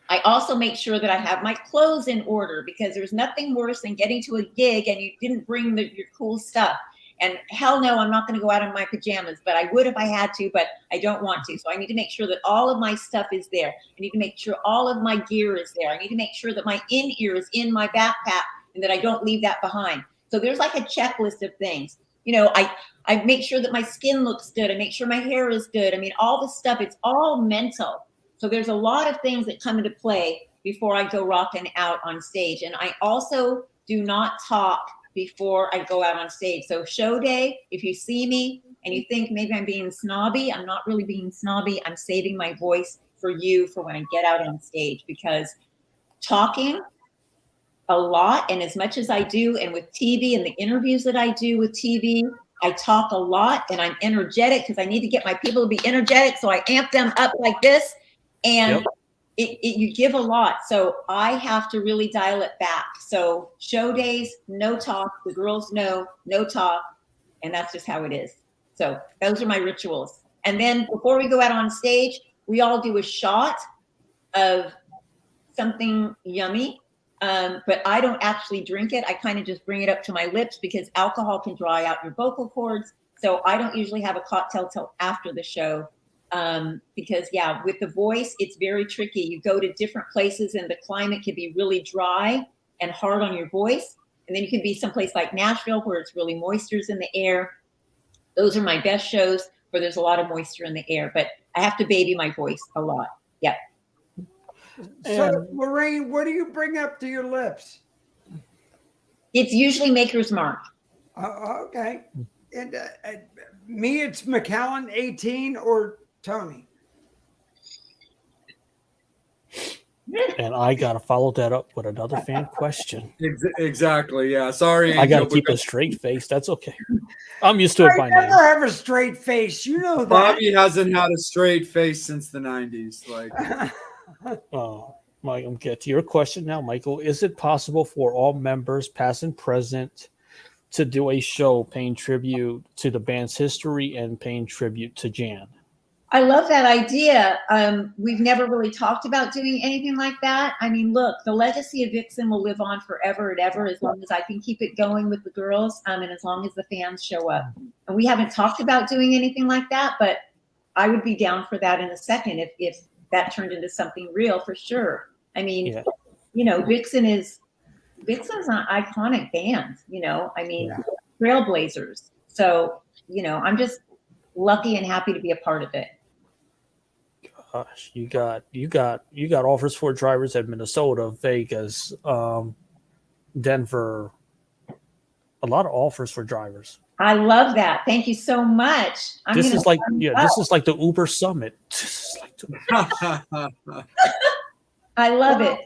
I also make sure that I have my clothes in order, because there's nothing worse than getting to a gig and you didn't bring your cool stuff. And hell no, I'm not going to go out in my pajamas, but I would if I had to, but I don't want to. So I need to make sure that all of my stuff is there. I need to make sure all of my gear is there. I need to make sure that my in-ear is in my backpack and that I don't leave that behind. So there's like a checklist of things. I make sure that my skin looks good. I make sure my hair is good. I mean, all the stuff, it's all mental. So there's a lot of things that come into play before I go rocking out on stage. And I also do not talk before I go out on stage. So show day, if you see me and you think maybe I'm being snobby, I'm not really being snobby. I'm saving my voice for you for when I get out on stage, because talking a lot, and as much as I do, and with TV and the interviews that I do with TV, I talk a lot and I'm energetic because I need to get my people to be energetic. So I amp them up like this, and you give a lot. So I have to really dial it back. So show days, no talk. The girls know, no talk. And that's just how it is. So those are my rituals. And then before we go out on stage, we all do a shot of something yummy. But I don't actually drink it. I kind of just bring it up to my lips, because alcohol can dry out your vocal cords. So I don't usually have a cocktail till after the show. Because with the voice, it's very tricky. You go to different places and the climate can be really dry and hard on your voice. And then you can be someplace like Nashville where it's really moisture's in the air. Those are my best shows where there's a lot of moisture in the air, but I have to baby my voice a lot. Yeah. So Lorraine, what do you bring up to your lips? It's usually Maker's Mark. Okay. And me, it's McAllen 18 or Tony. And I got to follow that up with another fan question. Exactly. Yeah. Sorry, I got to Angel. keep a straight face. That's okay. I'm used to it by I never now. have a straight face. You know that. Bobby hasn't had a straight face since the 90s. Like, Mike, I'm getting to your question now, Michael. Is it possible for all members, past and present, to do a show paying tribute to the band's history and paying tribute to Jan? I love that idea. We've never really talked about doing anything like that. I mean, look, the legacy of Vixen will live on forever and ever as long as I can keep it going with the girls, and as long as the fans show up. And we haven't talked about doing anything like that, but I would be down for that in a second if that turned into something real, for sure. I mean, you know, Vixen's an iconic band, you know, I mean, trailblazers. So, you know, I'm just lucky and happy to be a part of it. Gosh, you got offers for drivers at Minnesota, Vegas, Denver. A lot of offers for drivers. I love that. Thank you so much. This is like the Uber Summit. I love it.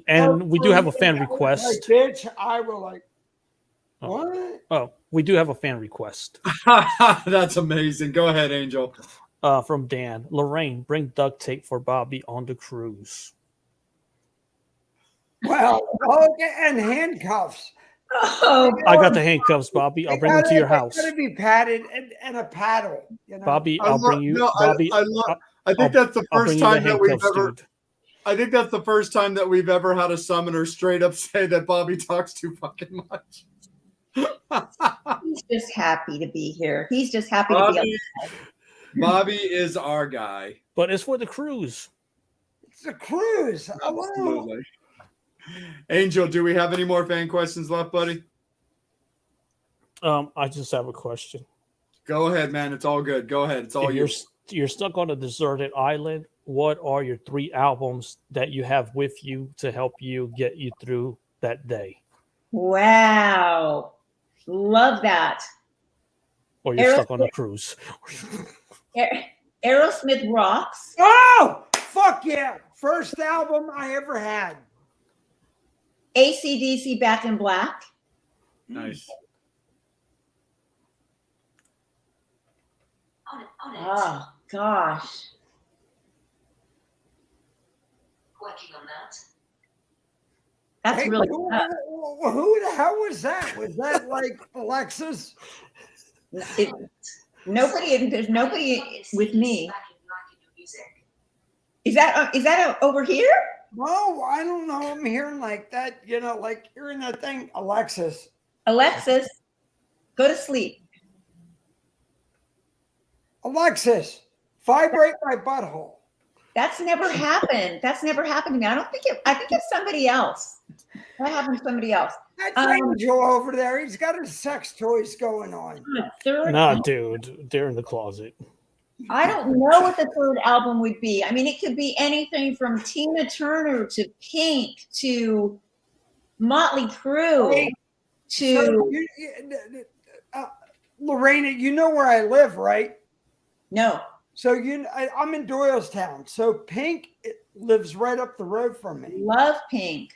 And we do have a fan request. Like, bitch, I will like. What? Oh, we do have a fan request. That's amazing. Go ahead, Angel. From Dan. Lorraine, bring duct tape for Bobby on the cruise. Well, okay, and handcuffs. Oh, I got the handcuffs, Bobby. I'll bring them to your house. It's got to be padded and a paddle. You know? Bobby, I'll bring you. Bobby, I think that's the first time that we've ever. Dude. I think that's the first time that we've ever had a summoner straight up say that Bobby talks too fucking much. He's just happy to be here. He's just happy to be alive. Bobby is our guy. But it's for the cruise. It's a cruise. Absolutely. Angel, do we have any more fan questions left, buddy? I just have a question. Go ahead, man. It's all good. Go ahead. It's all yours. You're stuck on a deserted island. What are your 3 albums that you have with you to help you get you through that day? Wow. Love that. Or you're stuck on a cruise. Aerosmith rocks. Oh, fuck yeah. First album I ever had. AC/DC Back in Black. Nice. Oh, gosh. Working on that. That's really who tough. the hell was that? Was that like Alexis? There's nobody with me. Is that over here? No, I don't know. I'm hearing like that, you know, like hearing that thing. Alexis, go to sleep. Alexis, vibrate my butthole. That's never happened. That's never happened to me. I think it's somebody else. That happened to somebody else. That's Angel over there. He's got his sex toys going on. Nah, dude, they're in the closet. I don't know what the third album would be. I mean, it could be anything from Tina Turner to Pink to Motley Crue to Lorraine, you know where I live, right? No. So I'm in Doylestown. So Pink lives right up the road from me. Love Pink.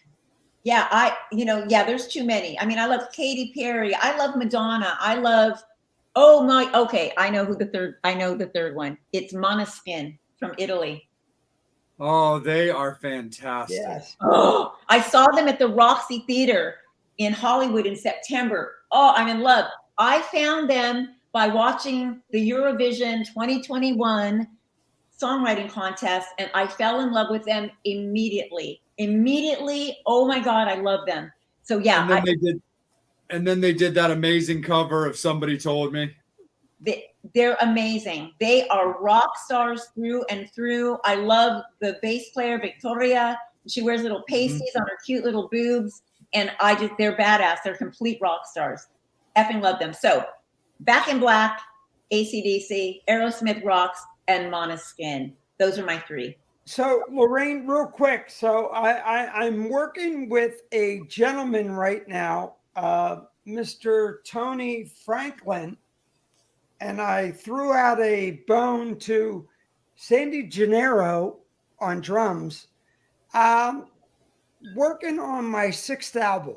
Yeah, there's too many. I mean, I love Katy Perry. I love Madonna. I love I know the third one. It's Måneskin from Italy. Oh, they are fantastic. Yes. Oh, I saw them at the Roxy Theater in Hollywood in September. Oh, I'm in love. I found them by watching the Eurovision 2021 songwriting contest, and I fell in love with them immediately. Oh my God, I love them. So yeah. And then they did that amazing cover of Somebody Told Me. They're amazing. They are rock stars through and through. I love the bass player, Victoria. She wears little pasties on her cute little boobs. And they're badass. They're complete rock stars. Effing love them. So Back in Black, AC/DC, Aerosmith rocks, and Måneskin. Those are my 3. So Lorraine, real quick. So I'm working with a gentleman right now, Mr. Tony Franklin, and I threw out a bone to Sandy Gennaro on drums, working on my 6th album.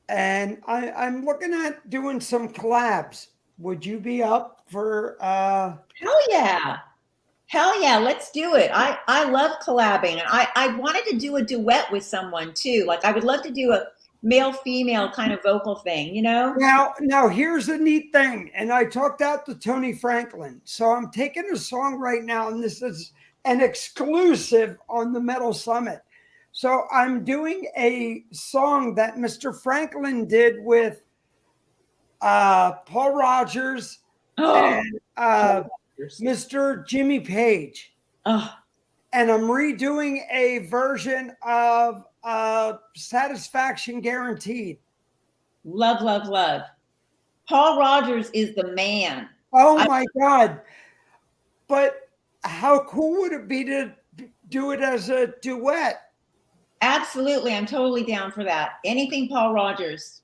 And I'm looking at doing some collabs. Would you be up for Hell yeah. Hell yeah, let's do it. I love collabing. And I wanted to do a duet with someone too. Like I would love to do a male-female kind of vocal thing, you know? Now here's the neat thing. And I talked out to Tony Franklin. So I'm taking a song right now, and this is an exclusive on the Metal Summit. So I'm doing a song that Mr. Franklin did with Paul Rogers and Mr. Jimmy Page. Oh, And I'm redoing a version of Satisfaction Guaranteed. love, love, love. Paul Rogers is the man. Oh my God. But how cool would it be to do it as a duet? Absolutely. I'm totally down for that. Anything Paul Rogers.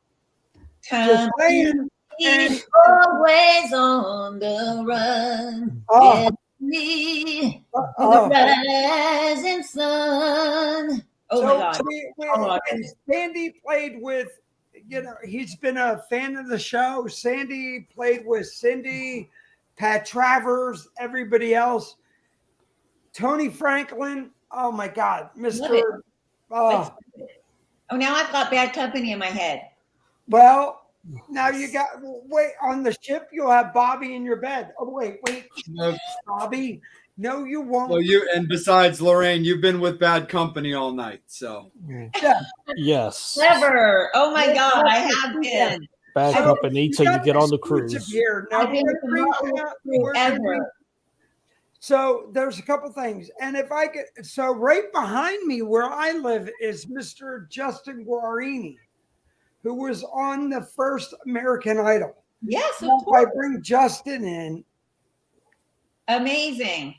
Just saying. He's always on the run. Oh. Me, Oh. the rising sun. Oh my God. Paul Rogers. And Sandy played with, he's been a fan of the show. Sandy played with Cindy, Pat Travers, everybody else. Tony Franklin. Oh my God. Mr. Oh, now I've got Bad Company in my head. Well, now you got, wait, on the ship, you'll have Bobby in your bed. Oh, wait. No, Bobby. No, you won't. well, and besides, Lorraine, you've been with Bad Company all night, so. Yeah. Yes. Clever. Oh my God, I have been. Bad So company till you got get on the exclusive cruise. Here. Now, I've been with the Motley Crue ever. So there's a couple things. And if I could, so right behind me where I live is Mr. Justin Guarini, who was on the first American Idol. Yes, of Now, if course. I bring Justin in, Amazing.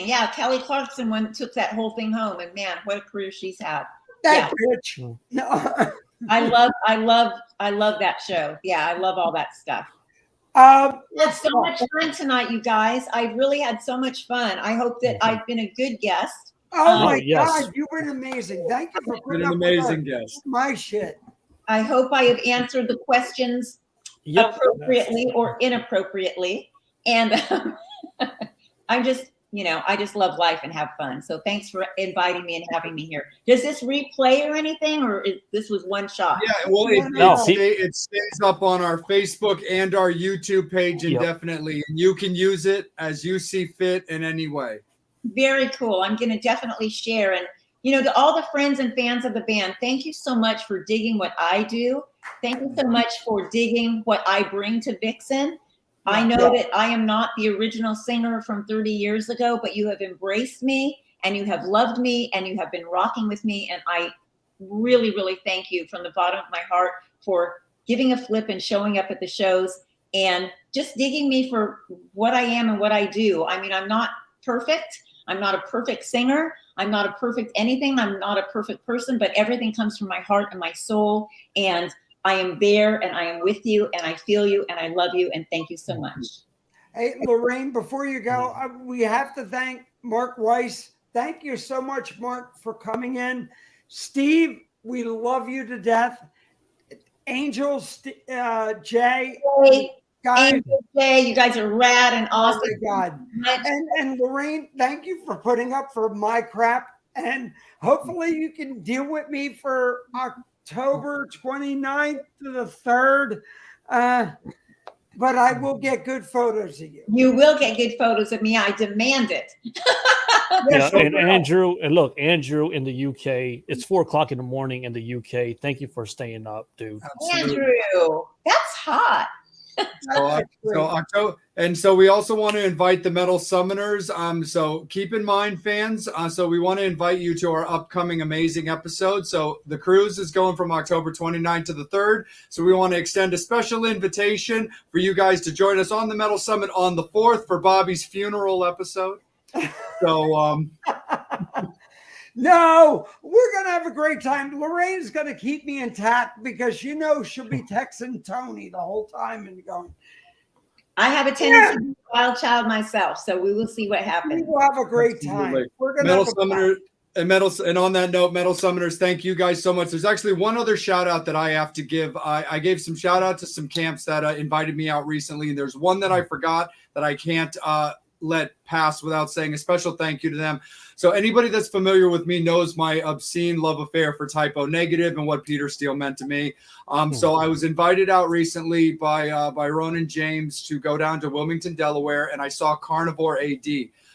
Yeah, Kelly Clarkson took that whole thing home, and man, what a career she's had. that bitch. No. I love that show. Yeah, I love all that stuff. It's so much fun tonight, you guys. I really had so much fun. I hope that I've been a good guest. Oh my yes. God, you've been amazing. Thank you for Been putting an up amazing with guest. my shit. I hope I have answered the questions Yep. appropriately or inappropriately. And I just love life and have fun. So thanks for inviting me and having me here. Does this replay or anything, or this was one shot? Yeah, well, No. it stays up on our Facebook and our YouTube page Yep. indefinitely, and you can use it as you see fit in any way. Very cool. I'm going to definitely share. And, to all the friends and fans of the band, thank you so much for digging what I do. Thank you so much for digging what I bring to Vixen. I know that I am not the original singer from 30 years ago, but you have embraced me and you have loved me and you have been rocking with me. And I really, really thank you from the bottom of my heart for giving a flip and showing up at the shows and just digging me for what I am and what I do. I mean, I'm not perfect. I'm not a perfect singer. I'm not a perfect anything. I'm not a perfect person, but everything comes from my heart and my soul. And I am there and I am with you and I feel you and I love you. And thank you so much. Hey, Lorraine, before you go, we have to thank Mark Weiss. Thank you so much, Mark, for coming in. Steve, we love you to death. Angel, Jay, guys. Angel, Jay, you guys are rad and Oh awesome. my God. And Lorraine, thank you for putting up for my crap. And hopefully you can deal with me for October 29th to the 3rd. But I will get good photos of you. You will get good photos of me. I demand it. Yeah, and Andrew in the UK, it's 4:00 in the morning in the UK. Thank you for staying up, dude. Andrew, that's hot. So we also want to invite the Metal Summoners. So keep in mind, fans. So we want to invite you to our upcoming amazing episode. So the cruise is going from October 29th to the 3rd. So we want to extend a special invitation for you guys to join us on the Metal Summit on the 4th for Bobby's funeral episode. So no, we're gonna have a great time. Lorraine's gonna keep me intact because she'll be texting Tony the whole time and going, I have a tendency to be a wild child myself, so we will see what We happens. will have a great time. Absolutely. We're gonna Metal have a blast. Summoner and on that note, Metal Summoners, thank you guys so much. There's actually one other shout out that I have to give. I gave some shout out to some camps that invited me out recently, and there's one that I forgot that I can't let pass without saying a special thank you to them. So anybody that's familiar with me knows my obscene love affair for Typo Negative and what Peter Steele meant to me. So I was invited out recently by Ronan James to go down to Wilmington, Delaware, and I saw Carnivore AD.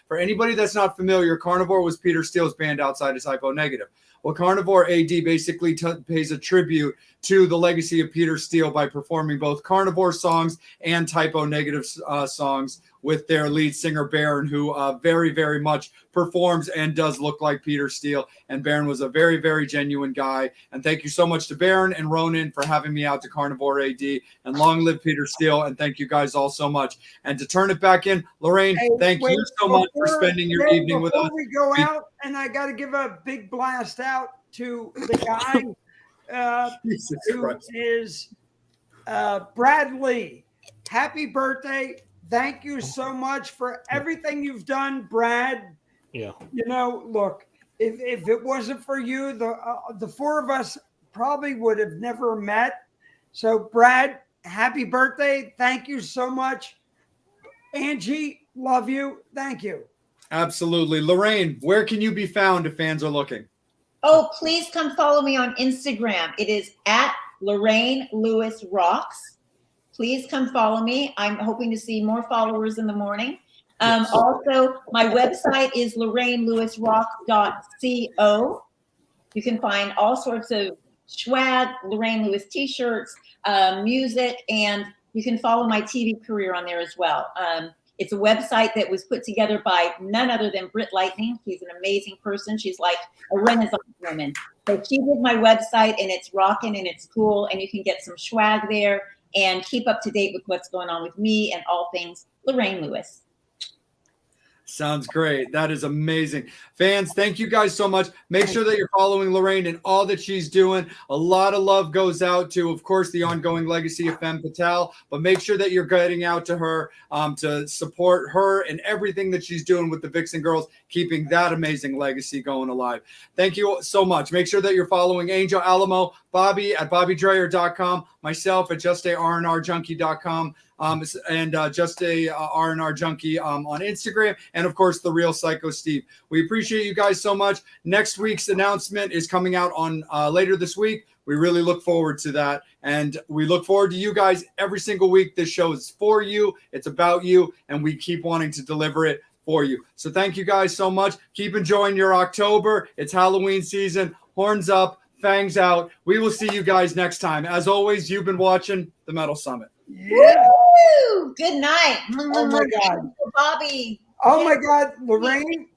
For anybody that's not familiar, Carnivore was Peter Steele's band outside of Typo Negative. Well, Carnivore AD basically pays a tribute to the legacy of Peter Steele by performing both Carnivore songs and Typo Negative songs with their lead singer, Baron, who very, very much performs and does look like Peter Steele. And Baron was a very, very genuine guy. And thank you so much to Baron and Ronan for having me out to Carnivore AD. And long live Peter Steele. And thank you guys all so much. And to turn it back in, Lorraine, thank you so much for spending your evening with us. Before we go out, and I got to give a big blast out to the guy Jesus who Christ. is Brad Lee. Happy birthday. Thank you so much for everything you've done, Brad. Yeah. You know, look, if it wasn't for you, the four of us probably would have never met. So, Brad, happy birthday. Thank you so much. Angie, love you. Thank you. Absolutely. Lorraine, where can you be found if fans are looking? Oh, please come follow me on Instagram. It is at Lorraine Lewis Rocks. Please come follow me. I'm hoping to see more followers in the morning. Yes. Also, my website is lorraineLewisRock.co. You can find all sorts of swag, Lorraine Lewis t-shirts, music, and you can follow my TV career on there as well. It's a website that was put together by none other than Britt Lightning. She's an amazing person. She's like a Renaissance woman. So she did my website, and it's rocking and it's cool, and you can get some swag there and keep up to date with what's going on with me and all things Lorraine Lewis. Sounds great. That is amazing. Fans, thank you guys so much. Make sure that you're following Lorraine and all that she's doing. A lot of love goes out to, of course, the ongoing legacy of Femme Fatale, but make sure that you're getting out to her to support her and everything that she's doing with the Vixen girls, keeping that amazing legacy going alive. Thank you so much. Make sure that you're following Angel Alamo, Bobby at BobbyDreyer.com, myself at JustARNRJunkie.com. And just a R&R junkie on Instagram, and of course the real Psycho Steve. We appreciate you guys so much. Next week's announcement is coming out on later this week. We really look forward to that, and we look forward to you guys every single week. This show is for you, it's about you, and we keep wanting to deliver it for you. So thank you guys so much. Keep enjoying your October. It's Halloween season. Horns up, fangs out. We will see you guys next time. As always, you've been watching the Metal Summit. Yeah. Woo! Good night. Oh my God. Bobby. Oh my God, Lorraine,